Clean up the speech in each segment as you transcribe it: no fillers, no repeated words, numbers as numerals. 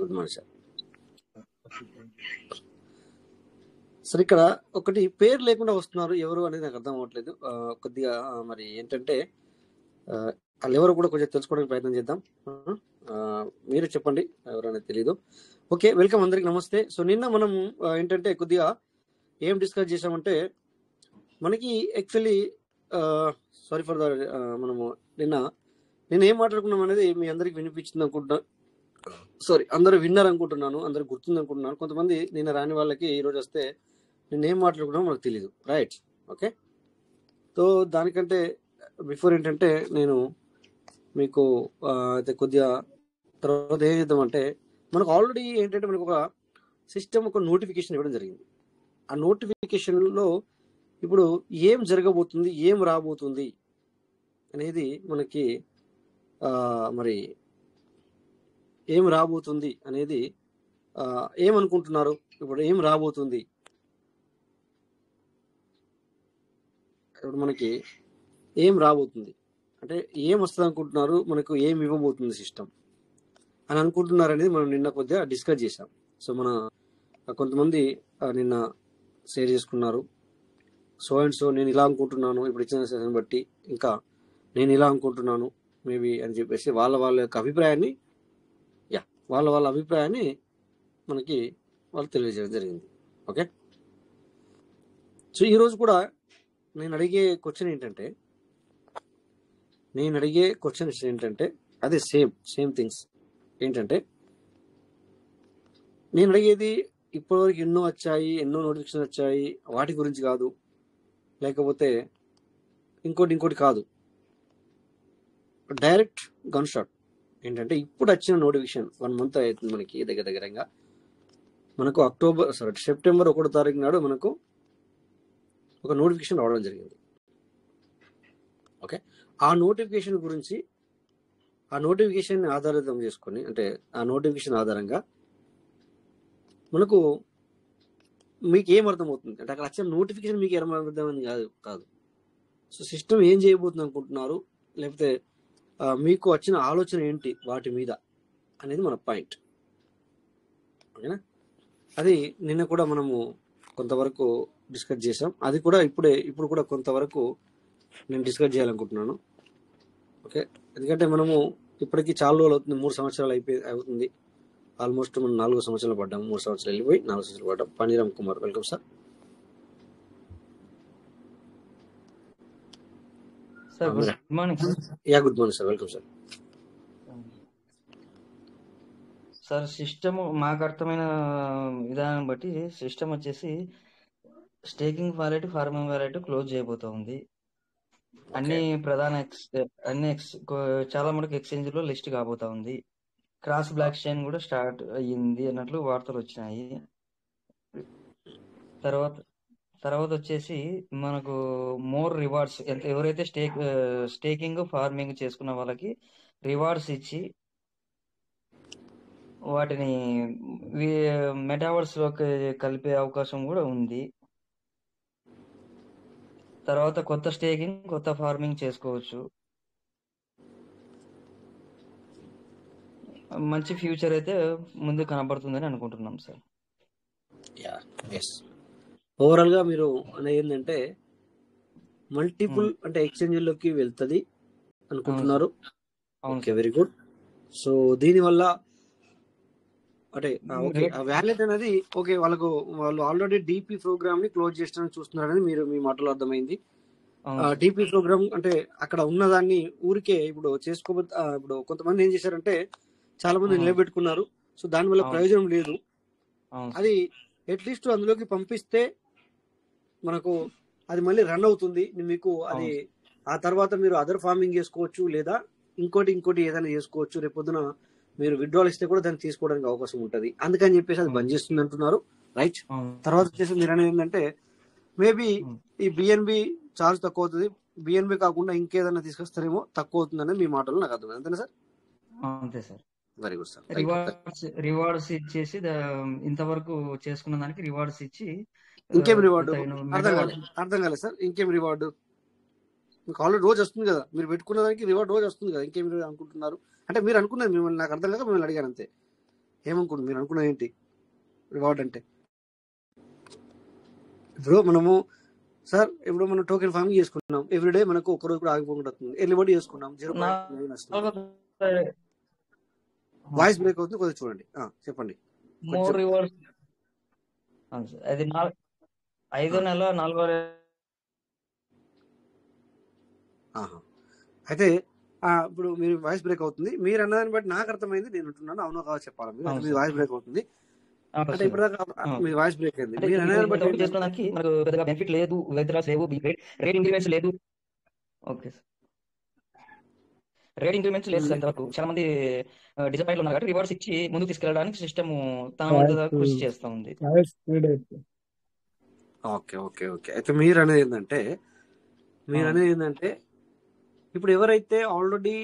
Good morning sir. Sir ఇక్కడ ఒకటి పేరు లేకుండా వస్తున్నారు, ఎవరు అనేది నాకు అర్థం అవ్వట్లేదు. కొద్దిగా మరి ఏంటంటే వాళ్ళు ఎవరు కూడా కొంచెం తెలుసుకోవడానికి ప్రయత్నం చేద్దాం. మీరు చెప్పండి ఎవరు అనేది తెలీదు. ఓకే, వెల్కమ్ అందరికి, నమస్తే. సో నిన్న మనం ఏంటంటే కొద్దిగా ఏం డిస్కస్ చేసామంటే మనకి యాక్చువల్లీ సారీ ఫర్ ద మనము నేను ఏం మాట్లాడుకున్నాం అనేది మీ అందరికి వినిపించింది అనుకుంటున్నా. సారీ, అందరూ విన్నారు అనుకుంటున్నాను, అందరు గుర్తుంది అనుకుంటున్నాను. కొంతమంది నిన్న రాని వాళ్ళకి ఈరోజు వస్తే నేను ఏం మాట్లాడుకున్నామో మనకు తెలియదు, రైట్? ఓకే, సో దానికంటే బిఫోర్ ఏంటంటే నేను మీకు అయితే కొద్దిగా తర్వాత ఏం చేద్దామంటే మనకు ఆల్రెడీ ఏంటంటే మనకు ఒక సిస్టమ్ ఒక నోటిఫికేషన్ ఇవ్వడం జరిగింది. ఆ నోటిఫికేషన్లో ఇప్పుడు ఏం జరగబోతుంది, ఏం రాబోతుంది అనేది మనకి మరి ఏం రాబోతుంది అనేది ఏమనుకుంటున్నారు? ఇప్పుడు ఏం రాబోతుంది, ఇప్పుడు మనకి ఏం రాబోతుంది అంటే ఏం వస్తుంది అనుకుంటున్నారు, మనకు ఏం ఇవ్వబోతుంది సిస్టమ్ అని అనుకుంటున్నారు అనేది మనం నిన్న కొద్దిగా డిస్కస్ చేసాం. సో మన కొంతమంది నిన్న షేర్ చేసుకున్నారు, సో అండ్ సో నేను ఇలా అనుకుంటున్నాను ఇప్పుడు ఇచ్చిన సెషన్ బట్టి, ఇంకా నేను ఇలా అనుకుంటున్నాను మేబీ అని చెప్పేసి వాళ్ళ యొక్క అభిప్రాయాన్ని వాళ్ళ అభిప్రాయాన్ని మనకి వాళ్ళు తెలియజేయడం జరిగింది. ఓకే, సో ఈరోజు కూడా నేను అడిగే క్వశ్చన్ ఏంటంటే అదే సేమ్ థింగ్స్. ఏంటంటే నేను అడిగేది ఇప్పటివరకు ఎన్నో నోటిఫికేషన్ వచ్చాయి, వాటి గురించి కాదు, లేకపోతే ఇంకోటి కాదు. డైరెక్ట్ గన్ షాట్ ఏంటంటే ఇప్పుడు వచ్చిన నోటిఫికేషన్ 1 month అవుతుంది మనకి దగ్గరగా. మనకు సెప్టెంబర్ 1వ తారీఖు నాడు మనకు ఒక నోటిఫికేషన్ రావడం జరిగింది. ఓకే, ఆ నోటిఫికేషన్ గురించి, ఆ నోటిఫికేషన్ ఆధారితం చేసుకొని, అంటే ఆ నోటిఫికేషన్ ఆధారంగా మనకు మీకు ఏం అర్థమవుతుంది అంటే అక్కడ వచ్చిన నోటిఫికేషన్ మీకు ఏం అర్థమైంది కాదు. సో సిస్టమ్ ఏం చేయబోతుంది అనుకుంటున్నారు, లేకపోతే మీకు వచ్చిన ఆలోచన ఏంటి వాటి మీద అనేది మన పాయింట్. ఓకేనా? అది నిన్న కూడా మనము కొంతవరకు డిస్కస్ చేసాం, అది కూడా ఇప్పుడు కూడా కొంతవరకు నేను డిస్కస్ చేయాలనుకుంటున్నాను. ఓకే, ఎందుకంటే మనము ఇప్పటికీ చాలా రోజులు అవుతుంది, 3 సంవత్సరాలు అవుతుంది ఆల్మోస్ట్. మనం 4 సంవత్సరాలు పడ్డాము, 3 సంవత్సరాలు వెళ్ళిపోయి 4 సంవత్సరాలు పడ్డాం. Panniram Kumar, welcome sir. Good morning sir, welcome sir. Sir, system మాకు అర్థమైన విధానం బట్టి సిస్టమ్ వచ్చేసి staking wallet, farming wallet close చేయబోతా ఉంది. అన్ని ప్రధాన చాలా మటుకు ఎక్స్చేంజ్ లో లిస్ట్ కాబోతా ఉంది. క్రాస్ బ్లాక్ చైన్ కూడా స్టార్ట్ అయ్యింది అన్నట్లు వార్తలు వచ్చినాయి. తర్వాత వచ్చేసి మనకు మోర్ రివార్డ్స్, ఎవరైతే స్టేకింగ్ ఫార్మింగ్ చేసుకున్న వాళ్ళకి రివార్డ్స్ ఇచ్చి వాటిని మెటావర్స్ లోకి కలిపే అవకాశం కూడా ఉంది. తర్వాత కొత్త స్టేకింగ్, కొత్త ఫార్మింగ్ చేసుకోవచ్చు. మంచి ఫ్యూచర్ అయితే ముందు కనబడుతుందని అనుకుంటున్నాం సార్. ఓవరాల్ గా మీరు అనేది ఏంటంటే మల్టిపుల్ అంటే ఎక్స్చేంజ్లోకి వెళ్తుంది అనుకుంటున్నారు. Okay, very good. సో దీని వల్ల అంటే ఓకే, ఆ వ్యాలెట్ అనేది ఓకే, వాళ్ళు ఆల్రెడీ డిపి ప్రోగ్రామ్ ని క్లోజ్ చేస్తారని చూస్తున్నారని మీ మాటలో అర్థమైంది. డిపి ప్రోగ్రామ్ అంటే అక్కడ ఉన్నదాన్ని ఊరికే ఇప్పుడు ఇప్పుడు కొంతమంది ఏం చేశారంటే చాలా మంది నిలబెట్టుకున్నారు. సో దానివల్ల ప్రయోజనం లేదు. అది అట్లీస్ట్ అందులోకి పంపిస్తే మనకు అది మళ్ళీ రన్ అవుతుంది మీకు. అది ఆ తర్వాత మీరు అదర్ ఫార్మింగ్ చేసుకోవచ్చు, లేదా ఇంకోటి ఏదైనా చేసుకోవచ్చు. రేపొద్దున మీరు విత్డ్రాల్ ఇస్తే కూడా దాన్ని తీసుకోవడానికి అవకాశం ఉంటుంది. అందుకని చెప్పేసి అది బంద్ చేస్తుంది అంటున్నారు, రైట్? తర్వాత వచ్చేసి మీరు అనేది ఏంటంటే మేబీ ఈ బిఎన్బి చార్జ్ తక్కువ అవుతుంది, బిఎన్బి కాకుండా ఇంకేదైనా తీసుకొస్తారేమో తక్కువ అవుతుంది అనేది మీ మాటలు నాకు అర్థమైంది. అంతేనా సార్? అంతే sir. Very good sir. Rewards ఇచ్చేసి ఇంతవరకు చేసుకున్న దానికి రివార్డ్స్ ఇచ్చి ఇంకేం రివార్డు అర్థం కాలేదు సార్. ఇంకేం రివార్డు? మీకు ఆల్రెడీ రోజు వస్తుంది కదా, మీరు పెట్టుకున్న దానికి రివార్డ్ రోజు వస్తుంది కదా, ఇంకేం అనుకుంటున్నారు అంటే మీరు అనుకున్నది మిమ్మల్ని నాకు అర్థం కాక మిమ్మల్ని అడిగాను అంతే. ఏమనుకుంటుంది మీరు అనుకున్నది ఏంటి రివార్డ్ అంటే? ఇప్పుడు మనము సార్ ఇప్పుడు మనం టోకెన్ ఫార్మింగ్ చేసుకున్నాం, ఎవ్రీడే మనకు ఒక్క రోజు కూడా ఆగిపోకుండా వస్తుంది. ఎర్లీ బర్డ్ చేసుకున్నాం 0.9 వస్తుంది. వాయిస్ బ్రేక్ అవుతుంది, కొద్దిగా చూడండి. చెప్పండి. మోర్ రివార్డ్స్ అది 5వ నెల 4వ. అయితే ఇప్పుడు మీరు వాయిస్ బ్రేక్ అవుతుంది. మీరు అన్నదాన్ని బట్టి నాకు అర్థమైంది, నేను అంటున్నాను అవునో కావచ్చు చెప్పాలి. మీరు వాయిస్ బ్రేక్ అవుతుంది అంటే ఇప్పుడు మీ వాయిస్ బ్రేక్ అయింది. మీరు అన్నదాన్ని బట్టి చేసుకోవడానికి మనకు పెద్దగా బెనిఫిట్ లేదు, విత్డ్రాస్ లేవు, రేట్ ఇంక్రిమెంట్స్ లేదు. ఓకే సార్, రేట్ ఇంక్రిమెంట్స్ లేదు సార్. ఇంతవరకు చాలా మంది డిసప్పాయింట్ ఉన్నారు కాబట్టి రివార్డ్స్ ఇచ్చి ముందుకు తీసుకెళ్ళడానికి సిస్టమ్ తన వంతుగా కృషి చేస్తూ ఉంది. ఓకే ఓకే ఓకే అయితే మీరు అనేది ఏంటంటే ఇప్పుడు ఎవరైతే ఆల్రెడీ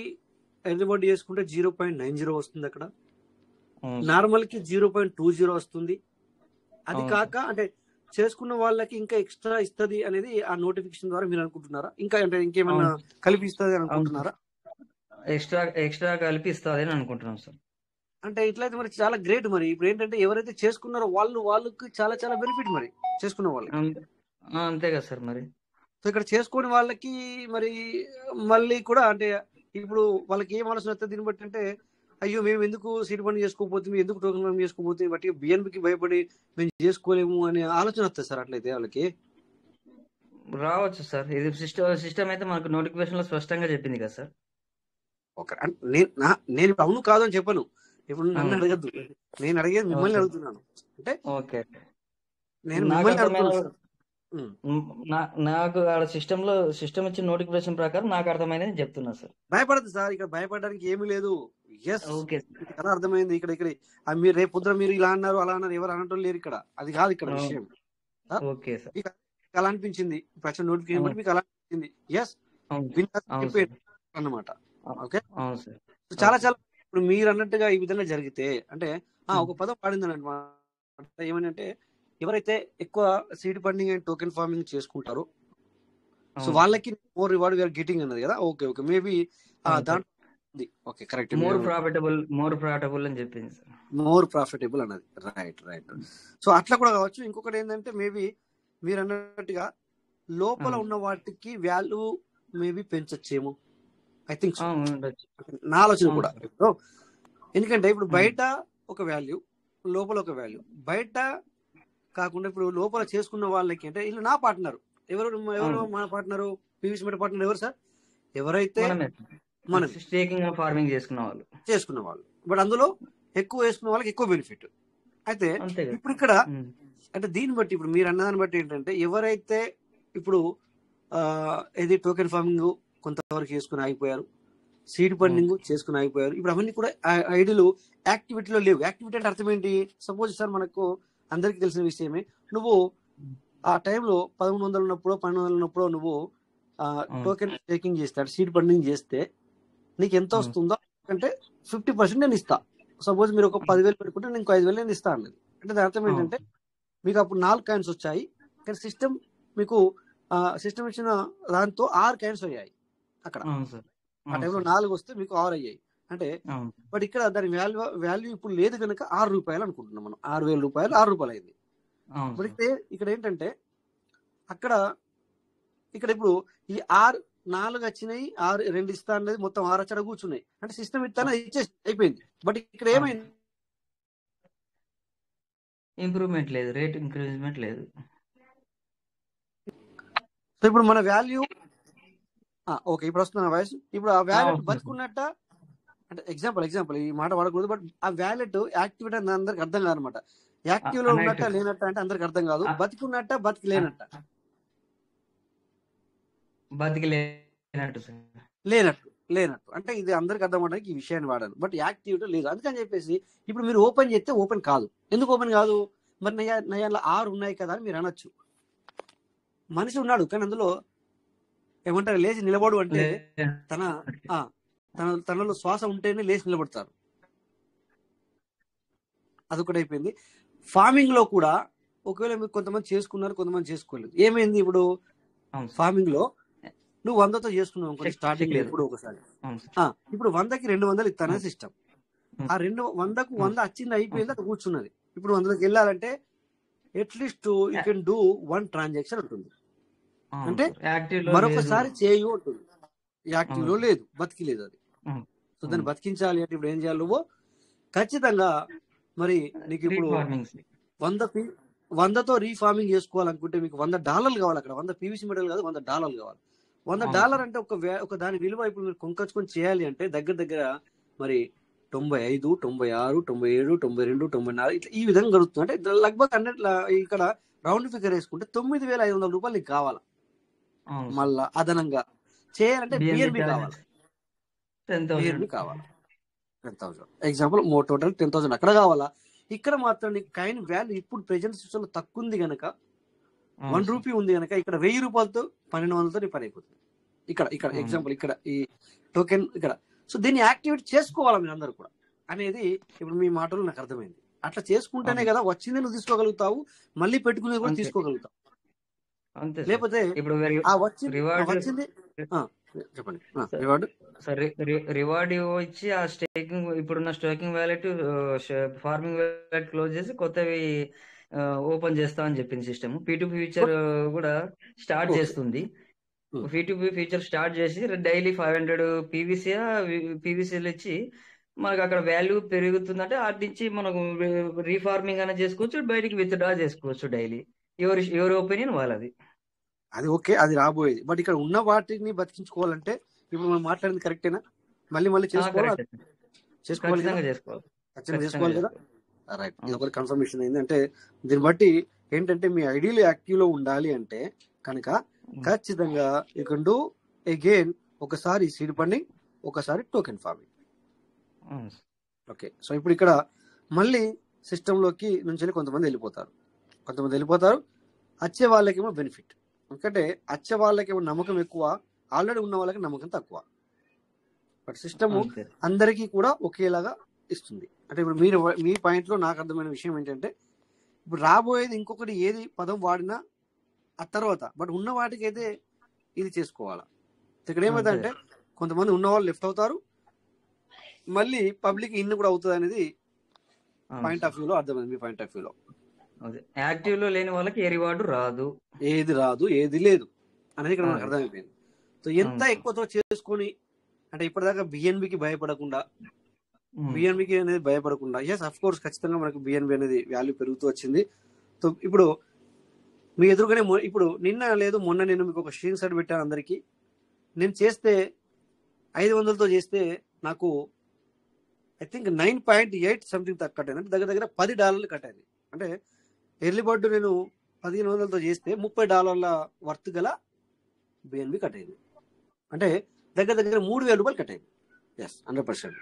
ఎర్లీబర్డ్ చేసుకుంటే 0.90 వస్తుంది, అక్కడ నార్మల్ కి 0.20 వస్తుంది. అది కాక అంటే చేసుకున్న వాళ్ళకి ఇంకా ఎక్స్ట్రా ఇస్తుంది అనేది ఆ నోటిఫికేషన్ ద్వారా మీరు అనుకుంటున్నారా? ఇంకా అంటే ఇంకేమైనా కలిపి ఇస్తుంది అనుకుంటున్నారా? ఎక్స్ట్రా కలిపి ఇస్తుంది అని అనుకుంటున్నాం సార్. అంటే ఇట్లయితే మరి చాలా గ్రేట్. మరి ఇప్పుడు ఏంటంటే ఎవరైతే చేసుకున్నారో వాళ్ళకి చాలా చాలా బెనిఫిట్ మరి చేసుకున్న వాళ్ళకి. అంతే కదా సార్. మరి సో ఇక్కడ చేసుకునే వాళ్ళకి మరి మళ్ళీ కూడా అంటే ఇప్పుడు వాళ్ళకి ఏం ఆలోచన వస్తుంది దీన్ని బట్టి అంటే, అయ్యో మేము ఎందుకు సీట్ పని చేసుకోకపోతే, ఎందుకు టోకెన్ పని చేసుకోకపోతే, బట్టి బిఎన్పికి భయపడి మేము చేసుకోలేము అనే ఆలోచన వస్తుంది సార్. అట్లయితే వాళ్ళకి రావచ్చు సార్. ఇది సిస్టమ్ అయితే మనకు నోటిఫికేషన్ లో స్పష్టంగా చెప్పింది కదా సార్. నేను అవును కాదు అని చెప్పను. ఇప్పుడు నన్ను అడగద్దు, నేను అడిగేది మిమ్మల్ని అడుగుతున్నాను. అంటే నేను మిమ్మల్ని అడుగుతున్నాను. నాకు సిస్టమ్ ఇచ్చిన నోటిఫికేషన్ ప్రకారం నాకు అర్థమైంది చెప్తున్నా సార్. భయపడదు సార్, ఇక్కడ భయపడడానికి ఏమీ లేదు. ఎలా అర్థమైంది ఇక్కడ మీరు రేపు పొద్దున మీరు ఇలా అన్నారు అలా అన్నారు ఎవరు అనటం లేరు ఇక్కడ. అది కాదు ఇక్కడ విషయం. అలా అనిపించింది ఇప్పుడు నోటిఫికేషన్ బట్టి మీకు అలా అనిపించింది. ఎస్ అన్నమాట. ఓకే, చాలా చాలా ఇప్పుడు మీరు అన్నట్టుగా ఈ విధంగా జరిగితే అంటే ఒక పదం పాడిందని అనమాట. ఏమని అంటే ఎవరైతే ఎక్కువ seed funding and token farming చేసుకుంటారో సో వాళ్ళకి మోర్ రివార్డ్ వీఆర్ గెటింగ్ అన్నది కదా. ఓకే ఓకే మేబీ దాంట్లో ఓకే కరెక్ట్, మోర్ ప్రాఫిటబుల్ అని చెప్పింది సార్. మోర్ ప్రాఫిటబుల్ అన్నది రైట్. సో అట్లా కూడా కావచ్చు. ఇంకొకటి ఏంటంటే మేబీ మీరు అన్నట్టుగా లోపల ఉన్న వాటికి వాల్యూ మేబీ పెంచొచ్చేమో. ఐ థింక్ నా ఆలోచన కూడా. ఎందుకంటే ఇప్పుడు బయట ఒక వాల్యూ, లోపల ఒక వాల్యూ. బయట కాకుండా ఇప్పుడు లోపల చేసుకున్న వాళ్ళకి అంటే వీళ్ళు నా పార్ట్నర్ ఎవరు మన పార్ట్నరు పీవీసీ మెట పార్ట్నర్ ఎవరు సార్? ఎవరైతే మనం స్టేకింగ్ ఫార్మింగ్ చేసుకున్న వాళ్ళు. బట్ అందులో ఎక్కువ వేసుకున్న వాళ్ళకి ఎక్కువ బెనిఫిట్. అయితే ఇప్పుడు ఇక్కడ అంటే దీన్ని బట్టి ఇప్పుడు మీరు అన్నదాన్ని బట్టి ఏంటంటే ఎవరైతే ఇప్పుడు ఇది టోకెన్ ఫార్మింగ్ కొంతవరకు చేసుకుని ఆగిపోయారు, సీడ్ ఫండింగ్ చేసుకుని ఆగిపోయారు, ఇప్పుడు అవన్నీ కూడా ఐడియాలు యాక్టివిటీలో లేవు. యాక్టివిటీ అంటే అర్థం ఏంటి? సపోజ్ సార్ మనకు అందరికి తెలిసిన విషయమే, నువ్వు ఆ టైంలో 1100 ఉన్నప్పుడు 1200 ఉన్నప్పుడు నువ్వు టోకెన్ స్టేకింగ్ చేస్తే సీడ్ ఫండింగ్ చేస్తే నీకు ఎంత వస్తుందో అంటే 50% నేను ఇస్తా. సపోజ్ మీరు ఒక 10,000 పెట్టుకుంటే నేను 5,000 నేను ఇస్తా అన్నది. అంటే దాని అర్థం ఏంటంటే మీకు అప్పుడు 4 కాయిన్స్ వచ్చాయి, కానీ సిస్టమ్ మీకు సిస్టమ్ ఇచ్చిన దాంతో 6 కాయిన్స్ అయ్యాయి. అక్కడ ఆ టైంలో 4 వస్తే మీకు 6 అయ్యాయి. అంటే బట్ ఇక్కడ దాని వాల్యూ ఇప్పుడు లేదు కనుక 6 రూపాయలు అనుకుంటున్నాం మనం. 6,000 రూపాయలు 6 రూపాయలు అయింది. బట్ ఇక్కడ ఏంటంటే ఇక్కడ ఇప్పుడు ఈ 4 వచ్చినాయి, 2 ఇస్తా అనేది మొత్తం 6 అచ్చడ కూర్చున్నాయి. అంటే సిస్టమ్ ఇస్తానే ఇచ్చేసి అయిపోయింది. బట్ ఇక్కడ ఏమైంది? ఇంప్రూవ్మెంట్ లేదు, రేట్ ఇంక్రీజ్మెంట్ లేదు. సో ఇప్పుడు మన వాల్యూ ఓకే ఇప్పుడు వస్తున్న వాయిస్. ఇప్పుడు ఆ వ్యాలెట్ బతుకున్నట్ట అంటే ఎగ్జాంపుల్ ఈ మాట వాడకూడదు. బట్ ఆ వ్యాలెట్ యాక్టివిటీ అని అందరికి అర్థం కాదనమాట. యాక్టివ్ లో ఉన్నట్ట లేనట్ట అంటే అందరికి అర్థం కాదు. బతికున్నట్ట బతికి లేనట్ట. లేనట్టు అంటే ఇది అందరికి అర్థం అవడానికి ఈ విషయాన్ని వాడాను. బట్ యాక్టివిటీ లేదు అందుకని చెప్పేసి ఇప్పుడు మీరు ఓపెన్ చేస్తే ఓపెన్ కాదు. ఎందుకు ఓపెన్ కాదు? మరి నయాల్లో 6 ఉన్నాయి కదా అని మీరు అనొచ్చు. మనిషి ఉన్నాడు కానీ అందులో ఏమంటారు లేచి నిలబడు అంటే తనలో శ్వాస ఉంటేనే లేచి నిలబడతారు. అదొకటి అయిపోయింది. ఫార్మింగ్ లో కూడా ఒకవేళ మీరు కొంతమంది చేసుకున్నారు, కొంతమంది చేసుకోలేదు. ఏమైంది? ఇప్పుడు ఫార్మింగ్ లో నువ్వు 100తో చేసుకున్నావు స్టార్టింగ్ లో ఎప్పుడు ఒకసారి, ఇప్పుడు 100కి 200 ఇస్తానే సిస్టమ్. ఆ 100కు 100 వచ్చింది, అయిపోయింది, అది కూర్చున్నది. ఇప్పుడు 100కి వెళ్ళాలంటే at least you can do 1 transaction ఉంటుంది. అంటే యాక్టివ్లో లేదు. మరొకసారి చేయు ఉంటుంది. యాక్టివ్ లో అవును. లేదు, బతికి లేదు అది. సో దాన్ని బతికించాలి అంటే ఇప్పుడు ఏం చేయాలి నువ్వు? ఖచ్చితంగా మరి నీకు ఇప్పుడు రీఫార్మింగ్స్ 100తో రీఫార్మింగ్ చేసుకోవాలనుకుంటే మీకు $100 కావాలి. అక్కడ 100 పీవీసీ మెటీరియల్ కాదు, $100 కావాలి. $100 అంటే ఒక దాని విలువ ఇప్పుడు మీరు కొనుకొచ్చుకొని చేయాలి అంటే దగ్గర దగ్గర మరి 95, 96, 97, 92, 94 ఇట్లా ఈ విధంగా గడుస్తుంది. అంటే లగ్భగ్ 100 ఇక్కడ రౌండ్ ఫిగర్ వేసుకుంటే $9,500 నీకు కావాలా. మళ్ళా అదనంగా చేయాలంటే బిఎన్బి కావాలి, 10,000 బిఎన్బి కావాలి 10,000. ఎగ్జాంపుల్ టోటల్ 10,000 అక్కడ కావాలా. ఇక్కడ మాత్రం నీకు కాయిన్ వాల్యూ ఇప్పుడు ప్రెజెంట్ సిస్టమ్ లో తక్కువ ఉంది కనుక ₹1 ఉంది కనుక ఇక్కడ $1,000తో 1,200తో నీ పని అయిపోతుంది. ఇక్కడ ఎగ్జాంపుల్ ఇక్కడ ఈ టోకెన్ ఇక్కడ. సో దీన్ని యాక్టివేట్ చేసుకోవాలి మీరు అందరూ కూడా అనేది ఇప్పుడు మీ మాటలు నాకు అర్థమైంది. అట్లా చేసుకుంటేనే కదా వచ్చింది నువ్వు తీసుకోగలుగుతావు, మళ్ళీ పెట్టుకునేది కూడా తీసుకోగలుగుతావు. లేకపోతే ఆ వచ్చింది చెప్పండి రివార్డ్ ఇచ్చి ఆ స్టేకింగ్ ఇప్పుడున్న staking wallet farming wallet close చేసి కొత్తవి ఓపెన్ చేస్తా అని చెప్పింది సిస్టమ్. P2P ఫీచర్ కూడా స్టార్ట్ చేస్తుంది. P2P ఫీచర్ స్టార్ట్ చేసి డైలీ 500 పీవీసీలు ఇచ్చి మనకు అక్కడ వాల్యూ పెరుగుతుందంటే వాటి నుంచి మనకు రీఫార్మింగ్ అనేది చేసుకోవచ్చు, బయటికి విత్డ్రా చేసుకోవచ్చు డైలీ. ఎవరి ఒపీనియన్ వాళ్ళది. అది ఓకే, అది రాబోయేది. బట్ ఇక్కడ ఉన్న వాటిని బతికించుకోవాలంటే ఇప్పుడు మనం మాట్లాడింది కరెక్టేనా? మళ్ళీ చేసుకోవాలి కదా. రైట్, ఇది ఒకటి కన్ఫర్మేషన్ అయింది. అంటే దీన్ని బట్టి ఏంటంటే మీ ఐడియల్ యాక్టివ్ లో ఉండాలి అంటే కనుక ఖచ్చితంగా యూ కెన్ డూ అగైన్ ఒకసారి సీడ్ ఫండింగ్, ఒకసారి టోకెన్ ఫార్మింగ్. ఓకే, సో ఇప్పుడు ఇక్కడ మళ్ళీ సిస్టమ్ లోకి నుంచి కొంతమంది వెళ్ళిపోతారు. వచ్చే వాళ్ళకేమో బెనిఫిట్, ఎందుకంటే వచ్చే వాళ్ళకేమో నమ్మకం ఎక్కువ, ఆల్రెడీ ఉన్న వాళ్ళకి నమ్మకం తక్కువ. బట్ సిస్టమ్ అందరికీ కూడా ఒకేలాగా ఇస్తుంది. అంటే ఇప్పుడు మీ పాయింట్ లో నాకు అర్థమైన విషయం ఏంటంటే ఇప్పుడు రాబోయేది ఇంకొకటి ఏది పదం వాడినా ఆ తర్వాత, బట్ ఉన్న వాటికి అయితే ఇది చేసుకోవాలా. ఇక్కడ ఏమైందంటే కొంతమంది ఉన్న వాళ్ళు లెఫ్ట్ అవుతారు, మళ్ళీ పబ్లిక్ ఇన్ కూడా అవుతుంది అనేది పాయింట్ ఆఫ్ వ్యూలో అర్థమైంది. మీ పాయింట్ ఆఫ్ వ్యూలో యాక్టివ్ లో లేని వాళ్ళకి ఏ రివార్డు రాదు, ఏది లేదు అనేది ఇక్కడ మనకు అర్థమైపోయింది. సో ఎంత ఎక్కువతో చేసుకొని అంటే ఇప్పటిదాకా బిఎన్బికి భయపడకుండా, బిఎన్బికి అనేది భయపడకుండా, ఎస్ అఫ్ కోర్స్ ఖచ్చితంగా మనకు బిఎన్బి అనేది వాల్యూ పెరుగుతూ వచ్చింది. సో ఇప్పుడు మీ ఎదురుగానే ఇప్పుడు మొన్న నేను మీకు ఒక స్క్రీన్ షాట్ పెట్టాను అందరికి. నేను చేస్తే 500తో చేస్తే నాకు ఐ థింక్ 9.8 సంథింగ్ కట్ అయింది. అంటే దగ్గర దగ్గర $10 కట్ అయింది. అంటే ఎర్లీ బర్డ్ నేను 1,500తో చేస్తే $30 వర్త్ గల బిఎన్బి కట్ అయింది. అంటే దగ్గర దగ్గర $3,000 కట్ అయింది. ఎస్ 100%.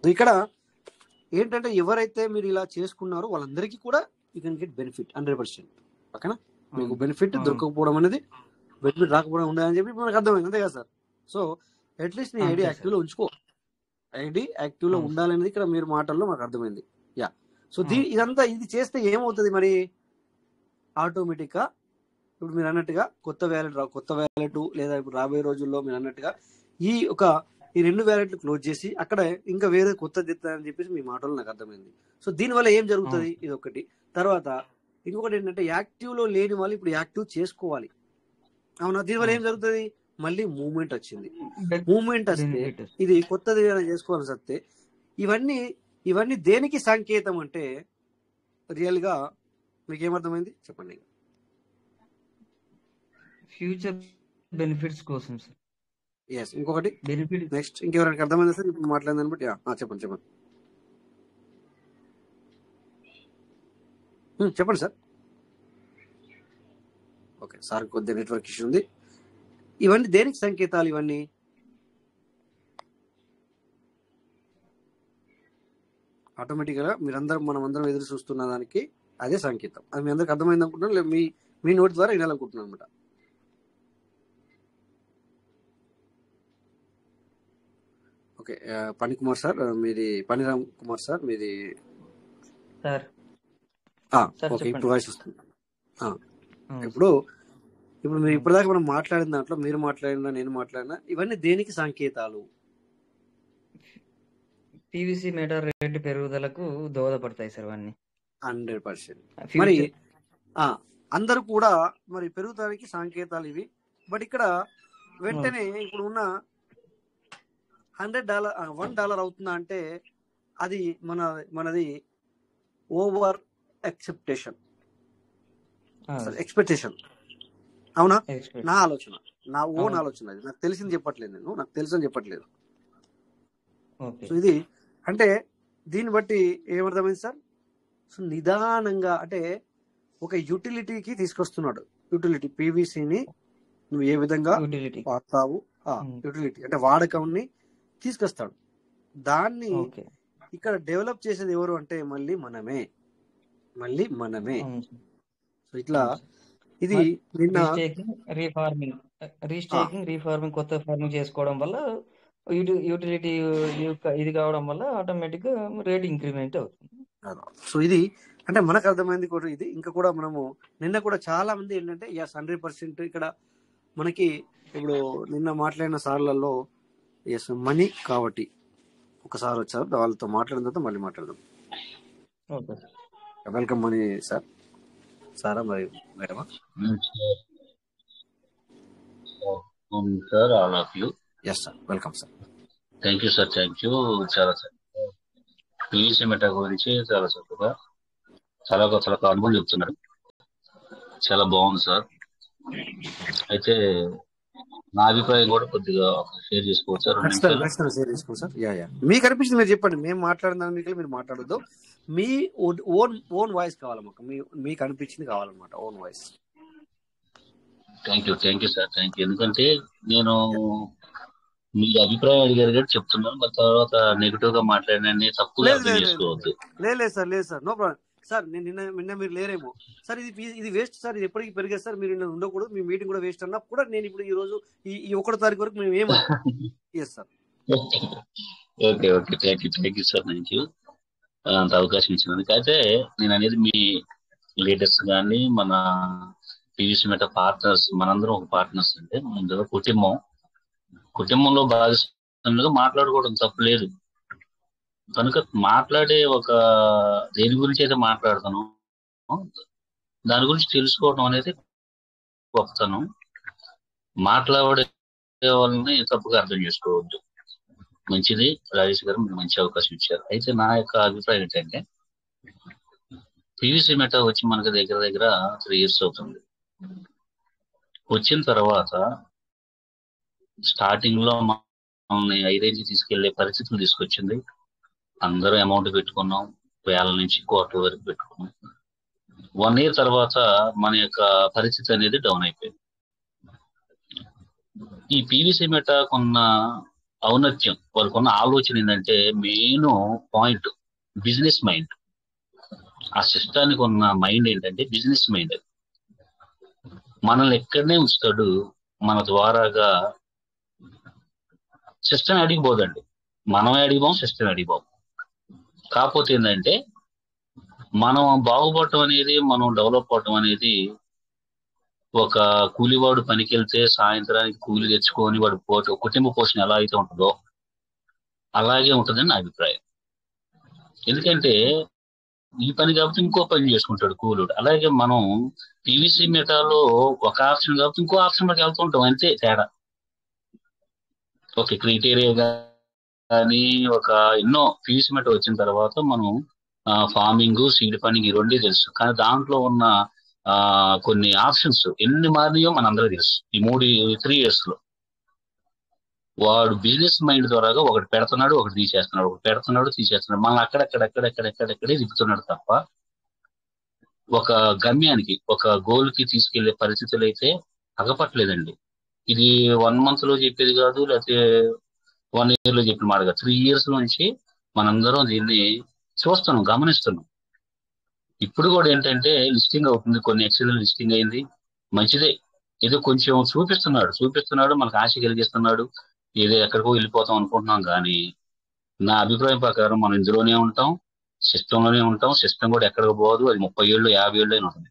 ఇక్కడ ఏంటంటే ఎవరైతే మీరు ఇలా చేసుకున్నారో వాళ్ళందరికీ కూడా యూ కెన్ గెట్ బెనిఫిట్ 100%. ఓకేనా? మీకు బెనిఫిట్ దొరకకపోవడం అనేది, బెనిఫిట్ రాకపోవడం ఉండదని చెప్పి మనకు అర్థమైంది, అంతే కదా సార్? సో అట్లీస్ట్ నీ ఐడి యాక్టివ్ లో ఉంచుకో, ఐడి యాక్టివ్ లో ఉండాలనేది ఇక్కడ మీరు మాటల్లో మాకు అర్థమైంది. యా, సో ఇదంతా ఇది చేస్తే ఏమవుతుంది మరి? ఆటోమేటిక్ గా ఇప్పుడు మీరు అన్నట్టుగా కొత్త వ్యాలెట్ లేదా ఇప్పుడు రాబోయే రోజుల్లో మీరు అన్నట్టుగా ఈ 2 వ్యాలెట్లు క్లోజ్ చేసి అక్కడ ఇంకా వేరే కొత్తది ఎత్తారని చెప్పేసి మీ మాటలు నాకు అర్థమైంది. సో దీనివల్ల ఏం జరుగుతుంది? ఇది ఒకటి. తర్వాత ఇంకొకటి ఏంటంటే యాక్టివ్ లో లేని వాళ్ళు ఇప్పుడు యాక్టివ్ చేసుకోవాలి, అవునా? దీనివల్ల ఏం జరుగుతుంది? మళ్ళీ మూవ్మెంట్ వచ్చింది. మూవ్మెంట్ వస్తే ఇది కొత్తది చేసుకోవాల్సి వస్తే ఇవన్నీ దేనికి సంకేతం అంటే రియల్ గా మీకు ఏమర్థమైంది చెప్పండి? ఫ్యూచర్ బెనిఫిట్స్ కోసం సార్. ఎస్, ఇంకొకటి నెక్స్ట్ ఇంకెవరికి అర్థమైంది సార్ ఇప్పుడు మాట్లాడిందని బట్టి? చెప్పండి సార్. ఓకే సార్, కొద్దిగా నెట్వర్క్ ఇష్యూ ఉంది. ఇవన్నీ దేనికి సంకేతాలు? ఇవన్నీ ఆటోమేటిక్ గా మనమందరం ఎదురు చూస్తున్న దానికి అదే సంకేతం. అది మీ అందరికి అర్థమైంది అనుకుంటున్నాను, లేదు మీ నోటి ద్వారా వినాలనుకుంటున్నాను అనమాట. ఓకే, పనిరామ్ కుమార్ సార్ మీది. ఓకే, ఇప్పుడు వాయిస్ వస్తుంది. ఇప్పుడు మీరు ఇప్పటిదాకా మనం మాట్లాడిన దాంట్లో మీరు మాట్లాడినా నేను మాట్లాడినా ఇవన్నీ దేనికి సంకేతాలు? పీవీసీ మెటల్ రేటు పెరుగుదలకు దోహదపడతాయి సార్ ఇవన్నీ 100%. మరి ఫ్యూచర్. అందరూ కూడా మరి పెరుగుతానికి సంకేతాలు ఇవి. బట్ ఇక్కడ వెంటనే ఇప్పుడు ఉన్న $100 $1 అవుతుందా అంటే అది మనది ఓవర్ ఎక్సెప్టేషన్, ఎక్స్పెక్టేషన్. అవునా? నా ఆలోచన, నా ఓన్ ఆలోచన. అది నాకు తెలిసింది చెప్పట్లేదు, నాకు తెలుసు అని చెప్పట్లేదు. సో ఇది అంటే దీన్ని బట్టి ఏమర్థమైంది సార్? సో నిదానంగా అంటే ఒక యూటిలిటీకి తీసుకొస్తున్నాడు. యూటిలిటీ పీవీసీని నువ్వు ఏ విధంగా వాడతావు, యూటిలిటీ అంటే వాడకంని తీసుకొస్తాడు. దాన్ని ఇక్కడ డెవలప్ చేసేది ఎవరు అంటే మళ్ళీ మనమే. సో ఇట్లా ఇది నిన్న రీఫార్మింగ్ కొత్త ఫార్మింగ్ చేసుకోవడం వల్ల యూటిలిటీ ఇది కావడం వల్ల ఆటోమేటిక్ గా రేట్ ఇంక్రిమెంట్ అవుతుంది. సో ఇది అంటే మనకు అర్థమైంది కూడా ఇది. ఇంకా కూడా మనము నిన్న కూడా చాలా మంది ఏంటంటే 100% ఇక్కడ మనకి ఇప్పుడు నిన్న మాట్లాడిన సార్లలో మనీ కాబట్టి ఒకసారి వచ్చారు, వాళ్ళతో మాట్లాడిన తర్వాత మళ్ళీ మాట్లాడదాం. Welcome money sir. సారా మరి మేడమా? Sir all of you. Yes sir, welcome sir. Thank you sir, thank you. చాలా సార్ పీవీసీ మెటా గురించి చాలా చక్కగా చాలా అనుభవం చెప్తున్నారు. చాలా బాగుంది సార్. అయితే నా అభిప్రాయం కూడా కొద్దిగా షేర్ చేసుకోవచ్చు సార్. మీకు అనిపించింది మీరు చెప్పండి. మేము మాట్లాడిన మీరు మాట్లాడొద్దు. మీ ఓన్ వాయిస్ కావాలి మాకు, మీకు అనిపించింది కావాలన్నమాట, own voice. Thank you sir, thank you. ఎందుకంటే నేను మీ అభిప్రాయం అడిగారు కాబట్టి చెప్తున్నాను. మరి తర్వాత నెగిటివ్ గా మాట్లాడిన తప్పుగా అర్థం చేసుకోవద్దు. లేదు సార్, నో ప్రాబ్లం సార్. నిన్న మీరు లేరేమో సార్. ఇది వేస్ట్ సార్, ఇది ఎప్పటికీ పెరిగేది సార్. మీరు ఉండకూడదు, మీ మీటింగ్ కూడా వేస్ట్ అన్నా కూడా నేను ఇప్పుడు ఈ రోజు ఈ 1వ తారీఖు వరకు మేము ఏమో sir. Okay thank you sir, thank you అంత అవకాశం ఇచ్చినందుకు. అయితే నేను అనేది మీ లీడర్స్ కానీ మన పీవీసీ మెటా పార్ట్నర్స్, మనందరం ఒక పార్ట్నర్స్. అంటే ముందుగా కుటుంబంలో భాగస్వామ్యంగా మాట్లాడుకోవడం తప్పులేదు. కనుక మాట్లాడే ఒక దేని గురించి అయితే మాట్లాడతాను దాని గురించి తెలుసుకోవడం అనేది గొప్పతనం. మాట్లాడే వాళ్ళని తప్పుగా అర్థం చేసుకోవద్దు. మంచిది రాజేష్ గారు, మీరు మంచి అవకాశం ఇచ్చారు. అయితే నా యొక్క అభిప్రాయం ఏంటంటే పీవీసీ మెటా వచ్చి మనకు దగ్గర 3 years అవుతుంది. వచ్చిన తర్వాత స్టార్టింగ్ లో మనల్ని 5 తీసుకెళ్లే పరిస్థితులు తీసుకొచ్చింది. అందరూ అమౌంట్ పెట్టుకున్నాం, 1000 నుంచి 1,00,00,000 వరకు పెట్టుకున్నాం. 1 year తర్వాత మన యొక్క పరిస్థితి అనేది డౌన్ అయిపోయింది. ఈ పీవీసీ మెటాకున్న ఔన్నత్యం, వాళ్ళకున్న ఆలోచన ఏంటంటే మెయిన్ పాయింట్ బిజినెస్ మైండ్. ఆ సిస్టానికి ఉన్న మైండ్ ఏంటంటే బిజినెస్ మైండ్. మనల్ని ఎక్కడనే ఉంచుతాడు, మన ద్వారాగా సిస్టమ్ అడిగిపోదండి. మనమే అడిగిపోం, సిస్టమ్ అడిగిపోం. కాకపోతే ఏంటంటే మనం బాగుపడటం అనేది, మనం డెవలప్ అవటం అనేది ఒక కూలివాడు పనికి వెళ్తే సాయంత్రానికి కూలి తెచ్చుకొని వాడు కుటుంబ పోషణ ఎలా అయితే ఉంటుందో అలాగే ఉంటుందని నా అభిప్రాయం. ఎందుకంటే ఈ పని కాబట్టి ఇంకో పని చేసుకుంటాడు కూలుడు. అలాగే మనం పీవీసీ మెటాలో ఒక ఆప్షన్ కాబట్టి ఇంకో ఆప్షన్లోకి వెళ్తూ ఉంటాం, అంతే తేడా. ఓకే, క్రైటీరియా కానీ ఒక ఎన్నో పీవీసీ మెటా వచ్చిన తర్వాత మనం ఫార్మింగ్, సీడ్ ఫండింగ్ ఈ రెండే తెలుసు. కానీ దాంట్లో ఉన్న కొన్ని ఆప్షన్స్ ఎన్ని మారినాయో మనందరూ తెలుసు. ఈ 3 years లో వాడు బిజినెస్ మైండ్ ద్వారాగా ఒకటి పెడుతున్నాడు, ఒకటి తీసేస్తున్నాడు, ఒకటి పెడుతున్నాడు, తీసేస్తున్నాడు. మనం అక్కడెక్కడే తిప్పుతున్నాడు తప్ప ఒక గమ్యానికి, ఒక గోల్ కి తీసుకెళ్లే పరిస్థితులు అయితే అగపట్లేదండి. ఇది 1 month లో చెప్పేది కాదు, లేకపోతే 1 year లో చెప్పిన మాట కాదు. 3 years నుంచి మనందరం దీన్ని చూస్తున్నాం, గమనిస్తున్నాం. ఇప్పుడు కూడా ఏంటంటే లిస్టింగ్ అవుతుంది, కొన్ని ఎక్సెల్ లిస్టింగ్ అయింది, మంచిదే. ఏదో కొంచెం చూపిస్తున్నాడు, మనకు ఆశ కలిగిస్తున్నాడు, ఏదో ఎక్కడికో వెళ్ళిపోతాం అనుకుంటున్నాం. కానీ నా అభిప్రాయం ప్రకారం మనం ఇందులోనే ఉంటాం, సిస్టంలోనే ఉంటాం. సిస్టమ్ కూడా ఎక్కడికి పోదు, అది 30 ఏళ్ళు 50 ఏళ్ళు అయినా ఉంటుంది.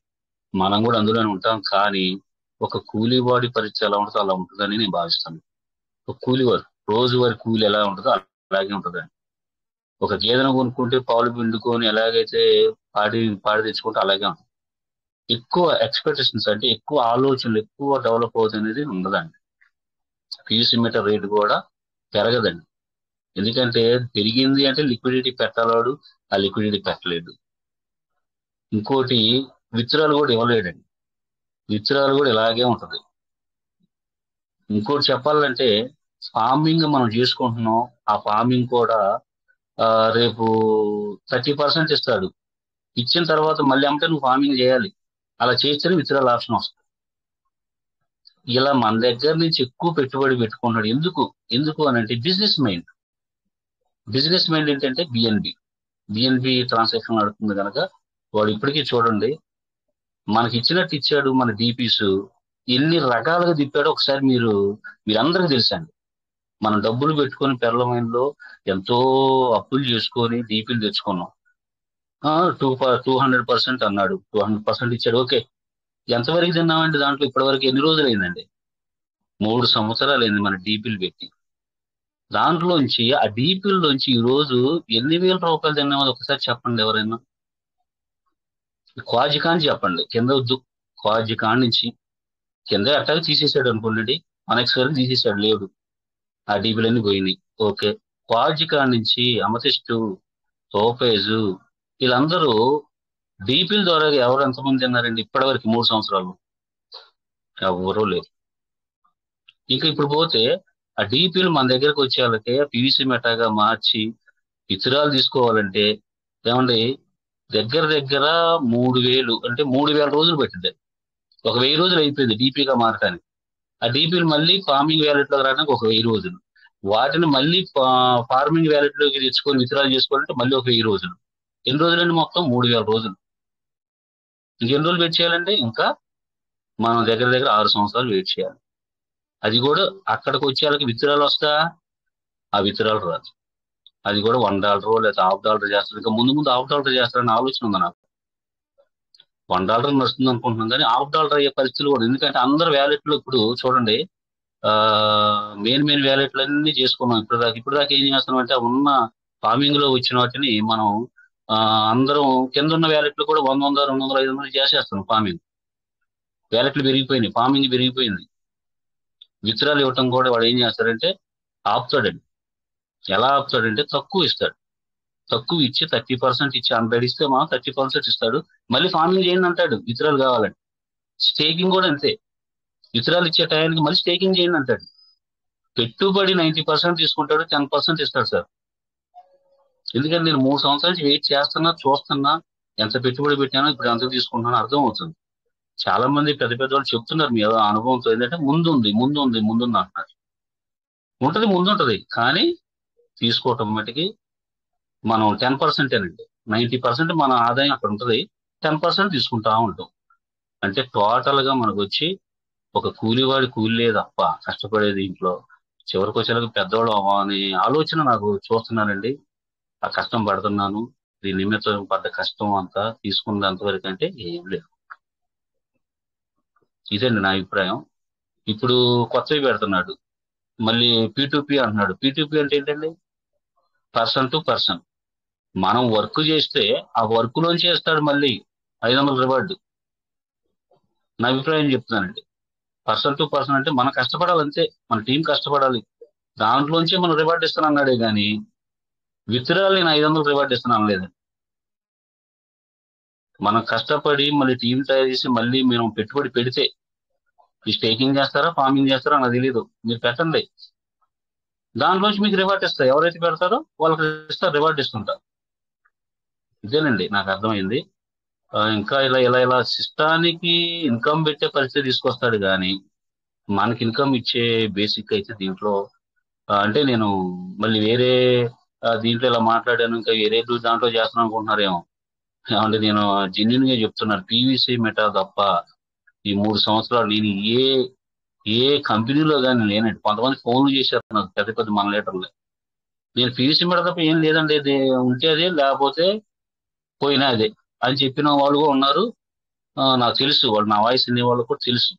మనం కూడా అందులోనే ఉంటాం. కానీ ఒక కూలీవాడి పరిస్థితి ఎలా ఉంటుందో అలా ఉంటుందని నేను భావిస్తాను. ఒక కూలీవాడు రోజువారి కూలి ఎలా ఉంటుందో అలాగే ఉంటుందని. ఒక గేదెను కొనుక్కుంటే పాలు పిండుకొని ఎలాగైతే పాడి తెచ్చుకుంటే అలాగే ఉంటుంది. ఎక్కువ ఎక్స్పెక్టేషన్స్ అంటే ఎక్కువ ఆలోచనలు ఎక్కువ డెవలప్ అవుతుంది అనేది ఉండదండి. పీయూసీ మీటర్ రేటు కూడా పెరగదండి. ఎందుకంటే పెరిగింది అంటే లిక్విడిటీ పెట్టాలాడు, ఆ లిక్విడిటీ పెట్టలేడు. ఇంకోటి విత్డ్రాలు కూడా ఇవ్వలేడండి. విత్డ్రాలు కూడా ఇలాగే ఉంటది. ఇంకోటి చెప్పాలంటే ఫార్మింగ్ మనం చేసుకుంటున్నాం, ఆ ఫార్మింగ్ కూడా రేపు 30% ఇస్తాడు. ఇచ్చిన తర్వాత మళ్ళీ అమ్మటే నువ్వు ఫార్మింగ్ చేయాలి. అలా చేస్తేనే విత్డ్రాల్ ఆప్షన్ వస్తుంది. ఇలా మన దగ్గర నుంచి ఎక్కువ పెట్టుబడి పెట్టుకుంటాడు. ఎందుకు అని అంటే బిజినెస్ మైండ్ ఏంటంటే బిఎన్బి ట్రాన్సాక్షన్ నడుస్తుంది కనుక వాడు ఇప్పటికీ చూడండి మనకి ఇచ్చినట్టు ఇచ్చాడు. మన డీపీస్ ఎన్ని రకాలుగా తిప్పాడో ఒకసారి మీరందరికీ తెలుసండి. మనం డబ్బులు పెట్టుకొని పెర్లమైన్లో ఎంతో అప్పులు చేసుకొని డీపీలు తెచ్చుకున్నాం. 200% అన్నాడు, 200% ఇచ్చాడు. ఓకే, ఎంతవరకు తిన్నామండి దాంట్లో? ఇప్పటివరకు ఎన్ని రోజులు అయిందండి? 3 సంవత్సరాలు అయింది మన డీపీలు పెట్టి. దాంట్లోంచి ఆ డీపీల్లోంచి ఈ రోజు ఎన్ని వేల రూపాయలు తిన్నామో ఒకసారి చెప్పండి ఎవరైనా. క్వాజికాన్ చెప్పండి, కింద వద్దు. క్వాజికాన్ నుంచి కింద అట్టాగా తీసేసాడు అనుకోండి, మనెక్స్ వరకు తీసేసాడు, లేడు. ఆ డీపీలన్నీ పోయినాయి. ఓకే, క్వాజికాన్ నుంచి అమతిస్టు, టోపేజు వీళ్ళందరూ డీపీల ద్వారా ఎవరు ఎంతమంది తిన్నారండి ఇప్పటివరకు 3 సంవత్సరాలు? ఎవరూ లేరు. ఇంకా ఇప్పుడు పోతే ఆ డీపీలు మన దగ్గరకు వచ్చేళ్ళకే పీవీసీ మెటాగా మార్చి విత్డ్రాలు తీసుకోవాలంటే ఏమండి దగ్గర 3,000 అంటే 3,000 రోజులు పెట్టింది. 1,000 రోజులు అయిపోయింది డీపీగా మారటానికి. ఆ డీపీలు మళ్ళీ ఫార్మింగ్ వ్యాలెట్లోకి రావడానికి 1,000 రోజులు. వాటిని మళ్ళీ ఫార్మింగ్ వ్యాలెట్లోకి తెచ్చుకొని విత్డ్రాలు చేసుకోవాలంటే మళ్ళీ 1,000 రోజులు. ఎన్ని రోజులండి? మొత్తం 3,000 రోజులు. ఇంకెన్ని రోజులు వెయిట్ చేయాలంటే ఇంకా మనం దగ్గర 6 సంవత్సరాలు వెయిట్ చేయాలి. అది కూడా అక్కడికి వచ్చేళ్ళకి విత్డ్రాలు వస్తా, ఆ విత్డ్రాలు రాదు. అది కూడా $1 లేదా $1/2 చేస్తారు. ఇంకా ముందు $1/2 చేస్తారని ఆలోచన ఉంది నాకు. $1 నడుస్తుంది అనుకుంటున్నాం కానీ $1/2 అయ్యే పరిస్థితులు కూడా. ఎందుకంటే అందరు వ్యాలెట్లు ఇప్పుడు చూడండి, మెయిన్ వ్యాలెట్లు అన్ని చేసుకున్నాం ఇప్పుడు దాకా ఏం చేస్తున్నాం అంటే ఉన్న ఫార్మింగ్ లో వచ్చిన వాటిని మనం అందరం కింద ఉన్న వ్యాలెట్లు కూడా 100, 200, 500 చేసేస్తున్నాం. వ్యాలెట్లు పెరిగిపోయినాయి, ఫార్మింగ్ పెరిగిపోయింది. విత్డ్రాలు ఇవ్వటం కూడా వాడు ఏం చేస్తాడంటే ఆపుతాడండి. ఎలా ఆపుతాడంటే తక్కువ ఇస్తాడు. తక్కువ ఇచ్చి 30% ఇచ్చి 100 ఇస్తే మనం 30% ఇస్తాడు. మళ్ళీ ఫార్మింగ్ చేయండి అంటాడు విత్డ్రాలు కావాలంటే. స్టేకింగ్ కూడా అంతే. విత్డ్రాలు ఇచ్చే టయానికి మళ్ళీ స్టేకింగ్ చేయండి అంటాడు. పెట్టుబడి 90% తీసుకుంటాడు, 10% ఇస్తాడు సార్. ఎందుకంటే నేను 3 సంవత్సరాల నుంచి వెయిట్ చేస్తున్నా, చూస్తున్నా, ఎంత పెట్టుబడి పెట్టానో ఇప్పుడు ఎంత తీసుకుంటున్నానో అర్థం అవుతుంది. చాలా మంది పెద్ద వాళ్ళు చెప్తున్నారు మీ అనుభవంతో ఏంటంటే ముందుంది అంటున్నారు. ముందుంటది కానీ తీసుకోవటం మటుకి మనం 10%ఏనండి. 90% మన ఆదాయం అక్కడ ఉంటుంది, 10% తీసుకుంటా ఉంటాం. అంటే టోటల్ గా మనకు వచ్చి ఒక కూలివాడి కూలే తప్ప కష్టపడేది ఇంట్లో చివరికి వచ్చేలాగా పెద్దవాళ్ళు అనే ఆలోచన నాకు చూస్తున్నానండి. ఆ కష్టం పడుతున్నాను, దీని నిమిత్తం పడ్డ కష్టం అంతా తీసుకున్నది అంతవరకు అంటే ఏం లేదు. ఇదండి నా అభిప్రాయం. ఇప్పుడు కొత్తవి పెడుతున్నాడు, మళ్ళీ P2P అంటున్నాడు. P2P అంటే ఏంటండి? Person to person. మనం వర్క్ చేస్తే ఆ వర్క్ లోంచి చేస్తాడు మళ్ళీ 500 రివార్డు. నా అభిప్రాయం చెప్తున్నానండి. పర్సన్ టు పర్సన్ అంటే మనం కష్టపడాలి అంతే, మన టీం కష్టపడాలి, దాంట్లోంచే మనం రివార్డు ఇస్తాను అన్నాడే కానీ విత్డ్రాలు నేను 500 రివార్డు ఇస్తాను అనలేదండి. మనం కష్టపడి మళ్ళీ టీం తయారు చేసి మళ్ళీ మేము పెట్టుబడి పెడితే ఈ స్టేకింగ్ చేస్తారా ఫార్మింగ్ చేస్తారా నాకు తెలియదు, మీరు పెట్టండి, దాంట్లోంచి మీకు రివార్డ్ ఇస్తారు. ఎవరైతే పెడతారో వాళ్ళకి ఇస్తారు, రివార్డ్ ఇస్తుంటారు. ఇదేనండి నాకు అర్థమైంది. ఇంకా ఇలా సిస్టానికి ఇన్కమ్ పెట్టే పరిస్థితి తీసుకొస్తాడు కానీ మనకి ఇన్కమ్ ఇచ్చే బేసిక్ అయితే దీంట్లో అంటే నేను మళ్ళీ వేరే దీంట్లో ఇలా మాట్లాడాను, ఇంకా వేరే దాంట్లో చేస్తున్నాను అనుకుంటున్నారేమో. అంటే నేను జెన్యున్ గా చెప్తున్నాను, పీవీసీ మెటా తప్ప ఈ 3 సంవత్సరాలు నేను ఏ కంపెనీలో కానీ లేనండి. కొంతమంది ఫోన్లు చేశారు నాకు, పెద్ద మన లీటర్లు. నేను పీవీసీ మెటా తప్ప ఏం లేదండి, ఇది ఉంటే అదే లేకపోతే పోయినా అదే అని చెప్పిన వాళ్ళు కూడా ఉన్నారు. నాకు తెలుసు, వాళ్ళు నా వాయిస్ వినే వాళ్ళు కూడా తెలుసు.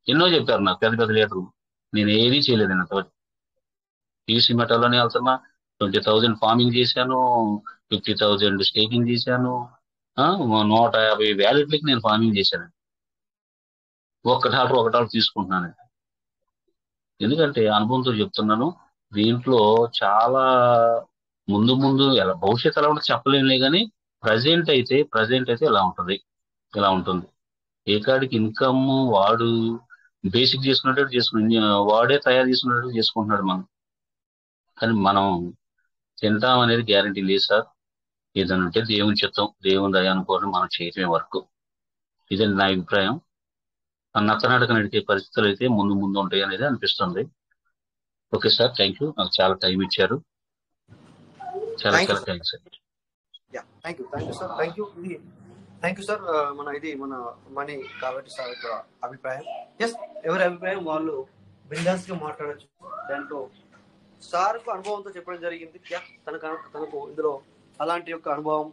ఎన్నో చెప్పారు నాకు పెద్ద లీటర్లు. నేను ఏదీ చేయలేదు అంతవరకు. పీవీసీ మెటాలోనే వెళ్తున్నా, 20,000 ఫార్మింగ్ చేశాను, 50,000 స్టేకింగ్ చేశాను, 150 వ్యాలెట్లకి నేను ఫార్మింగ్ చేశాను. $1 తీసుకుంటున్నాను. ఎందుకంటే అనుభవంతో చెప్తున్నాను. దీంట్లో చాలా ముందు ముందు ఎలా భవిష్యత్తు ఎలా ఉంటుందో చెప్పలేనులే, కానీ ప్రజెంట్ అయితే ఇలా ఉంటుంది. ఏ కాడికి ఇన్కమ్ వాడు బేసిక్ వాడే తయారు చేసుకున్నట్టు చేసుకుంటున్నాడు. కానీ మనం తింటాం అనేది గ్యారంటీ లేదు సార్. ఏదైనా ఉంటే దేవుని చిత్తం, దేవుని దయ అనుకోవడం మనం చేయటమే వర్క్. ఇదండి నా అభిప్రాయం. నత్తనాటక నడిచే పరిస్థితులు అయితే ముందు ఉంటాయి అనేది అనిపిస్తుంది. Okay sir, thank you. నాకు చాలా టైం ఇచ్చారు. చాలా థ్యాంక్ యూ చాలా thanks sir. Thank you sir, thank you sir. మన మనీ కాబట్టి సార్ యొక్క అభిప్రాయం. ఎస్, ఎవరి అభిప్రాయం వాళ్ళు బిందాస్ గా మాట్లాడచ్చు. దాంట్లో సార్కు అనుభవంతో చెప్పడం జరిగింది. తనకు ఇందులో అలాంటి యొక్క అనుభవం.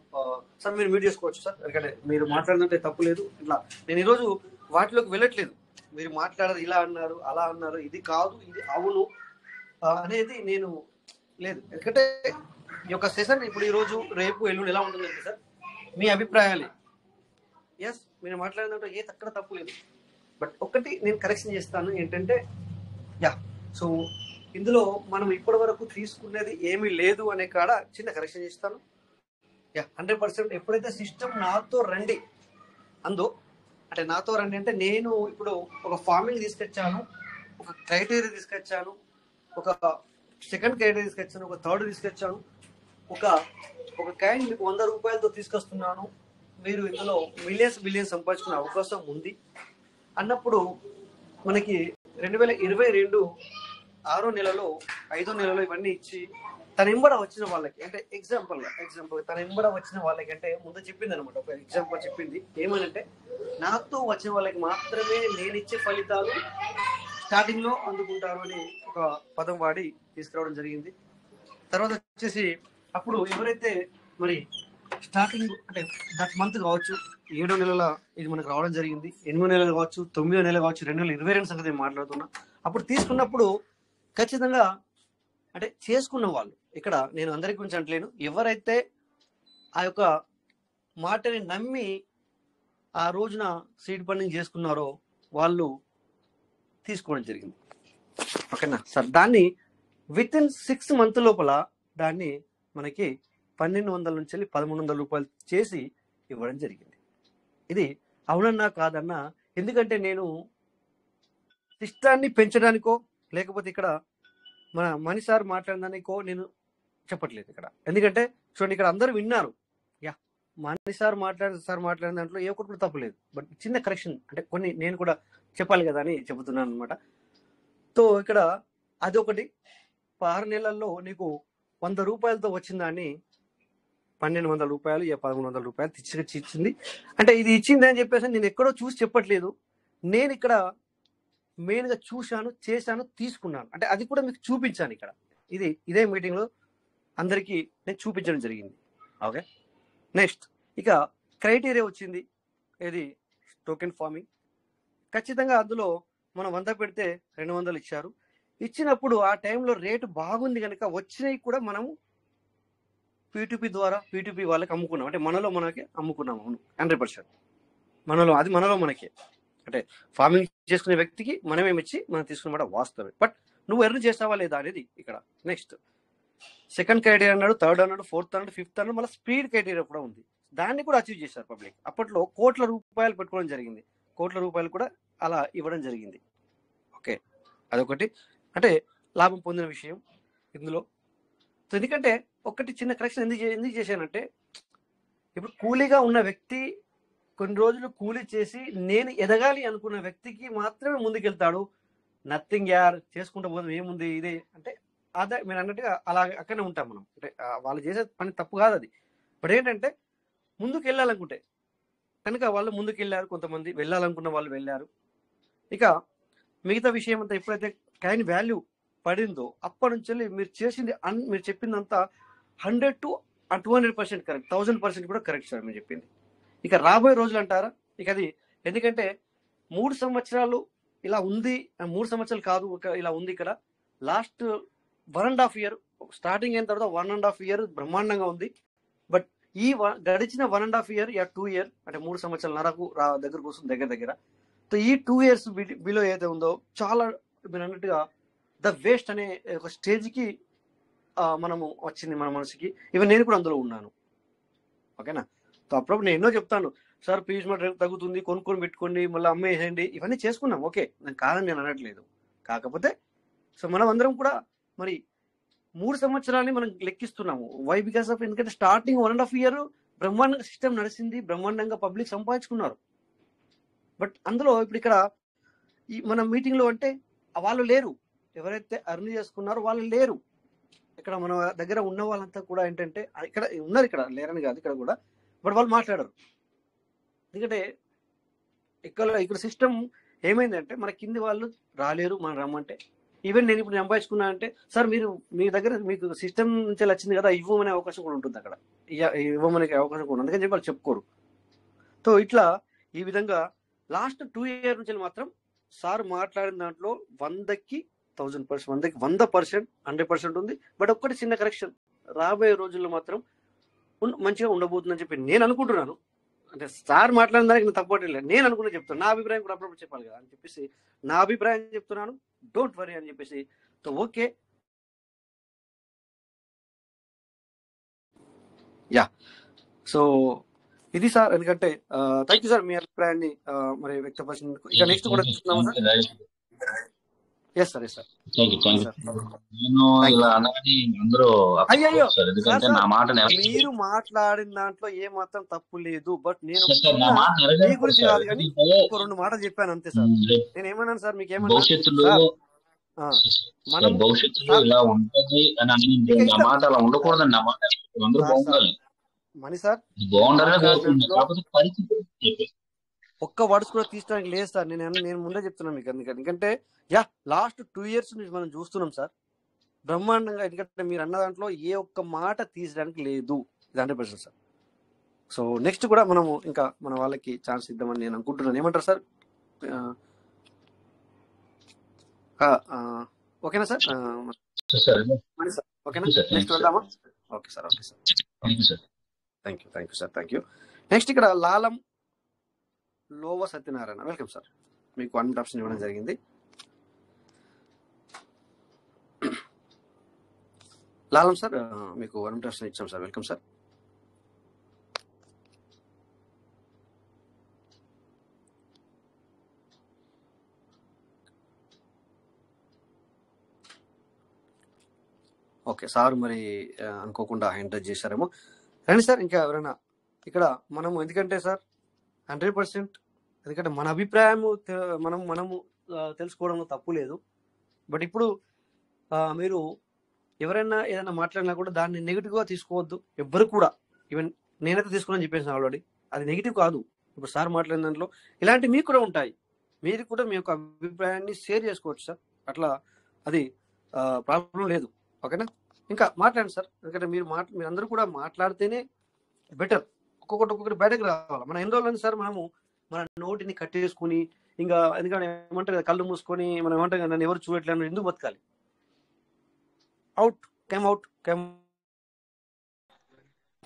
సార్ మీరు మ్యూట్ చేసుకోవచ్చు సార్, ఎందుకంటే మీరు మాట్లాడినంటే తప్పు లేదు. ఇట్లా నేను ఈరోజు వాటిలోకి వెళ్ళట్లేదు. మీరు మాట్లాడారు, ఇలా అన్నారు, అలా అన్నారు, ఇది కాదు, ఇది అవును అనేది నేను లేదు. ఎందుకంటే ఈ యొక్క సెషన్ ఇప్పుడు ఈరోజు, రేపు, ఎల్లుండి ఎలా ఉంటుందంటే సార్ మీ అభిప్రాయాలే. ఎస్, మీరు మాట్లాడినట్టు అక్కడ తప్పు లేదు. బట్ ఒకటి నేను కరెక్షన్ చేస్తాను ఏంటంటే, సో ఇందులో మనం ఇప్పటి వరకు తీసుకునేది ఏమీ లేదు అనే కాడ చిన్న కరెక్షన్ చేస్తాను. 100% ఎప్పుడైతే సిస్టమ్ నాతో రండి అందో, అంటే నాతో రండి అంటే నేను ఇప్పుడు ఒక ఫార్మింగ్ తీసుకొచ్చాను, ఒక క్రైటీరియా తీసుకొచ్చాను, ఒక సెకండ్ క్రైటీరియా తీసుకొచ్చాను, ఒక థర్డ్ తీసుకొచ్చాను, ఒక కాయిన్ మీకు $100 తీసుకొస్తున్నాను, మీరు ఇందులో బిలియన్స్ సంపాదించుకునే అవకాశం ఉంది అన్నప్పుడు మనకి 2022 6వ నెలలో 5వ నెలలో ఇవన్నీ ఇచ్చి తన ఇంబడ వచ్చిన వాళ్ళకి, అంటే ఎగ్జాంపుల్ తన ఇంబడ వచ్చిన వాళ్ళకి అంటే ముందు చెప్పింది అనమాట. ఒక ఎగ్జాంపుల్ చెప్పింది ఏమనంటే, నాతో వచ్చిన వాళ్ళకి మాత్రమే నేను ఇచ్చే ఫలితాలు స్టార్టింగ్ లో అందుకుంటారు అని ఒక పదం వాడి తీసుకురావడం జరిగింది. తర్వాత వచ్చేసి అప్పుడు ఎవరైతే మరి స్టార్టింగ్ అంటే దట్ మంత్ కావచ్చు, 7వ నెలల ఇది మనకు రావడం జరిగింది, 8వ నెలలు కావచ్చు, 9వ నెల కావచ్చు, 2022 సంగతి మాట్లాడుతున్నా. అప్పుడు తీసుకున్నప్పుడు ఖచ్చితంగా అంటే చేసుకున్న వాళ్ళు, ఇక్కడ నేను అందరి గురించి అంటలేను, ఎవరైతే ఆ యొక్క మాటని నమ్మి ఆ రోజున సీడ్ ఫండింగ్ చేసుకున్నారో వాళ్ళు తీసుకోవడం జరిగింది. ఓకేనా సార్? దాన్ని విత్ ఇన్ 6 months లోపల దాన్ని మనకి 1,200 నుంచి $1,300 చేసి ఇవ్వడం జరిగింది. ఇది అవునన్నా కాదన్నా, ఎందుకంటే నేను సిస్టాన్ని పెంచడానికో లేకపోతే ఇక్కడ మన మణి సార్ మాట్లాడడానికో నేను చెప్పట్లేదు ఇక్కడ. ఎందుకంటే చూడండి, ఇక్కడ అందరూ విన్నారు. మణి సార్ మాట్లాడిన దాంట్లో ఏ ఒక్కటి కూడా తప్పలేదు. బట్ చిన్న కరెక్షన్ అంటే కొన్ని నేను కూడా చెప్పాలి కదా అని చెబుతున్నాను అనమాట. సో ఇక్కడ అదొకటి, 6 నెలల్లో నీకు $100 వచ్చిందని $1,200 $1,300 ఇచ్చింది. అంటే ఇది ఇచ్చింది అని చెప్పేసి నేను ఎక్కడో చూసి చెప్పట్లేదు. నేను ఇక్కడ మెయిన్గా చూశాను, చేశాను, తీసుకున్నాను. అంటే అది కూడా మీకు చూపించాను ఇక్కడ. ఇదే మీటింగ్లో అందరికీ నేను చూపించడం జరిగింది. ఓకే, నెక్స్ట్ ఇక క్రైటీరియా వచ్చింది, ఇది టోకెన్ ఫార్మింగ్. ఖచ్చితంగా అందులో మనం 100 పెడితే 200 ఇచ్చారు. ఇచ్చినప్పుడు ఆ టైంలో రేటు బాగుంది కనుక వచ్చినవి కూడా మనము P2P వాళ్ళకి అమ్ముకున్నాం. అంటే మనకి అమ్ముకున్నాము. 100% మనలో మనకే, అంటే ఫార్మింగ్ చేసుకునే వ్యక్తికి మనమేమిచ్చి మనం తీసుకున్నమాట వాస్తవే. బట్ నువ్వు ఎర్న్ చేస్తావా లేదా అనేది ఇక్కడ. నెక్స్ట్ సెకండ్ క్రైటీరియా అన్నాడు, థర్డ్ అన్నాడు, ఫోర్త్ అన్నాడు, ఫిఫ్త్ అన్నాడు, మళ్ళీ స్పీడ్ క్రైటీరియా కూడా ఉంది. దాన్ని కూడా అచీవ్ చేశారు పబ్లిక్. అప్పట్లో ₹1,00,00,000 పెట్టుకోవడం జరిగింది, ₹1,00,00,000 కూడా అలా ఇవ్వడం జరిగింది. ఓకే, అదొకటి అంటే లాభం పొందిన విషయం ఇందులో. సో ఎందుకంటే ఒకటి చిన్న కరెక్షన్ ఎందుకు చేశానంటే, ఇప్పుడు కూలీగా ఉన్న వ్యక్తి కొన్ని రోజులు కూలీ చేసి నేను ఎదగాలి అనుకున్న వ్యక్తికి మాత్రమే ముందుకెళ్తాడు. నథింగ్ యార్, చేసుకుంటూ పోదాం, ఏముంది ఇదే అంటే అదే మీరు అన్నట్టుగా అలా అక్కడనే ఉంటాం మనం. అంటే వాళ్ళు చేసే పని తప్పు కాదు అది. బట్ ఏంటంటే ముందుకు వెళ్ళాలనుకుంటే కనుక వాళ్ళు ముందుకు వెళ్ళారు, కొంతమంది వెళ్ళాలనుకున్న వాళ్ళు వెళ్ళారు. ఇక మిగతా విషయం అంతా ఎప్పుడైతే కాయిన్ వాల్యూ పడిందో అప్పటి నుంచి మీరు చెప్పిందంతా 100 to 200% కరెక్ట్, 1000% కూడా కరెక్ట్ సార్ మీరు చెప్పింది. ఇక రాబోయే రోజులు అంటారా, ఇక అది ఎందుకంటే 3 సంవత్సరాలు ఇలా ఉంది, 3 సంవత్సరాలు కాదు ఇలా ఉంది. ఇక్కడ లాస్ట్ 1.5 year స్టార్టింగ్ అయిన తర్వాత 1.5 year బ్రహ్మాండంగా ఉంది. బట్ ఈ గడిచిన 1.5 year 2 year అంటే 3 సంవత్సరాలన్నరకు దగ్గరకు వస్తుంది దగ్గర. సో ఈ 2 years బిలో ఏదైతే ఉందో చాలా మీరు అన్నట్టుగా ద వేస్ట్ అనే ఒక స్టేజ్కి మనము వచ్చింది మన మనసుకి. ఈవెన్ నేను కూడా అందులో ఉన్నాను. ఓకేనా? సో అప్పుడప్పుడు నేను ఎన్నో చెప్తాను, సార్ పీస్ మాట తగ్గుతుంది, కొనుక్కొని పెట్టుకోండి, మళ్ళీ అమ్మేసేయండి, ఇవన్నీ చేసుకున్నాం. ఓకే, నేను కాదని నేను అనట్లేదు. కాకపోతే సో మనం అందరం కూడా మరి 3 సంవత్సరాలని మనం లెక్కిస్తున్నాము. వై? బికాస్ ఆఫ్ ఎందుకంటే స్టార్టింగ్ 1.5 year బ్రహ్మాండంగా సిస్టమ్ నడిచింది, బ్రహ్మాండంగా పబ్లిక్ సంపాదించుకున్నారు. బట్ అందులో ఇప్పుడు ఇక్కడ ఈ మన మీటింగ్లో అంటే వాళ్ళు లేరు, ఎవరైతే అర్న్ చేసుకున్నారో వాళ్ళు లేరు. ఇక్కడ మన దగ్గర ఉన్న వాళ్ళంతా కూడా ఏంటంటే ఇక్కడ ఉన్నారు, ఇక్కడ లేరని కాదు, ఇక్కడ కూడా. బట్ వాళ్ళు మాట్లాడరు. ఎందుకంటే ఇక్కడ సిస్టమ్ ఏమైందంటే మన కింది వాళ్ళు రాలేరు మనం రమ్మంటే. ఈవెన్ నేను ఇప్పుడు సంపాదించుకున్నా అంటే, సార్ మీరు మీ దగ్గర మీకు సిస్టమ్ నుంచి వచ్చింది కదా, ఇవ్వమనే అవకాశం కూడా ఉంటుంది అక్కడ, ఇవ్వమనే అవకాశం కూడా, అందుకని చెప్పి వాళ్ళు చెప్పుకోరు. సో ఇట్లా ఈ విధంగా లాస్ట్ 2 years నుంచి మాత్రం సార్ మాట్లాడిన దాంట్లో 100కి 100%, 100%, 100% ఉంది. బట్ ఒక్కటి చిన్న కరెక్షన్, రాబోయే రోజుల్లో మాత్రం మంచిగా ఉండబోతుందని చెప్పి నేను అనుకుంటున్నాను. అంటే సార్ మాట్లాడిన దానికి నేను తప్పట్లేదు, నేను అనుకునే చెప్తాను. నా అభిప్రాయం కూడా అప్పుడప్పుడు చెప్పాలి కదా అని చెప్పేసి నా అభిప్రాయం చెప్తున్నాను. డోంట్ వరీ అని చెప్పేసి. So okay, yeah. సో ఇది సార్, ఎందుకంటే థ్యాంక్ యూ సార్ మీ అభిప్రాయాన్ని మరి వ్యక్తపరిచినందుకు. ఇక నెక్స్ట్ కూడా చూస్తున్నాము sir. Yes sir, yes sir. నేను ఇలా అనగానే అందరూ అయ్యో ఎందుకంటే నా మాట మీరు మాట్లాడిన దాంట్లో ఏ మాత్రం తప్పు లేదు. బట్ నేను నా మాట మీ గురించి కాదు కానీ ఒక 2 మాటలు చెప్పాను అంతే సార్. నేను ఏమన్నాను సార్, మీకు ఏమన్నా భవిష్యత్తులో ఇలా ఉంటది అని అని నా మాట అలా ఉండకూడదని నా మాట అందరూ బాగుండాలి. మనీ సార్ బాగుండాలని పరిస్థితి ఒక్క వర్డ్స్ కూడా తీసుకోవడానికి లేదు సార్. నేను ముందే చెప్తున్నాను మీకు. ఎందుకంటే యా లాస్ట్ 2 years నుంచి మనం చూస్తున్నాం సార్ బ్రహ్మాండంగా. ఎందుకంటే మీరు అన్న దాంట్లో ఏ ఒక్క మాట తీసడానికి లేదు, ఇది 100% సార్. సో నెక్స్ట్ కూడా మనము ఇంకా మన వాళ్ళకి ఛాన్స్ ఇద్దామని నేను అనుకుంటున్నాను. ఏమంటారు సార్? ఓకేనా సార్? ఓకేనా? నెక్స్ట్ వెళ్దామా? Okay sir, okay sir, thank you sir, thank you. Next ఇక్కడ లాలం లోవ సత్యనారాయణ, వెల్కమ్ సార్. మీకు 1 minute ఆప్షన్ ఇవ్వడం జరిగింది. లాలం సార్ మీకు 1 minute ఆప్షన్ ఇచ్చాం sir. Welcome sir. Okay sir, మరి అనుకోకుండా హ్యాండ్ టచ్ చేశారేమో. రండి సార్, ఇంకా ఎవరైనా ఇక్కడ మనము, ఎందుకంటే సార్ 100%, ఎందుకంటే మన అభిప్రాయం మనము తెలుసుకోవడంలో తప్పు లేదు. బట్ ఇప్పుడు మీరు ఎవరైనా ఏదైనా మాట్లాడినా కూడా దాన్ని నెగిటివ్గా తీసుకోవద్దు ఎవ్వరు కూడా. ఈవెన్ నేనైతే తీసుకున్నాను చెప్పేసాను ఆల్రెడీ, అది నెగిటివ్ కాదు. ఇప్పుడు సార్ మాట్లాడిన దాంట్లో ఇలాంటి మీకు కూడా ఉంటాయి, మీరు కూడా మీ యొక్క అభిప్రాయాన్ని షేర్ చేసుకోవచ్చు సార్. అట్లా అది ప్రాబ్లం లేదు. ఓకేనా? ఇంకా మాట్లాడండి సార్, ఎందుకంటే మీరు అందరూ కూడా మాట్లాడితేనే బెటర్. ఒక్కొక్కటి బయటకు రావాలి. మన ఎన్ని రోజులు సార్ మనము మన నోటిని కట్టేసుకుని ఇంకా ఎందుకంటే ఏమంటారు కదా, కళ్ళు మూసుకొని మనం ఏమంటాం కదా, నన్ను ఎవరు చూడట్లేదు, ఎందుకు బతకాలి? అవుట్ కేమ్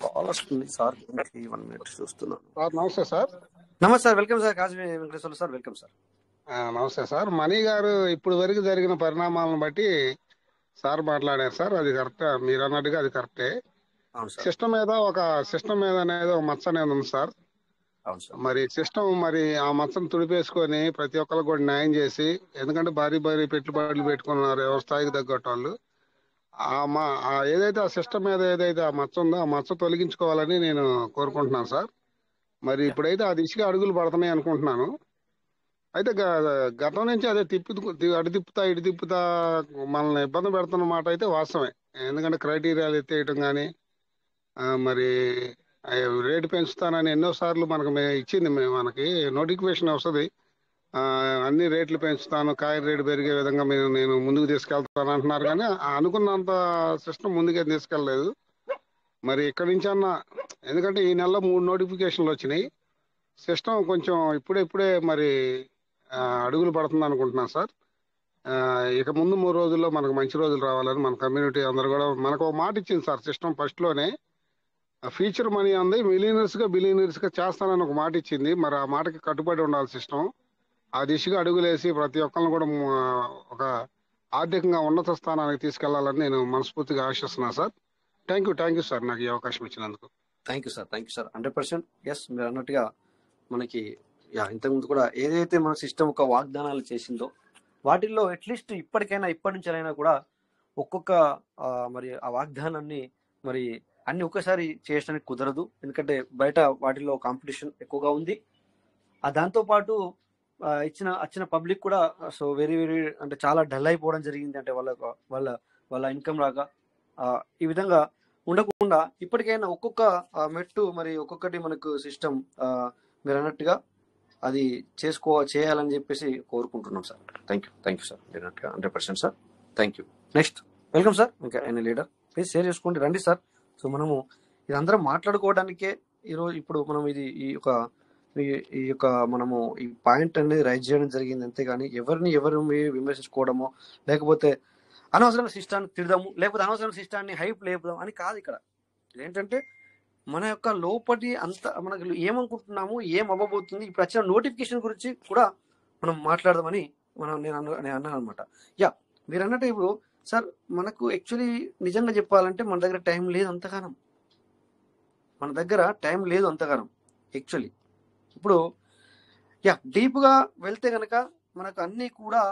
కాల్ వస్తుంది సార్. 1 minute చూస్తున్నాను. నమస్తే సార్. నమస్తే sir, welcome sir. Kashi Venkateswara sir, welcome sir. నమస్తే సార్. మణి గారు ఇప్పుడు వరకు జరిగిన పరిణామాలను బట్టి సార్ మాట్లాడారు సార్, అది కరెక్ట్. మీరు అన్నట్టుగా అది కరెక్టే. సిస్టమ్ మీద అనేది ఒక మచ్చ అనేది ఉంది సార్. మరి సిస్టమ్ ఆ మచ్చను తుడిపేసుకొని ప్రతి ఒక్కరికి కూడా న్యాయం చేసి, ఎందుకంటే భారీ పెట్టుబడులు పెట్టుకున్నారు ఎవరి స్థాయికి తగ్గట్టు వాళ్ళు. ఏదైతే ఆ సిస్టమ్ మీద ఏదైతే ఆ మచ్చ ఉందో ఆ మచ్చ తొలగించుకోవాలని నేను కోరుకుంటున్నాను సార్. మరి ఇప్పుడైతే ఆ దిశగా అడుగులు పడుతున్నాయి అనుకుంటున్నాను. అయితే గతం నుంచి అదే అటు తిప్పుతా మనల్ని ఇబ్బంది పెడుతున్న మాట అయితే వాస్తవమే. ఎందుకంటే క్రైటీరియాలు ఎత్తేయటం కానీ, మరి రేటు పెంచుతానని ఎన్నోసార్లు ఇచ్చింది. మనకి నోటిఫికేషన్ వస్తుంది, అన్ని రేట్లు పెంచుతాను, కాయ రేటు పెరిగే విధంగా నేను ముందుకు తీసుకెళ్తాను అంటున్నారు. కానీ అనుకున్నంత సిస్టమ్ ముందుకే తీసుకెళ్ళలేదు. మరి ఇక్కడి నుంచి ఎందుకంటే ఈ నెలలో 3 నోటిఫికేషన్లు వచ్చినాయి. సిస్టమ్ కొంచెం ఇప్పుడే మరి అడుగులు పడుతుంది అనుకుంటున్నాను సార్. ఇక ముందు 3 రోజుల్లో మనకు మంచి రోజులు రావాలని మన కమ్యూనిటీ అందరూ కూడా మనకు ఒక మాట ఇచ్చింది సార్ సిస్టమ్ ఫస్ట్లోనే. ఫ్యూచర్ మనీ అంది బిలియనర్స్ గా చేస్తానని ఒక మాట ఇచ్చింది. మరి ఆ మాటకి కట్టుబడి ఉండాలి సిస్టమ్. ఆ దిశగా అడుగులేసి ప్రతి ఒక్కరిని కూడా ఒక ఆర్థికంగా ఉన్నత స్థానానికి తీసుకెళ్లాలని నేను మనస్ఫూర్తిగా ఆశిస్తున్నాను సార్. థ్యాంక్ యూ సార్ నాకు ఈ అవకాశం ఇచ్చినందుకు. Thank you sir 100%. ఎస్, మీరు అన్నట్టుగా మనకి ఇంతకుముందు కూడా ఏదైతే మన సిస్టమ్ ఒక వాగ్దానాలు చేసిందో వాటిల్లో అట్లీస్ట్ ఇప్పటి నుంచైనా కూడా ఒక్కొక్క మరి ఆ వాగ్దానాన్ని మరి అన్ని ఒక్కసారి చేయడానికి కుదరదు. ఎందుకంటే బయట వాటిల్లో కాంపిటీషన్ ఎక్కువగా ఉంది. దాంతోపాటు వచ్చిన పబ్లిక్ కూడా సో వెరీ వెరీ అంటే చాలా డల్ అయిపోవడం జరిగింది. అంటే వాళ్ళ ఇన్కమ్ రాక ఈ విధంగా ఉండకుండా ఇప్పటికైనా ఒక్కొక్క మెట్టు మరి ఒక్కొక్కటి మనకు సిస్టమ్ మీరు అన్నట్టుగా అది చేయాలని చెప్పేసి కోరుకుంటున్నాం సార్. థ్యాంక్ యూ సార్, మీరు అన్నట్టుగా 100% sir. Thank you. Next welcome sir. ఇంకా ఎనీ లీడర్ ప్లీజ్ షేర్ చేసుకోండి, రండి సార్. సో మనము ఇదందరం మాట్లాడుకోవడానికే ఇప్పుడు మనం ఈ యొక్క మనము ఈ పాయింట్ అనేది రైజ్ చేయడం జరిగింది. అంతేగాని ఎవరు విమర్శించుకోవడమో లేకపోతే అనవసరంగా సిస్టాన్ని తిడదాము లేకపోతే అనవసరంగా సిస్టాన్ని హైప్ లేపుదాం అని కాదు. ఇక్కడ ఏంటంటే మన యొక్క లోపటి అంత మనకు ఏమనుకుంటున్నాము, ఏం అవ్వబోతుంది, ఇప్పుడు వచ్చిన నోటిఫికేషన్ గురించి కూడా మనం మాట్లాడదామని నేను అన్నాను అనమాట. మీరు అన్నట్టు ఇప్పుడు సార్ మనకు యాక్చువల్లీ నిజంగా చెప్పాలంటే మన దగ్గర టైం లేదు అంతగానం యాక్చువల్లీ. ఇప్పుడు డీప్గా వెళ్తే కనుక మనకు అన్నీ కూడా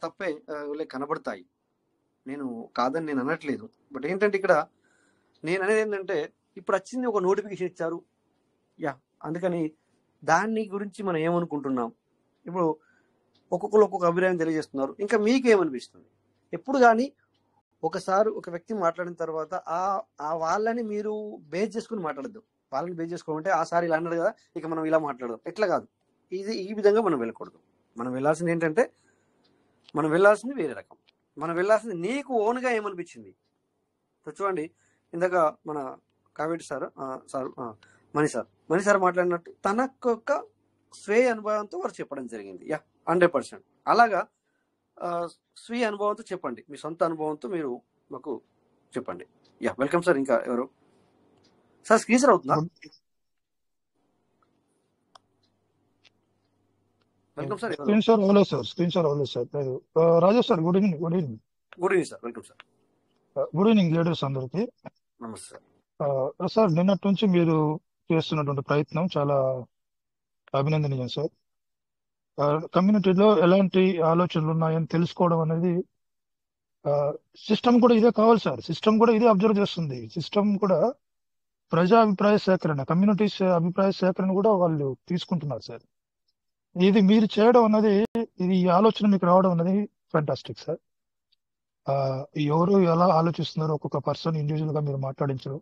తప్పే కనబడతాయి. నేను కాదని నేను అనట్లేదు. బట్ ఏంటంటే ఇక్కడ నేను అనేది ఏంటంటే ఇప్పుడు వచ్చింది ఒక నోటిఫికేషన్ ఇచ్చారు. అందుకని దాన్ని గురించి మనం ఏమనుకుంటున్నాం, ఇప్పుడు ఒక్కొక్కరు ఒక్కొక్క అభిప్రాయం తెలియజేస్తున్నారు. ఇంకా మీకేమనిపిస్తుంది? ఎప్పుడు కానీ ఒకసారి ఒక వ్యక్తి మాట్లాడిన తర్వాత ఆ వాళ్ళని మీరు బేస్ చేసుకుని మాట్లాడద్దు. వాళ్ళని బేస్ చేసుకోవాలంటే ఆ సారి ఇలా అన్నాడు కదా ఇక మనం ఇలా మాట్లాడదాం, ఎట్లా కాదు. ఈ విధంగా మనం వెళ్ళకూడదు. మనం వెళ్ళాల్సింది ఏంటంటే మనం వెళ్ళాల్సింది వేరే రకం. మనం వెళ్ళాల్సింది నీకు ఓన్గా ఏమనిపించింది. చూడండి, ఇందాక మన కావేటి మణి సార్ మాట్లాడినట్టు తనకొక స్వీయ అనుభవంతో వారు చెప్పడం జరిగింది. 100%. అలాగా స్వీయ అనుభవంతో చెప్పండి, మీ సొంత అనుభవంతో మీరు మాకు చెప్పండి. Welcome sir. ఇంకా ఎవరు సార్? స్క్రీన్ షేర్ అవుతుందా? Welcome sir. స్క్రీన్ షేర్ అవ్వలేదు sir. Rajesh sir, good evening sir. Welcome sir. Good evening leaders అందరికి. నమస్తే సార్. నిన్నటి నుంచి మీరు చేస్తున్నటువంటి ప్రయత్నం చాలా అభినందనీయం సార్. కమ్యూనిటీలో ఎలాంటి ఆలోచనలు ఉన్నాయని తెలుసుకోవడం అనేది సిస్టమ్ కూడా ఇదే కావాలి సార్. సిస్టమ్ కూడా ఇదే అబ్జర్వ్ చేస్తుంది. సిస్టమ్ కూడా ప్రజా అభిప్రాయ సేకరణ, కమ్యూనిటీస్ అభిప్రాయ సేకరణ కూడా వాళ్ళు తీసుకుంటున్నారు సార్. ఇది మీరు చేయడం అన్నది, ఈ ఆలోచన మీకు రావడం అనేది ఫ్యాంటాస్టిక్ సార్. ఎవరు ఎలా ఆలోచిస్తున్నారు ఒక్కొక్క పర్సన్ ఇండివిజువల్ గా మీరు మాట్లాడించరు.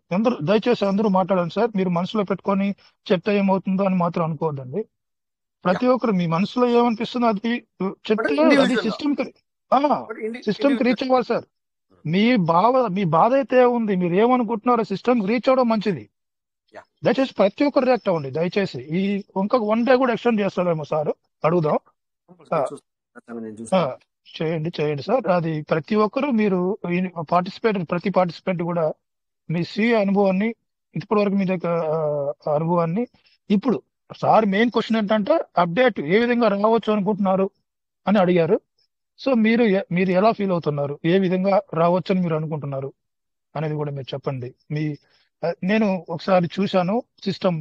దయచేసి అందరూ మాట్లాడండి సార్. మీరు మనసులో పెట్టుకొని చెప్తే ఏమవుతుందో అని మాత్రం అనుకోవద్దండి. ప్రతి ఒక్కరు మీ మనసులో ఏమనిపిస్తుందో అది చెప్తే అది సిస్టమ్ కి రీచ్ అవ్వాలి సార్. మీ బాధ అయితే ఉంది, మీరు ఏమనుకుంటున్నారో సిస్టమ్ రీచ్ అవ్వడం మంచిది. దయచేసి ప్రతి ఒక్కరు రియాక్ట్ అవ్వండి. దయచేసి ఈ ఇంకొక 1 డే కూడా ఎక్స్టెండ్ చేస్తారేమో సార్, అడుగుదాం. చేయండి సార్. అది ప్రతి ఒక్కరు మీరు ప్రతి పార్టిసిపేట్ కూడా మీ స్వీయ అనుభవాన్ని, ఇప్పటి వరకు మీ దగ్గర అనుభవాన్ని, ఇప్పుడు సార్ మెయిన్ క్వశ్చన్ ఏంటంటే అప్డేట్ ఏ విధంగా రావచ్చు అనుకుంటున్నారు అని అడిగారు. సో మీరు ఎలా ఫీల్ అవుతున్నారు, ఏ విధంగా రావచ్చు అని మీరు అనుకుంటున్నారు అనేది కూడా మీరు చెప్పండి. నేను ఒకసారి చూశాను సిస్టమ్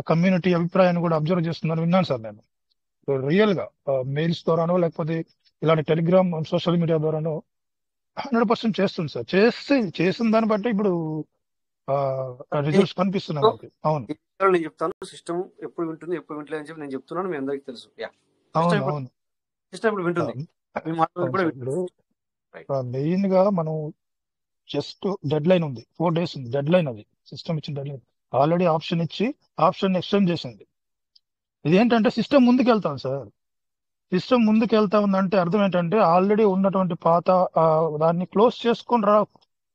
కమ్యూనిటీ అభిప్రాయాన్ని కూడా అబ్జర్వ్ చేస్తున్నాను, విన్నాను సార్. నేను రియల్ గా మెయిల్స్ ద్వారానో లేకపోతే ఇలాంటి టెలిగ్రామ్ సోషల్ మీడియా ద్వారానో 100% చేస్తుంది సార్. చేసిన దాన్ని బట్టి ఇప్పుడు రిజల్ట్స్ కనిపిస్తున్నాయి మనకి. అవును, నేను చెప్తాను. సిస్టమ్ ఎప్పుడు వింటుంది ఎప్పుడు వింటలేదు అని చెప్పి నేను చెప్తున్నాను, మీ అందరికి తెలుసు. అవును. సిస్టమ్ ఇప్పుడు వింటుంది. మెయిన్ గా మనం జస్ట్ డెడ్ లైన్ ఉంది, 4 days ఉంది డెడ్ లైన్. అది సిస్టమ్ ఇచ్చిన డెడ్ లైన్. ఆల్రెడీ ఆప్షన్ ఇచ్చి ఆప్షన్ ఎక్స్టెండ్ చేసింది. ఇదేంటంటే సిస్టమ్ ముందుకు వెళ్తాం సార్. సిస్టమ్ ముందుకు వెళ్తా ఉందంటే అర్థం ఏంటంటే ఆల్రెడీ ఉన్నటువంటి పాత దాన్ని క్లోజ్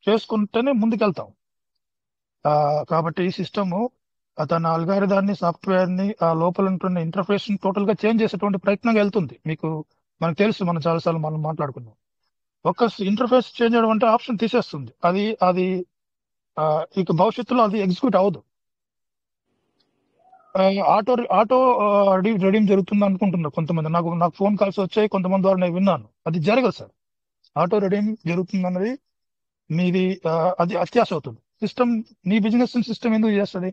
చేసుకుంటేనే ముందుకెళ్తాం. కాబట్టి ఈ సిస్టమ్ తన అల్గారిథాన్ని, సాఫ్ట్వేర్ ని, ఆ లోపల ఉంటున్న ఇంటర్ఫేస్ ని టోటల్ గా చేంజ్ చేసేటువంటి ప్రయత్నంగా వెళ్తుంది. మీకు మనకు తెలుసు, మనం చాలాసార్లు మనం మాట్లాడుకున్నాం. ఒక ఇంటర్ఫేస్ చేంజ్ చేయడం అంటే ఆప్షన్ తీసేస్తుంది. అది అది ఇక భవిష్యత్తులో అది ఎగ్జిక్యూట్ అవ్వదు. ఆటో ఆటో రెడీమ్ జరుగుతుంది అనుకుంటున్నారు కొంతమంది. నాకు ఫోన్ కాల్స్ వచ్చాయి కొంతమంది ద్వారా, నేను విన్నాను. అది జరగదు సార్. ఆటో రెడీమ్ జరుగుతుంది అన్నది మీది అది అత్యాశ అవుతుంది. సిస్టమ్, నీ బిజినెస్ సిస్టమ్ ఎందుకు చేస్తుంది?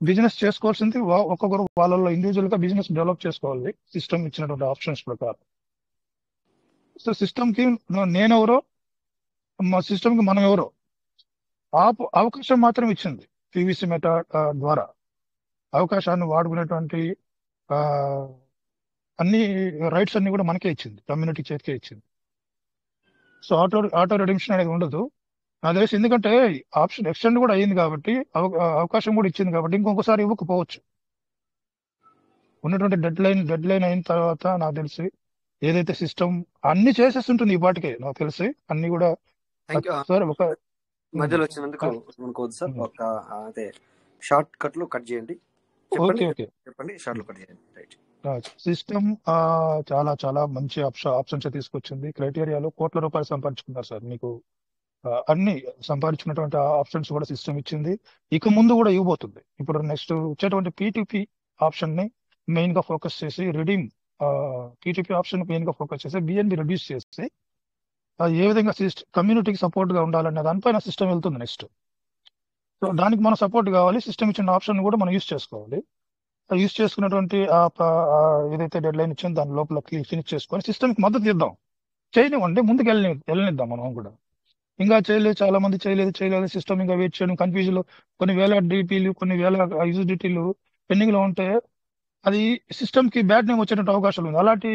బిజినెస్ చేసుకోవాల్సింది ఒక్కొక్కరు వాళ్ళలో ఇండివిజువల్ గా బిజినెస్ డెవలప్ చేసుకోవాలి సిస్టమ్ ఇచ్చినటువంటి ఆప్షన్స్ ప్రకారం. సో సిస్టమ్ కి నేనెవరో, మా సిస్టమ్ కి మనం ఎవరో అవకాశం మాత్రం ఇచ్చింది పీవీసీ మెటా ద్వారా. అవకాశాన్ని వాడుకునేటువంటి అన్ని రైట్స్ అన్ని కూడా మనకే ఇచ్చింది, కమ్యూనిటీ చేతికే ఇచ్చింది. సో ఆటో రెడిమ్షన్ అనేది ఉండదు నాకు తెలిసి, ఎందుకంటే ఆప్షన్ ఎక్స్టెండ్ కూడా అయ్యింది కాబట్టి, అవకాశం కూడా ఇచ్చింది కాబట్టి ఇంకొకసారి ఇవ్వకపోవచ్చు. ఉన్నటువంటి డెడ్ లైన్ అయిన తర్వాత నాకు తెలిసి ఏదైతే సిస్టమ్ అన్ని చేసేస్తుంటుంది ఈ పాటికే నాకు తెలిసి అన్ని కూడా. సార్ ఒక మధ్యలో వచ్చినందుకు అనుకోవద్దు సార్, ఒక అదే షార్ట్ కట్ లో కట్ చేయండి. చెప్పండి షార్ట్ లో కట్ చేయండి. రైట్. సిస్టమ్ చాలా చాలా మంచి ఆప్షన్స్ తీసుకొచ్చింది. క్రైటీరియాలో కోట్ల రూపాయలు సంపాదించుకున్నారు సార్. మీకు అన్ని సంపాదించుకున్నటువంటి ఆప్షన్స్ కూడా సిస్టమ్ ఇచ్చింది, ఇక ముందు కూడా ఇవ్వబోతుంది. ఇప్పుడు నెక్స్ట్ వచ్చేటువంటి పీటీపీ ఆప్షన్ ని మెయిన్ గా ఫోకస్ చేసి, రిడీమ్ పీటీపీ ఆప్షన్ మెయిన్ గా ఫోకస్ చేసి, బిఎన్బి రెడ్యూస్ చేసి ఏ విధంగా కమ్యూనిటీకి సపోర్ట్ గా ఉండాలనే దానిపైన సిస్టమ్ వెళ్తుంది నెక్స్ట్. సో దానికి మనం సపోర్ట్ కావాలి. సిస్టమ్ ఇచ్చిన ఆప్షన్ కూడా మనం యూస్ చేసుకోవాలి. యూస్ చేసుకున్నటువంటి ఏదైతే డెడ్ లైన్ ఇచ్చిందో దాని లోపల ఫినిష్ చేసుకొని సిస్టమ్కి మద్దతు ఇద్దాం, చేయనివ్వండి, ముందుకు వెళ్ళనిద్దాం. మనం కూడా ఇంకా చేయలేదు, చాలా మంది చేయలేదు సిస్టమ్ ఇంకా వెయిట్ చేయడం, కన్ఫ్యూజన్ లో కొన్ని వేల డిపిలు కొన్ని వేల యూజిడిటీలు పెండింగ్ లో ఉంటే అది సిస్టమ్ కి బ్యాడ్ నేమ్ వచ్చేటువంటి అవకాశాలు ఉంది. అలాంటి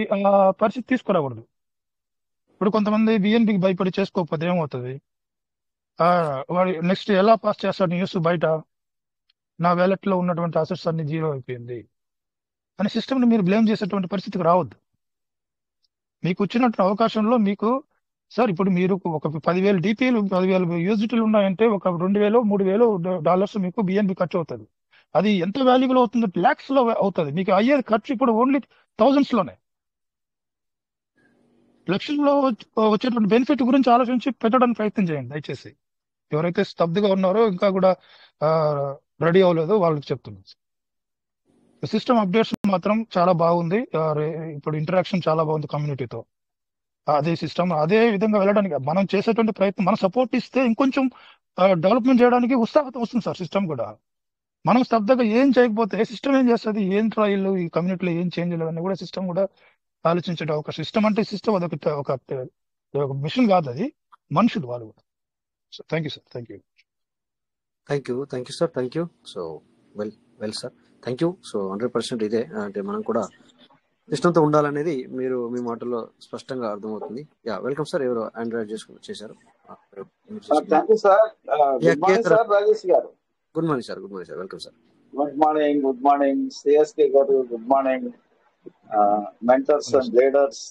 పరిస్థితి తీసుకురాకూడదు. ఇప్పుడు కొంతమంది బిఎన్బికి భయపడి చేసుకోకపోతే ఏమవుతుంది? వాడు నెక్స్ట్ ఎలా పాస్ చేస్తాడు న్యూస్ బయట, నా వ్యాలెట్ లో ఉన్నటువంటి అసెట్స్ అన్ని జీరో అయిపోయింది అని సిస్టమ్ ని మీరు బ్లేమ్ చేసేటువంటి పరిస్థితికి రావద్దు. మీకు వచ్చినటువంటి అవకాశంలో మీకు సార్, ఇప్పుడు మీరు ఒక 10,000 డిపిలు 10,000 యూజిటీలు ఉన్నాయంటే ఒక 2,000 3,000 డాలర్స్ మీకు బిఎన్బి ఖర్చు అవుతుంది. అది ఎంత వాల్యుబుల్ అవుతుంది? లాక్స్ లో అవుతుంది. మీకు అయ్యేది ఖర్చు ఇప్పుడు ఓన్లీ థౌజండ్స్ లోనే. లక్షల్లో వచ్చేటువంటి బెనిఫిట్ గురించి ఆలోచించి పెట్టడానికి ప్రయత్నం చేయండి దయచేసి. ఎవరైతే స్తబ్దుగా ఉన్నారో, ఇంకా కూడా రెడీ అవ్వలేదో వాళ్ళకి చెప్తున్నాను. సిస్టమ్ అప్డేట్స్ మాత్రం చాలా బాగుంది. ఇప్పుడు ఇంటరాక్షన్ చాలా బాగుంది కమ్యూనిటీతో. అదే సిస్టమ్ అదే విధంగా వెళ్ళడానికి మనం చేసేటువంటి ప్రయత్నం, మనం సపోర్ట్ ఇస్తే ఇంకొంచెం డెవలప్మెంట్ చేయడానికి ఉత్సాహత వస్తుంది సార్. సిస్టమ్ కూడా మనం స్తబ్దగా ఏం చేయకపోతే సిస్టమ్ ఏం చేస్తుంది, ఏం ట్రయల్ ఈ కమ్యూనిటీలో ఏం చేంజ్ లేదని కూడా సిస్టమ్ కూడా ఆలోచించే అవకాశం. సిస్టమ్ అంటే సిస్టమ్ ఒక మిషన్ కాదు, అది మనుషులు వాళ్ళు కూడా. So thank you sir. Thank you sir. Thank you. So well sir, thank you. So 100% ఇదే అంటే మనం కూడా సిస్టంతో ఉండాలనేది మీరు మీ మాటల్లో స్పష్టంగా అర్థమవుతుంది. Welcome sir. ఎవరు ఆండ్రాయిడ్ చేశారు? Thank you sir. Good morning sir Rajesh గారు. Good morning sir. Welcome sir. Good morning CSK గారు. Good morning mentors and leaders,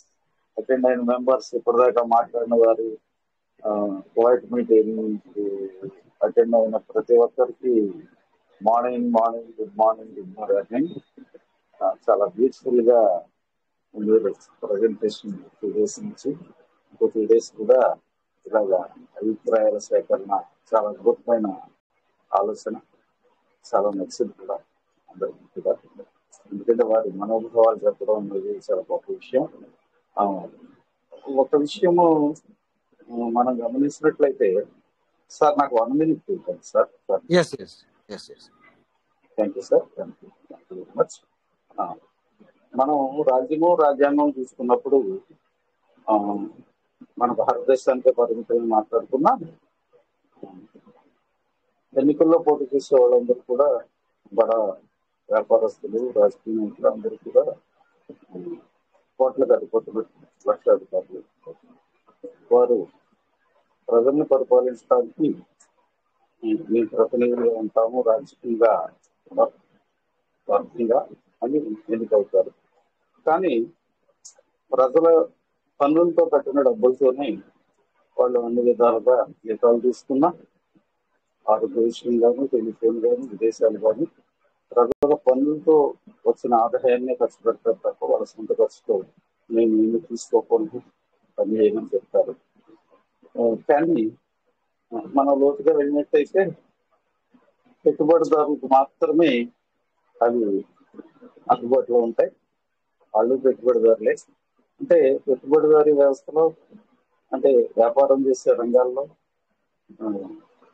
attend అయిన మెంబర్స్, ఇప్పటిదాకా మాట్లాడిన వారు, క్వైట్ మీటింగ్ అటెండ్ అయిన ప్రతి ఒక్కరికి మార్నింగ్, గుడ్ మార్నింగ్. చాలా బ్యూటిఫుల్ గా మీరు ప్రజెంటేషన్ 2 days నుంచి ఇంకో 2 days కూడా ఇలాగా అభిప్రాయాల సేకరణ చాలా అద్భుతమైన ఆలోచన, చాలా నచ్చింది కూడా అందరికీ కూడా. ఎందుకంటే వారి మనోభావాలు చెప్పడం అనేది చాలా గొప్ప విషయం. ఒక విషయము మనం గమనించినట్లయితే సార్, నాకు 1 minute ఇవ్వండి sir. Thank you sir. Thank you very much. మనం రాజ్యాంగం చూసుకున్నప్పుడు మన భారతదేశానికి పరిమితం మాట్లాడుకున్నా, ఎన్నికల్లో పోటీ చేసే వాళ్ళందరూ కూడా బడా వ్యాపారస్తులు, రాజకీయ నాయకులు అందరూ కూడా కోట్లకు అధిపతులు, లక్షాధికారులు. వారు ప్రజల్ని పరిపాలించడానికి మేము ప్రతినిధులుగా ఉంటాము, రాజకీయంగా అని ఎన్నికవుతారు. కానీ ప్రజల పన్నులతో కట్టిన డబ్బులతోనే వాళ్ళు అన్ని విధాలుగా జీతాలు తీసుకున్నా, ఆరోగ్య విషయం కానీ, టెలిఫోన్ కానీ, విదేశాలు కానీ ప్రజల పన్నులతో వచ్చిన ఆదాయాన్ని ఖర్చు పెడతారు తప్ప వాళ్ళ సొంత ఖర్చుతో మేము నిన్ను తీసుకోకుండా పని చేయమని చెప్తారు. కానీ మనం లోతుగా వెళ్ళినట్టయితే పెట్టుబడిదారులకు మాత్రమే అవి అందుబాటులో ఉంటాయి. వాళ్ళు పెట్టుబడిదారులే. అంటే పెట్టుబడిదారీ వ్యవస్థలో అంటే వ్యాపారం చేసే రంగాల్లో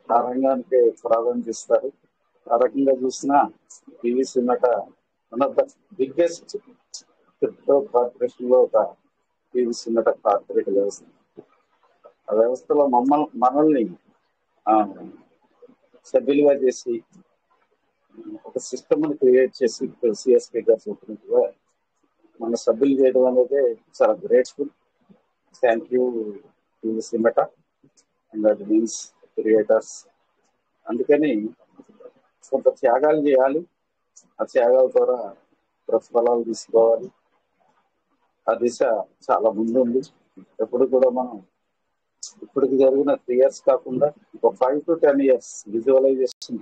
ఆ రంగానికి ప్రాధాన్యత ఇస్తారు. ఆ రకంగా చూసిన PVC meta one of the biggest crypto corporation లో ఒక పివిసి మెటా కార్పొరేట్ వ్యవస్థ. ఆ వ్యవస్థలో మనల్ని సభ్యులుగా చేసి ఒక సిస్టమ్ ని క్రియేట్ చేసి సిఎస్కే గారు చెప్పినట్టుగా మన సభ్యులు చేయడం అనేది చాలా grateful. Thank you PVC meta and that means creators. అందుకని కొంత త్యాగాలు చేయాలి. ఆ త్యాగాల ద్వారా ప్రతిఫలాలు తీసుకోవాలి. ఆ దిశ చాలా ముందుంది. ఎప్పుడు కూడా మనం ఇప్పటికి జరిగిన 3 years కాకుండా ఒక 5 to 10 years విజువలైజేషన్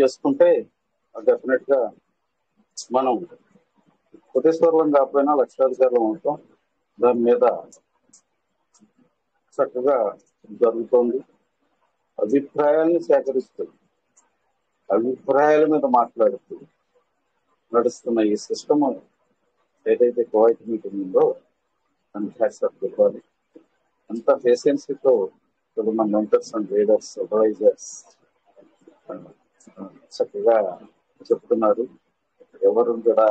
చేసుకుంటే డెఫినెట్ గా మనం కోటేశ్వరం కాకపోయినా లక్షాధికారులు అవుతాం. దాని మీద చక్కగా జరుగుతోంది. అభిప్రాయాలను సేకరిస్తూ అభిప్రాయాల మీద మాట్లాడుతూ నడుస్తున్న ఈ సిస్టమ్ ఏదైతే కోవైట్ మీటింగ్ ఉందో దాన్ని హ్యాట్సాప్ ఇవ్వాలి. అంత పేషెన్సీతో మన మెంటర్స్ అండ్ లీడర్స్ అడ్వైజర్స్ చక్కగా చెప్తున్నారు. ఎవరు కూడా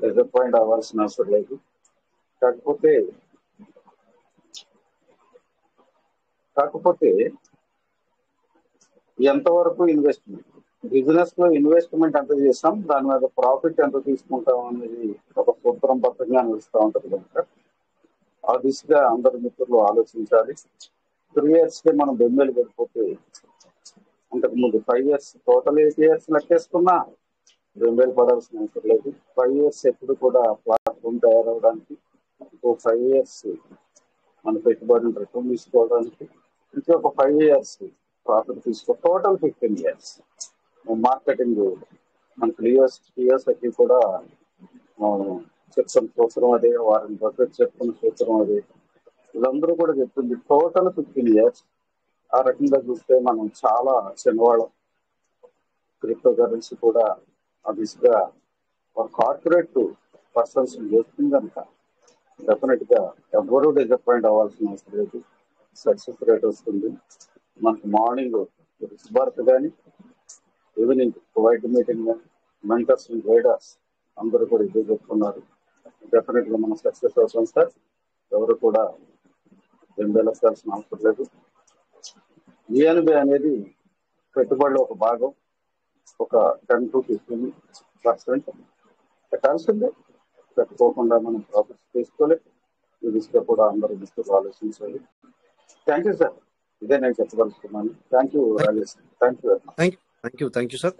డిసప్పాయింట్ అవ్వాల్సిన అవసరం లేదు. కాకపోతే ఎంతవరకు ఇన్వెస్ట్మెంట్, బిజినెస్ లో ఇన్వెస్ట్మెంట్ ఎంత చేస్తాం, దాని మీద ప్రాఫిట్ ఎంత తీసుకుంటాం అనేది ఒక సూత్రం బద్ధంగా నడుస్తూ ఉంటది కనుక ఆ దిశగా అందరు మిత్రులు ఆలోచించాలి. 3 years కి మనం బెమ్మేలు పడిపోతే అంతకు ముందు 5 years టోటల్ 8 years లెక్కేసుకున్నా బెమ్మేలు పడాల్సిన అవసరం లేదు. 5 years ఎప్పుడు కూడా ప్లాట్ఫామ్ తయారవడానికి, 5 years మన పెట్టుబడిని రిటర్న్ తీసుకోవడానికి, ఇంకొక 5 years ప్రాఫిట్ తీసుకో, టోటల్ 15 years మార్కెటింగ్. మనకి లియోస్ అకి కూడా చెప్తున్న సూత్రం అదే, వారిని బడ్జెట్ చెప్తున్న సూత్రం అదే, వీళ్ళందరూ కూడా చెప్తుంది టోటల్ 15 years. ఆ రకంగా చూస్తే మనం చాలా చిన్నవాళ్ళం. క్రిప్టో కరెన్సీ కూడా ఆ దిశగా ఒక కార్పొరేట్ పర్సన్స్ చేస్తుంది కనుక డెఫినెట్ గా ఎవరు డిసప్పాయింట్ అవ్వాల్సిన అవసరం లేదు. సక్సెస్ రేట్ వస్తుంది. మనకు మార్నింగ్ భారత్ కానీ ఈవినింగ్ వైట్ మీటింగ్ కానీ మెంటర్స్ అండ్ లీడర్స్ అందరూ కూడా ఇదే చెప్తున్నారు. డెఫినెట్ గా మనం సక్సెస్ అవుతాం సార్. ఎవరు కూడా వెంబెలసాల్సిన అవసరం లేదు. ఈఎన్బి అనేది పెట్టుబడిలో ఒక భాగం, ఒక 10 to 15% పెట్టాల్సిందే. పెట్టుకోకుండా మనం ప్రాఫిట్స్ తీసుకోలేదు. ఈ దిశగా కూడా అందరూ దిశగా ఆలోచించాలి. Thank you sir. ఇదే నేను చెప్పదలుచుకున్నాను. Thank you Rajesh. Thank you sir.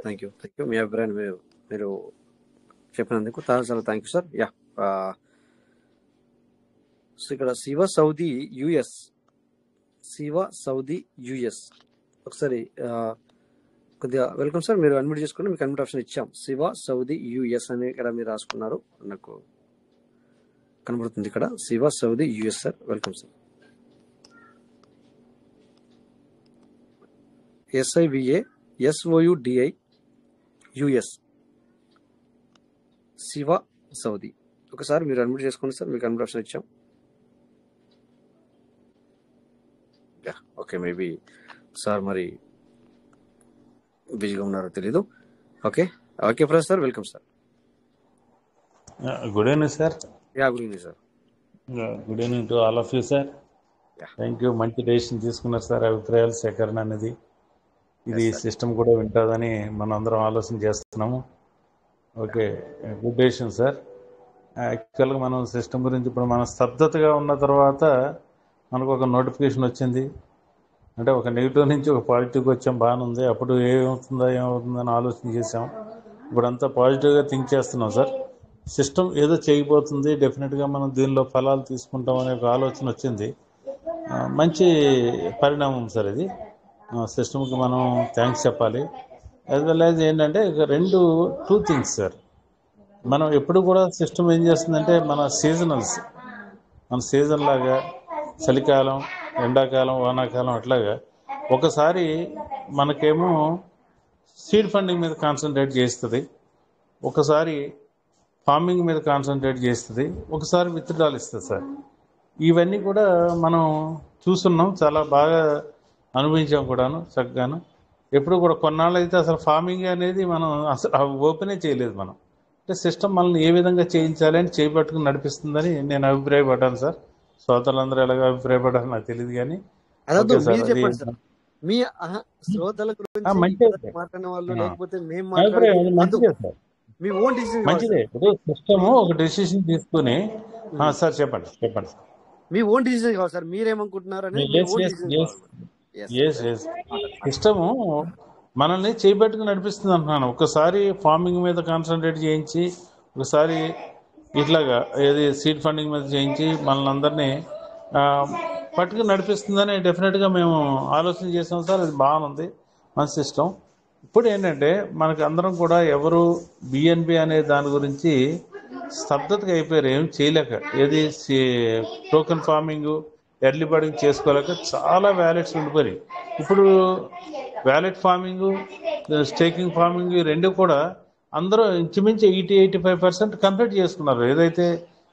Thank you మీ అభిప్రాయాన్ని మీరు చెప్పినందుకు చాలా thank you sir. Yeah, so ఇక్కడ శివ సౌదీ యుఎస్ ఒకసారి కొద్దిగా వెల్కమ్ సార్. మీరు అన్మ్యూట్ చేసుకుని మీకు అన్మ్యూట్ ఆప్షన్ ఇచ్చాం. శివ సౌదీ యుఎస్ అని ఇక్కడ మీరు రాసుకున్నారు, నాకు కనబడుతుంది ఇక్కడ. Shiva Saudi US sir, welcome sir. SIVA SOUDI US Shiva Saudi. ఒకసారి మీరు అన్మ్యూట్ చేసుకోండి సార్, మీకు అన్మ్యూట్ ఆప్షన్ ఇచ్చాం. ఓకే, మేబీ సార్ మరి బిజీగా ఉన్నారో తెలీదు. Okay Prasad sir, welcome sir. Good evening sir. Good evening sir. Good evening to all of you sir. Thank you. మంచి డెసిషన్ తీసుకున్నారు సార్. అభిప్రాయాల సేకరణ అనేది ఇది సిస్టమ్ కూడా వింటుందని మనం అందరం ఆలోచన చేస్తున్నాము. Okay, good decision sir. యాక్చువల్గా మనం సిస్టమ్ గురించి ఇప్పుడు మనం స్తబ్దతగా ఉన్న తర్వాత మనకు ఒక నోటిఫికేషన్ వచ్చింది. అంటే ఒక నెగిటివ్ నుంచి ఒక పాజిటివ్కి వచ్చాం, బాగానే ఉంది. అప్పుడు ఏమవుతుందని ఆలోచన చేసాం. ఇప్పుడంతా పాజిటివ్గా థింక్ చేస్తున్నాం సార్. సిస్టమ్ ఏదో చేయబోతుంది, డెఫినెట్గా మనం దీనిలో ఫలాలు తీసుకుంటాం అనే ఒక ఆలోచన వచ్చింది. మంచి పరిణామం సార్ ఇది. సిస్టమ్కి మనం థ్యాంక్స్ చెప్పాలి. యాజ్ వెల్ యాజ్ ఏంటంటే ఇక టూ థింగ్స్ సార్. మనం ఎప్పుడు కూడా సిస్టమ్ ఏం చేస్తుందంటే మన సీజన్ లాగా చలికాలం, ఎండాకాలం, వానాకాలం అట్లాగా ఒకసారి మనకేమో సీడ్ ఫండింగ్ మీద కాన్సన్ట్రేట్ చేస్తుంది, ఒకసారి ఫార్మింగ్ మీద కాన్సన్ట్రేట్ చేస్తుంది, ఒకసారి విత్డ్రాల్ ఇస్తుంది సార్. ఇవన్నీ కూడా మనం చూస్తున్నాం, చాలా బాగా అనుభవించాం కూడాను చక్కగాను. ఎప్పుడు కూడా కొన్నాళ్ళు అయితే అసలు ఫార్మింగ్ అనేది మనం అసలు ఓపెనే చేయలేదు. మనం అంటే సిస్టమ్ మనల్ని ఏ విధంగా చేయించాలి అని చేపట్టుకుని నడిపిస్తుందని నేను అభిప్రాయపడ్డాను సార్. శ్రోతలందరూ ఎలాగ అభిప్రాయపడ్డారు నాకు తెలియదు కానీ అదొద్దు, ఓకే సార్. మీరు అది చెప్పండి సార్. మీ శ్రోతల గురించి మంచిదే ఇప్పటిదాకా మాట్లాడిన వాళ్ళు, సార్. లేకపోతే మేము అభిప్రాయం మాట్లాడేది అది వద్దు. మంచిదే సార్, మీ ఓన్ డిసిజన్ కావాలి మంచిదే. సార్. ఇప్పుడు సిస్టమ్ మీ ఒక డెసిషన్ తీసుకుని సార్ చెప్పండి సార్. మీ ఓన్ డిసిజన్ కావాలి సార్. మీరేమనుకుంటున్నారు అనేది మీ ఓన్ డిసిజన్ కావాలి. Yes, sir. సిస్టము మనల్ని చేపట్టుకుని నడిపిస్తుంది అంటున్నాను. ఒకసారి ఫార్మింగ్ మీద కాన్సన్ట్రేట్ చేయించి, ఒకసారి ఇట్లాగా ఏది సీడ్ ఫండింగ్ మీద చేయించి మనల్ని అందరినీ పట్టుకుని నడిపిస్తుందని డెఫినెట్గా మేము ఆలోచన చేసాం సార్. అది బాగుంది మన సిస్టమ్. ఇప్పుడు ఏంటంటే మనకు అందరం కూడా ఎవరు బిఎన్బి అనే దాని గురించి స్తబ్దతగా అయిపోయారు, ఏం చేయలేక. ఏది టోకెన్ ఫార్మింగ్, ఎర్లీ బర్డింగ్ చేసుకోలేక చాలా వ్యాలెట్స్ ఉండిపోయి. ఇప్పుడు వ్యాలెట్ ఫార్మింగ్, స్టేకింగ్ ఫార్మింగ్ రెండు కూడా అందరూ ఇంచుమించు 85% కంప్లీట్ చేసుకున్నారు. ఏదైతే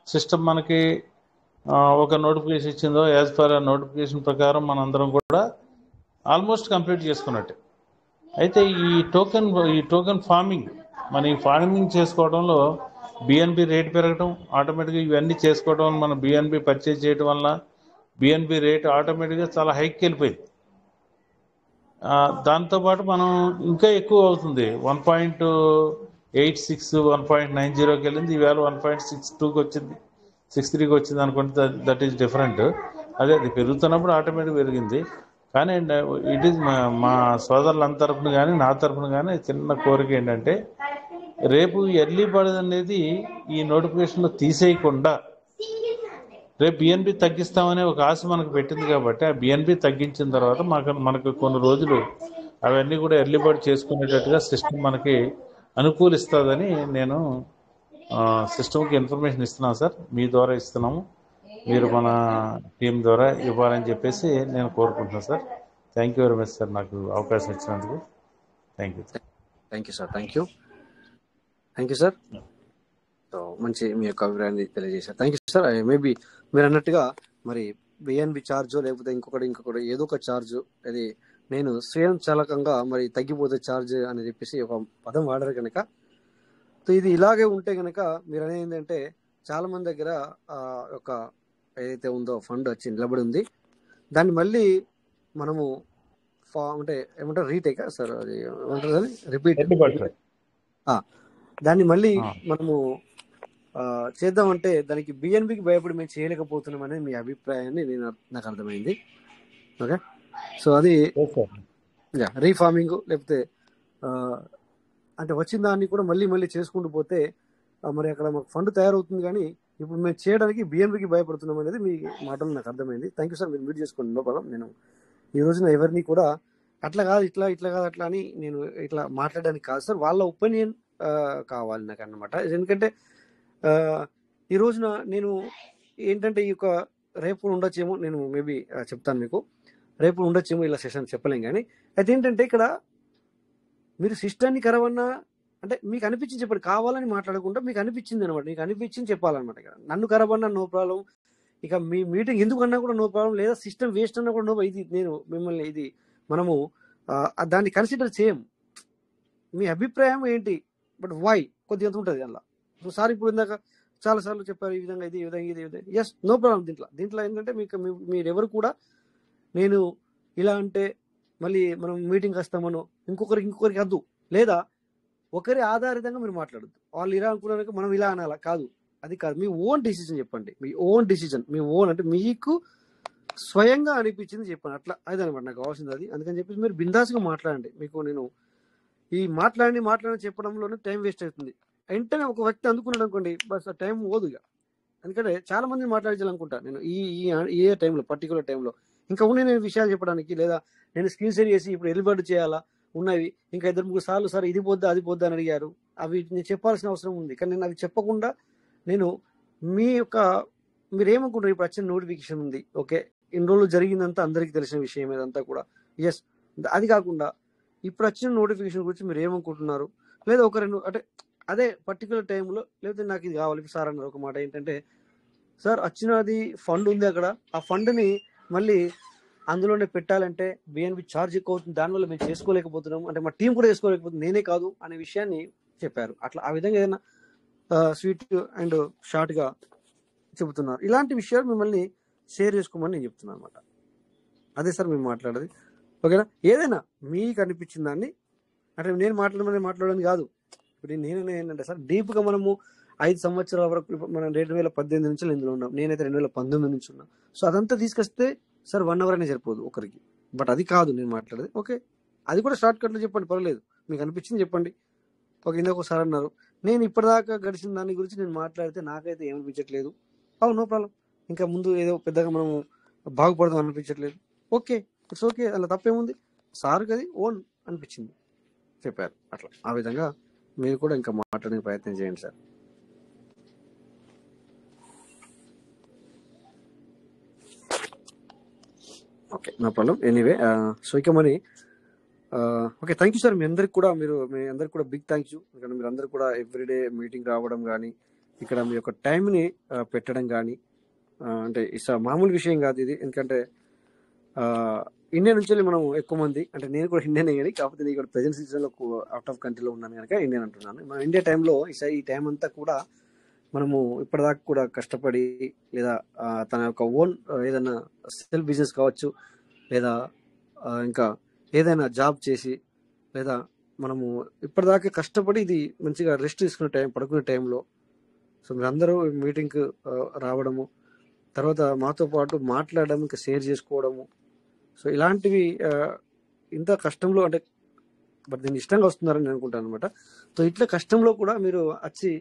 సిస్టమ్ మనకి ఒక నోటిఫికేషన్ ఇచ్చిందో యాజ్ పర్ ఆ నోటిఫికేషన్ ప్రకారం మనందరం కూడా ఆల్మోస్ట్ కంప్లీట్ చేసుకున్నట్టే. అయితే ఈ టోకెన్ ఫార్మింగ్, మన ఈ ఫార్మింగ్ చేసుకోవడంలో బిఎన్బి రేట్ పెరగడం, ఆటోమేటిక్గా ఇవన్నీ చేసుకోవడం వల్ల మనం బిఎన్బి పర్చేజ్ చేయడం వల్ల బిఎన్బి రేట్ ఆటోమేటిక్గా చాలా హైక్కి వెళ్ళిపోయింది. దాంతోపాటు మనం ఇంకా ఎక్కువ అవుతుంది. 1.86 1.90కి వెళ్ళింది, ఈవేళ 1.62కి వచ్చింది, 63కి వచ్చింది అనుకుంటే దట్ ఈస్ డిఫరెంట్. అదే అది పెరుగుతున్నప్పుడు ఆటోమేటిక్ పెరిగింది. కానీ ఇట్ ఈజ్ మా సోదరులందరి తరఫున కానీ నా తరఫున కానీ చిన్న కోరిక ఏంటంటే, రేపు ఎర్లీ బర్డ్ అనేది ఈ నోటిఫికేషన్లో తీసేయకుండా రేపు బిఎన్బి తగ్గిస్తామనే ఒక ఆశ మనకు పెట్టింది కాబట్టి ఆ బిఎన్బి తగ్గించిన తర్వాత మనకు కొన్ని రోజులు అవన్నీ కూడా ఎర్లీ బర్డ్ చేసుకునేటట్టుగా సిస్టమ్ మనకి అనుకూలిస్తుందని నేను సిస్టమ్కి ఇన్ఫర్మేషన్ ఇస్తున్నాను సార్. మీ ద్వారా ఇస్తున్నాము, మీరు మన టీం ద్వారా ఇవ్వాలని చెప్పేసి నేను కోరుకుంటున్నాను sir. Thank you very much sir, నాకు అవకాశం ఇచ్చినందుకు. Thank you sir. Thank you sir. So మంచి మీ యొక్క అభిప్రాయాన్ని తెలియజేశారు. Thank you sir. మేబీ మీరు అన్నట్టుగా మరి బిఎన్బి ఛార్జో లేకపోతే ఇంకొకటి ఏదో ఒక ఛార్జ్, అది నేను స్వయం చాలకంగా మరి తగ్గిపోతే ఛార్జ్ అని చెప్పేసి ఒక పదం వాడారు కనుక, సో ఇది ఇలాగే ఉంటే కనుక మీరు అనేది ఏంటంటే చాలా మంది దగ్గర ఒక ఏదైతే ఉందో ఫండ్ వచ్చి నిలబడి ఉంది, దాన్ని మళ్ళీ మనము అంటే ఏమంటారు రీటేక్ సార్, అది ఏమంటారు దాన్ని రిపీట్, దాన్ని మళ్ళీ మనము చేద్దామంటే దానికి బిఎన్బికి భయపడి మేము చేయలేకపోతున్నాం అనేది మీ అభిప్రాయాన్ని నాకు అర్థమైంది. ఓకే, సో అది రీఫార్మింగ్ లేకపోతే అంటే వచ్చిన దాన్ని కూడా మళ్ళీ చేసుకుంటూ పోతే మరి అక్కడ మాకు ఫండ్ తయారవుతుంది. కానీ ఇప్పుడు మేము చేయడానికి బిఎన్బికి భయపడుతున్నాం అనేది మీ మాటలు నాకు అర్థమైంది. Thank you sir. మీరు మ్యూట్ చేసుకోండి లోపల. నేను ఈ రోజున ఎవరిని కూడా అట్లా కాదు ఇట్లా కాదు అట్లా అని నేను ఇట్లా మాట్లాడడానికి కాదు సార్, వాళ్ళ ఒపీనియన్ కావాలి నాకు అన్నమాట. ఎందుకంటే ఈ రోజున నేను ఏంటంటే ఈ యొక్క రేపు ఉండొచ్చేమో, నేను మేబీ చెప్తాను మీకు, రేపు ఉండొచ్చేమో ఇలా సెషన్ చెప్పలేం. కానీ అయితే ఏంటంటే ఇక్కడ మీరు సిస్టాన్ని కరవన్నా అంటే మీకు అనిపించింది చెప్పండి, కావాలని మాట్లాడకుండా మీకు అనిపించింది అనమాట, మీకు అనిపించింది చెప్పాలన్నమాట. ఇక్కడ నన్ను కరవన్నా నో ప్రాబ్లం, ఇక మీ మీటింగ్ ఎందుకు అన్నా కూడా నో ప్రాబ్లం, లేదా సిస్టమ్ వేస్ట్ అన్నా కూడా నో. ఇది నేను మిమ్మల్ని ఇది మనము దాన్ని కన్సిడర్ చేయము. మీ అభిప్రాయం ఏంటి, బట్ వై కొద్దిగా ఉంటుంది అందులో. సో సార్ ఇప్పుడు ఇందాక చాలాసార్లు చెప్పారు ఈ విధంగా ఇది ఎస్ నో ప్రాబ్లం. దీంట్లో ఏంటంటే మీరెవరు కూడా నేను ఇలా అంటే మళ్ళీ మనం మీటింగ్ వస్తామనో ఇంకొకరికి వద్దు, లేదా ఒకరి ఆధారితంగా మీరు మాట్లాడద్దు. వాళ్ళు ఇలా అనుకున్నాక మనం ఇలా అనాలా, కాదు, అది కాదు. మీ ఓన్ డిసిజన్ చెప్పండి, మీ ఓన్ డిసిజన్, మీ ఓన్ అంటే మీకు స్వయంగా అనిపించింది చెప్పండి. అట్లా అదనమాట నాకు కావాల్సింది అది. అందుకని చెప్పేసి మీరు బిందాస్గా మాట్లాడండి. మీకు నేను ఈ మాట్లాడి చెప్పడంలోనే టైం వేస్ట్ అవుతుంది. వెంటనే ఒక వ్యక్తి అందుకున్నాడు అనుకోండి, బస్ ఆ టైం పోదు. ఇక ఎందుకంటే చాలా మంది మాట్లాడాలనుకుంటా నేను ఈ ఈ టైంలో పర్టికులర్ టైంలో ఇంకా ఉన్నాయి నేను విషయాలు చెప్పడానికి, లేదా నేను స్క్రీన్ షేర్ చేసి ఇప్పుడు ఎలిబర్డ్ చేయాలా ఉన్నవి ఇంకా 2-3 సార్లు సార్ ఇది పోద్దా అది పోద్దా అని అడిగారు. అవి నేను చెప్పాల్సిన అవసరం ఉంది, కానీ నేను అవి చెప్పకుండా నేను మీరు ఏమనుకుంటారు? ఇప్పుడు వచ్చిన నోటిఫికేషన్ ఉంది, ఓకే, ఇన్ని రోజులు జరిగిందంతా అందరికీ తెలిసిన విషయం ఇదంతా కూడా. ఎస్, అది కాకుండా ఇప్పుడు వచ్చిన నోటిఫికేషన్ గురించి మీరు ఏమనుకుంటున్నారు? లేదా ఒక రెండు అంటే అదే పర్టికులర్ టైంలో, లేకపోతే నాకు ఇది కావాలి సార్ అన్నారు ఒక మాట ఏంటంటే, సార్ వచ్చినది ఫండ్ ఉంది అక్కడ, ఆ ఫండ్ని మళ్ళీ అందులోనే పెట్టాలంటే బిఎన్బి ఛార్జ్ ఎక్కువ అవుతుంది, దానివల్ల మేము చేసుకోలేకపోతున్నాం, అంటే మా టీం కూడా చేసుకోలేకపోతుంది, నేనే కాదు అనే విషయాన్ని చెప్పారు. అట్లా ఆ విధంగా ఏదైనా స్వీట్ అండ్ షార్ట్గా చెబుతున్నారు. ఇలాంటి విషయాలు మిమ్మల్ని షేర్ చేసుకోమని నేను చెప్తున్నాను అనమాట. అదే సార్ మేము మాట్లాడేది, ఓకేనా? ఏదైనా మీకు అనిపించిన దాన్ని, అంటే నేను మాట్లాడడం కాదు. ఇప్పుడు నేను ఏంటంటే సార్ డీప్గా మనము 5 సంవత్సరాల వరకు మనం 2018 నుంచి ఇందులో ఉన్నాం, నేనైతే 2019 నుంచి ఉన్నా. సో అదంతా తీసుకొస్తే సార్ 1 అవర్ అనే సరిపోదు ఒకరికి, బట్ అది కాదు నేను మాట్లాడేది. ఓకే, అది కూడా షార్ట్ కట్లో చెప్పండి, పర్వాలేదు, మీకు అనిపించింది చెప్పండి. ఒక ఇందాక ఒకసారి అన్నారు నేను ఇప్పటిదాకా గడిచిన దాని గురించి నేను మాట్లాడితే నాకైతే ఏమనిపించట్లేదు, అవును నో ప్రాబ్లం, ఇంకా ముందు ఏదో పెద్దగా మనం బాగుపడదాం అనిపించట్లేదు, ఓకే ఇట్స్ ఓకే, అలా తప్పేముంది, సార్కి అది ఓన్ అనిపించింది చెప్పారు. అట్లా ఆ విధంగా మీరు కూడా ఇంకా మాట్లాడే ప్రయత్నం చేయండి sir. Okay, no problem. Anyway, so ఇక మరి ఓకే, థ్యాంక్ యూ సార్. మీ అందరికి కూడా బిగ్ థ్యాంక్ యూ. ఎందుకంటే మీరు అందరు కూడా ఎవ్రీడే మీటింగ్ రావడం కానీ, ఇక్కడ మీ యొక్క టైంని పెట్టడం కానీ, అంటే మామూలు విషయం కాదు ఇది. ఎందుకంటే ఇండియా నుంచి మనం ఎక్కువ మంది, అంటే నేను కూడా ఇండియనే కానీ, కాకపోతే నేను ఇక్కడ ప్రెజెంట్ సీజన్లో అవుట్ ఆఫ్ కంట్రీలో ఉన్నాను కనుక ఇండియన్ అంటున్నాను. మన ఇండియా టైంలో ఈ టైం అంతా కూడా మనము ఇప్పటిదాకా కూడా కష్టపడి, లేదా తన యొక్క ఓన్ ఏదైనా సెల్ఫ్ బిజినెస్ కావచ్చు, లేదా ఇంకా ఏదైనా జాబ్ చేసి, లేదా మనము ఇప్పటిదాకా కష్టపడి ఇది మంచిగా రెస్ట్ తీసుకునే టైం, పడుకునే టైంలో సో మీరందరూ మీటింగ్కి రావడము, తర్వాత మాతో పాటు మాట్లాడడం, ఇంకా షేర్ చేసుకోవడము, సో ఇలాంటివి ఇంత కష్టంలో అంటే బట్ దీన్ని ఇష్టంగా వస్తున్నారని నేను అనుకుంటాను అనమాట. సో ఇట్లా కష్టంలో కూడా మీరు వచ్చి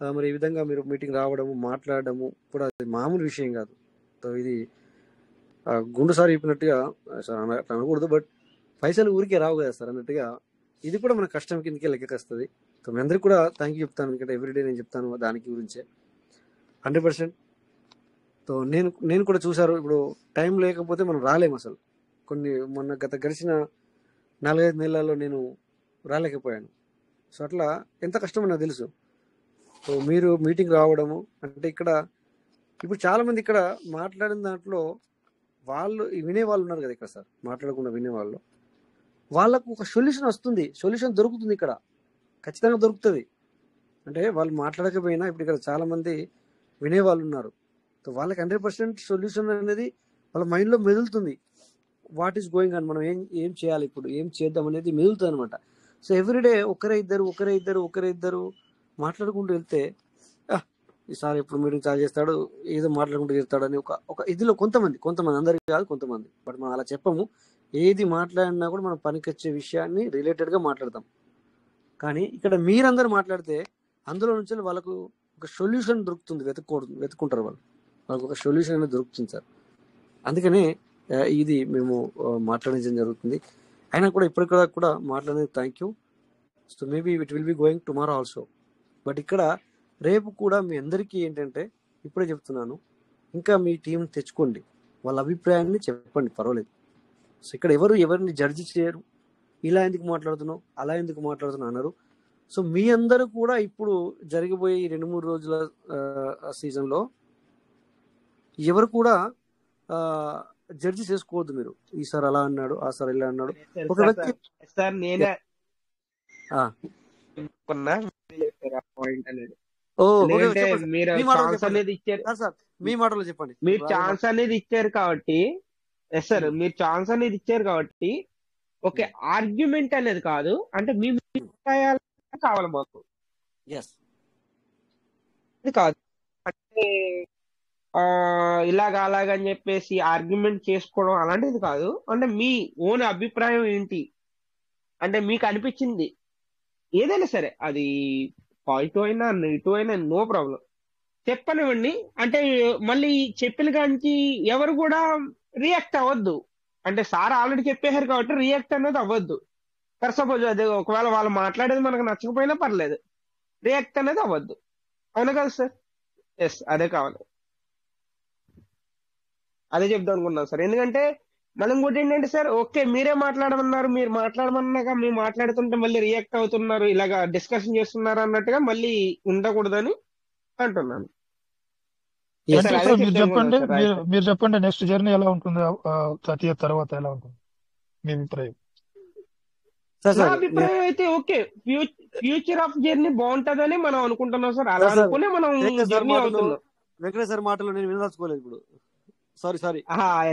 మరి ఈ విధంగా మీరు మీటింగ్ రావడము, మాట్లాడడము కూడా మామూలు విషయం కాదు. సో ఇది గుండు సార్ చెప్పినట్టుగా సార్ అనకూడదు, బట్ పైసలు ఊరికే రావు కదా సార్ అన్నట్టుగా ఇది కూడా మన కష్టం కిందకే లెక్కకి వస్తుంది. సో మీ అందరికీ కూడా థ్యాంక్ యూ చెప్తాను, ఎందుకంటే ఎవ్రీడే నేను చెప్తాను దానికి గురించే 100%. సో నేను కూడా చూసారు, ఇప్పుడు టైం లేకపోతే మనం రాలేము అసలు. మొన్న గడిచిన 4-5 నెలల్లో నేను రాలేకపోయాను. సో అట్లా ఎంత కష్టమో నాకు తెలుసు. సో మీరు మీటింగ్ రావడము అంటే ఇప్పుడు చాలామంది ఇక్కడ మాట్లాడిన దాంట్లో వాళ్ళు వినేవాళ్ళు ఉన్నారు కదా ఇక్కడ సార్, మాట్లాడకుండా వినేవాళ్ళు, వాళ్ళకు ఒక సొల్యూషన్ దొరుకుతుంది ఇక్కడ, ఖచ్చితంగా దొరుకుతుంది. అంటే వాళ్ళు మాట్లాడకపోయినా ఇప్పుడు ఇక్కడ చాలామంది వినేవాళ్ళు ఉన్నారు. సో వాళ్ళకి 100% సొల్యూషన్ అనేది వాళ్ళ మైండ్లో మెదులుతుంది. వాట్ ఈస్ గోయింగ్ ఆన్, మనం ఏం చేయాలి, ఇప్పుడు ఏం చేద్దాం అనేది మెదులుతుంది అనమాట. సో ఎవ్రీడే ఒకరే ఇద్దరు మాట్లాడుకుంటూ వెళ్తే ఈసారి ఎప్పుడు మీటింగ్ చార్జ్ చేస్తాడు, ఏదో మాట్లాడుకుంటూ చేస్తాడు అని ఒక ఇదిలో కొంతమంది అందరికీ కాదు కొంతమంది, బట్ మనం అలా చెప్పము. ఏది మాట్లాడినా కూడా మనం పనికొచ్చే విషయాన్ని రిలేటెడ్గా మాట్లాడతాం. కానీ ఇక్కడ మీరందరూ మాట్లాడితే అందులో నుంచి వాళ్ళకు ఒక సొల్యూషన్ దొరుకుతుంది, వెతుక్కుంటారు వాళ్ళకు ఒక సొల్యూషన్ అనేది దొరుకుతుంది సార్. అందుకనే ఇది మేము మాట్లాడించడం జరుగుతుంది. అయినా కూడా ఇప్పటికీ కూడా మాట్లాడేది thank you. So maybe it will be going tomorrow also. But ఇక్కడ రేపు కూడా మీ అందరికీ ఏంటంటే ఇప్పుడే చెప్తున్నాను, ఇంకా మీ టీం తెచ్చుకోండి, వాళ్ళ అభిప్రాయాన్ని చెప్పండి, పర్వాలేదు. సో ఇక్కడ ఎవరిని జడ్జి చేయరు, ఇలా ఎందుకు మాట్లాడుతున్నావు, అలా ఎందుకు మాట్లాడుతున్నావు అన్నారు. సో మీ అందరూ కూడా ఇప్పుడు జరగబోయే 2-3 రోజుల సీజన్లో ఎవరు కూడా జడ్జి చేసుకోవద్దు. మీరు ఈ సార్ అలా అన్నాడు, ఆ సార్ ఇలా అన్నాడు. ఒక వ్యక్తి సార్ నేనే పాయింట్ అనేది మీరు ఛాన్స్ అనేది ఇచ్చారు సార్, మీ మాటలో చెప్పండి. మీరు ఛాన్స్ అనేది ఇచ్చారు కాబట్టి సార్, మీరు ఛాన్స్ అనేది ఇచ్చారు కాబట్టి ఓకే, ఆర్గ్యుమెంట్ అనేది కాదు, అంటే మీ కావాలి మాకు ఇది కాదు, అంటే అలాగని చెప్పేసి ఆర్గ్యుమెంట్ చేసుకోవడం అలాంటిది కాదు. అంటే మీ ఓన్ అభిప్రాయం ఏంటి, అంటే మీకు అనిపించింది ఏదైనా సరే, అది పాజిటివ్ అయినా నెగిటివ్ అయినా నో ప్రాబ్లం. చెప్పనివ్వండి. అంటే మళ్ళీ చెప్పిన కానికి ఎవరు కూడా రియాక్ట్ అవ్వద్దు. అంటే సార్ ఆల్రెడీ చెప్పేశారు కాబట్టి రియాక్ట్ అనేది అవ్వద్దు. ఫర్ సపోజ్ అది ఒకవేళ వాళ్ళు మాట్లాడేది మనకు నచ్చకపోయినా పర్లేదు, రియాక్ట్ అనేది అవ్వద్దు. అవును కదా సార్? ఎస్, అదే కావాలి, అదే చెప్దాం అనుకున్నాను సార్. ఎందుకంటే మనం కూడా ఏంటంటే సార్, ఓకే మీరే మాట్లాడమన్నారు, మీరు మాట్లాడమన్నాక మేము మాట్లాడుతుంటే మళ్ళీ రియాక్ట్ అవుతున్నారు, ఇలాగా డిస్కషన్ చేస్తున్నారు అన్నట్టుగా మళ్ళీ ఉండకూడదని అంటున్నాను. Yes, సార్ అంటే అదే సార్ మీరు చెప్దాం చెప్పండి, అనుకున్నాను సార్. Right sir. మీరు చెప్పండి నెక్స్ట్ జర్నీ ఎలా ఉంటుంది, 30th తర్వాత ఎలా ఉంటుంది మీ అభిప్రాయం? సార్ నా సార్ అభిప్రాయం అయితే ఓకే, ఫ్యూచర్ ఆఫ్ జర్నీ బాగుంటదని మనం అనుకుంటున్నాం సార్. అలా సార్ అనుకునే మనం శేఖర్ సార్ జర్నీ మాటలు అవుతున్నాం. వెంకటేష్ సార్ మాటలు నేను వినదలుచుకోలేదు ఇప్పుడు. Sorry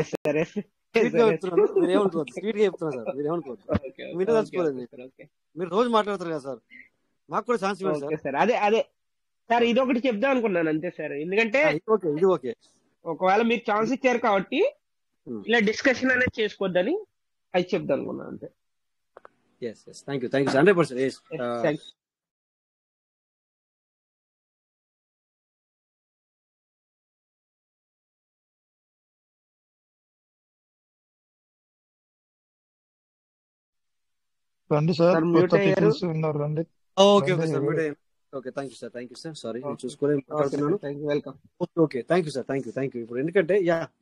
yes sir, yes sweet గా చెప్తున్నాను, మీరు ఏమనుకోవద్దు. స్వీట్ గా చెప్తున్నా సార్, మీరు ఏమనుకోవద్దు. ఓకే వినదలుచుకోలేదు. సార్. ఓకే మీరు రోజు మాట్లాడతారు కదా సార్, మాకు కూడా ఛాన్స్ ఇవ్వండి సార్. Okay sir. అదే సార్, ఇదొకటి చెప్దాం అనుకున్నాను అంతే సార్. ఎందుకంటే ఇది ఓకే. ఒకవేళ మీకు ఛాన్స్ ఇచ్చారు కాబట్టి Hmm. ఇలా డిస్కషన్ అనేది చేసుకోవద్దని అది చెప్దాం అనుకున్నాను అంతే. Yes thank you sir, 100%. Yes thank you. రండి సార్, సార్ మ్యూట్ కొత్త అయ్యారు. పీపుల్స్ ఉన్నారు, రండి ఓకే రండి. సార్ ఎవరు? Okay thank you sir. Sorry నేను ఓకే చూసుకోలేదు, మాట్లాడుతున్నాను. Thank you, welcome. Okay thank you. ఇప్పుడు ఎందుకంటే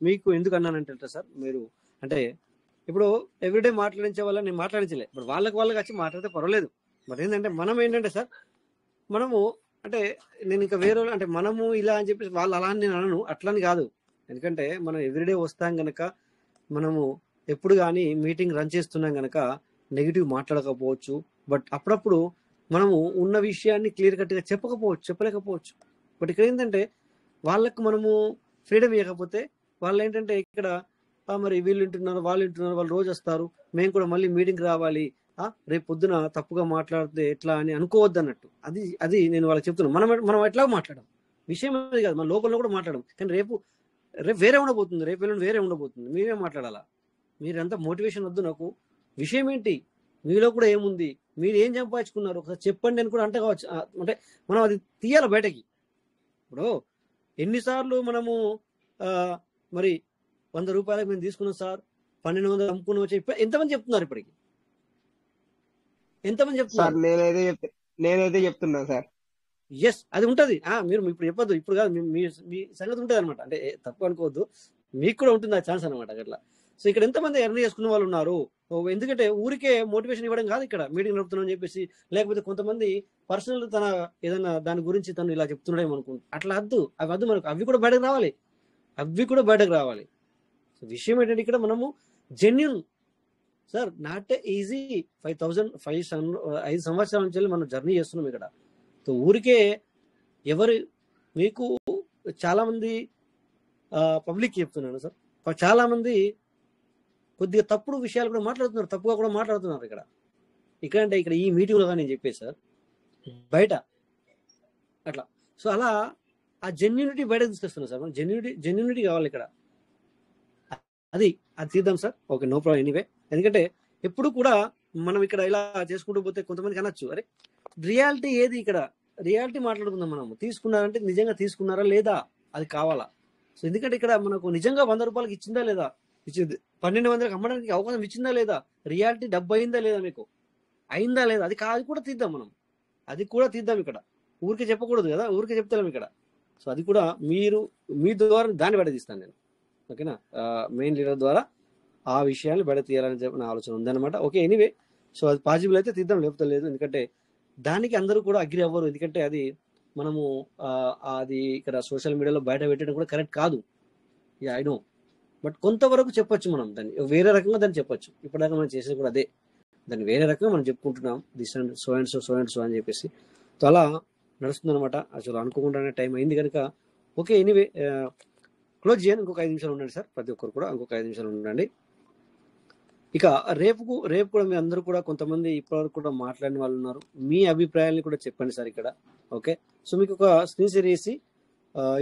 మీకు ఎందుకు అన్నానంటే సార్, మీరు అంటే ఇప్పుడు ఎవ్రీడే మాట్లాడించే వాళ్ళ నేను మాట్లాడించలే, ఇప్పుడు వాళ్ళకి వచ్చి మాట్లాడితే పర్వాలేదు. బట్ ఏంటంటే మనం ఏంటంటే సార్, మనము అంటే నేను ఇంకా వేరే అంటే మనము ఇలా అని చెప్పేసి వాళ్ళు అలా అని నేను అనను, అట్లని కాదు. ఎందుకంటే మనం ఎవ్రీడే వస్తాం గనక, మనము ఎప్పుడు కానీ మీటింగ్ రన్ చేస్తున్నాం గనక నెగిటివ్ మాట్లాడకపోవచ్చు. బట్ అప్పుడప్పుడు మనము ఉన్న విషయాన్ని క్లియర్ కట్గా చెప్పలేకపోవచ్చు. బట్ ఇక్కడ ఏంటంటే వాళ్ళకు మనము ఫ్రీడమ్ ఇవ్వకపోతే వాళ్ళు ఏంటంటే ఇక్కడ మరి వీళ్ళు వింటున్నారు, వాళ్ళు రోజు వస్తారు, మేము కూడా మళ్ళీ మీటింగ్ రావాలి, రేపు పొద్దున తప్పుగా మాట్లాడితే ఎట్లా అని అనుకోవద్దు అన్నట్టు. అది నేను వాళ్ళకి చెప్తున్నాను. మనం ఎట్లా మాట్లాడడం విషయం అది కాదు, మన లోపల కూడా మాట్లాడడం. కానీ రేపు వేరే ఉండబోతుంది, రేపు ఎల్లుండి వేరే ఉండబోతుంది, మేమే మాట్లాడాలా. మీరంతా మోటివేషన్ వద్దు నాకు. విషయం ఏంటి, మీలో కూడా ఏముంది, మీరు ఏం సంపాదించుకున్నారు ఒకసారి చెప్పండి అని కూడా అంటే కావచ్చు. అంటే మనం అది తీయాలి బయటకి. ఇప్పుడు ఎన్నిసార్లు మనము మరి 100 రూపాయలకు మేము తీసుకున్నాం సార్, 1200 అమ్ముకున్నాం వచ్చి ఎంతమంది చెప్తున్నారు? ఇప్పటికి ఎంతమంది సార్ చెప్తున్నారు? నేనైతే చెప్తున్నా సార్. ఎస్ అది ఉంటది. మీరు ఇప్పుడు చెప్పొద్దు, ఇప్పుడు కాదు, మీ సంగతి ఉంటుంది అనమాట. అంటే తప్పు అనుకోవద్దు, మీకు కూడా ఉంటుంది ఆ ఛాన్స్ అనమాట అట్లా. సో ఇక్కడ ఎంతమంది ఎర్న్ చేసుకున్న వాళ్ళు ఉన్నారు. ఎందుకంటే ఊరికే మోటివేషన్ ఇవ్వడం కాదు, ఇక్కడ మీటింగ్ నడుపుతున్నాం చెప్పేసి, లేకపోతే కొంతమంది పర్సనల్ తన ఏదైనా దాని గురించి తను ఇలా చెప్తున్నాడేమో అనుకుంటా, అట్లా వద్దు. అవి వద్దు మనకు, అవి కూడా బయటకు రావాలి. సో విషయం ఏంటంటే ఇక్కడ మనము జెన్యున్ సార్, నాట్ ఈజీ. 5 సంవత్సరాల నుంచి మనం జర్నీ చేస్తున్నాం ఇక్కడ. సో ఊరికే మీకు చాలా మంది పబ్లిక్ చెప్తున్నాను సార్, చాలా మంది కొద్దిగా తప్పుడు విషయాలు కూడా మాట్లాడుతున్నారు, తప్పుగా కూడా మాట్లాడుతున్నారు ఇక్కడ అంటే ఇక్కడ ఈ మీటింగ్లో కానీ నేను చెప్పేది సార్, బయట అట్లా. సో అలా ఆ జెన్యూనిటీ బయట తీసుకొస్తున్నాం సార్. మనం జెన్యూనిటీ కావాలి ఇక్కడ. అది తీద్దాం sir. Okay, no problem. Anyway, ఎందుకంటే ఎప్పుడు కూడా మనం ఇక్కడ ఇలా చేసుకుంటూ పోతే కొంతమందికి అనొచ్చు, అరే రియాలిటీ ఏది, ఇక్కడ రియాలిటీ మాట్లాడుకుందాం. మనం తీసుకున్నారంటే నిజంగా తీసుకున్నారా లేదా అది కావాలా. సో ఎందుకంటే ఇక్కడ మనకు నిజంగా 100 రూపాయలకి ఇచ్చిందా లేదా, ఇచ్చింది 1200కి అమ్మడానికి అవకాశం ఇచ్చిందా లేదా, రియాలిటీ డబ్బు అయిందా లేదా, మీకు అయిందా లేదా, అది కూడా తీద్దాం మనం. అది కూడా తీద్దాం ఇక్కడ. ఊరికే చెప్పకూడదు కదా, ఊరికే చెప్తాం ఇక్కడ. సో అది కూడా మీ ద్వారా దాన్ని బయట తీస్తాను నేను. ఓకేనా, మెయిన్ లీడర్ ద్వారా ఆ విషయాన్ని బయట తీయాలని చెప్పి నా ఆలోచన ఉందన్నమాట. ఓకే, ఎనీవే, సో అది పాసిబుల్ అయితే తీద్దాం, లేకపోతే లేదు. ఎందుకంటే దానికి అందరూ కూడా అగ్రి అవ్వరు. ఎందుకంటే అది మనము అది ఇక్కడ సోషల్ మీడియాలో బయట పెట్టడం కూడా కరెక్ట్ కాదు. ఐ నో, బట్ కొంతవరకు చెప్పొచ్చు మనం, దాన్ని వేరే రకంగా దాన్ని చెప్పొచ్చు. ఇప్పటిదాకా మనం చేసేది కూడా అదే, దాన్ని వేరే రకంగా మనం చెప్పుకుంటున్నాం, దిస్ అండ్ సో అని చెప్పేసి. సో అలా నడుస్తుంది అనమాట. అసలు అనుకోకుండానే టైం అయింది కనుక ఓకే, ఎనీవే క్లోజ్ చేయండి. ఇంకొక 5 నిమిషాలు ఉండండి సార్, ప్రతి ఒక్కరు కూడా ఇంకొక 5 నిమిషాలు ఉండండి. ఇక రేపు కూడా మీ అందరూ కూడా కొంతమంది ఇప్పటివరకు కూడా మాట్లాడిన వాళ్ళు ఉన్నారు, మీ అభిప్రాయాన్ని కూడా చెప్పండి సార్ ఇక్కడ. ఓకే, సో మీకు ఒక స్క్రీన్ షేర్ చేసి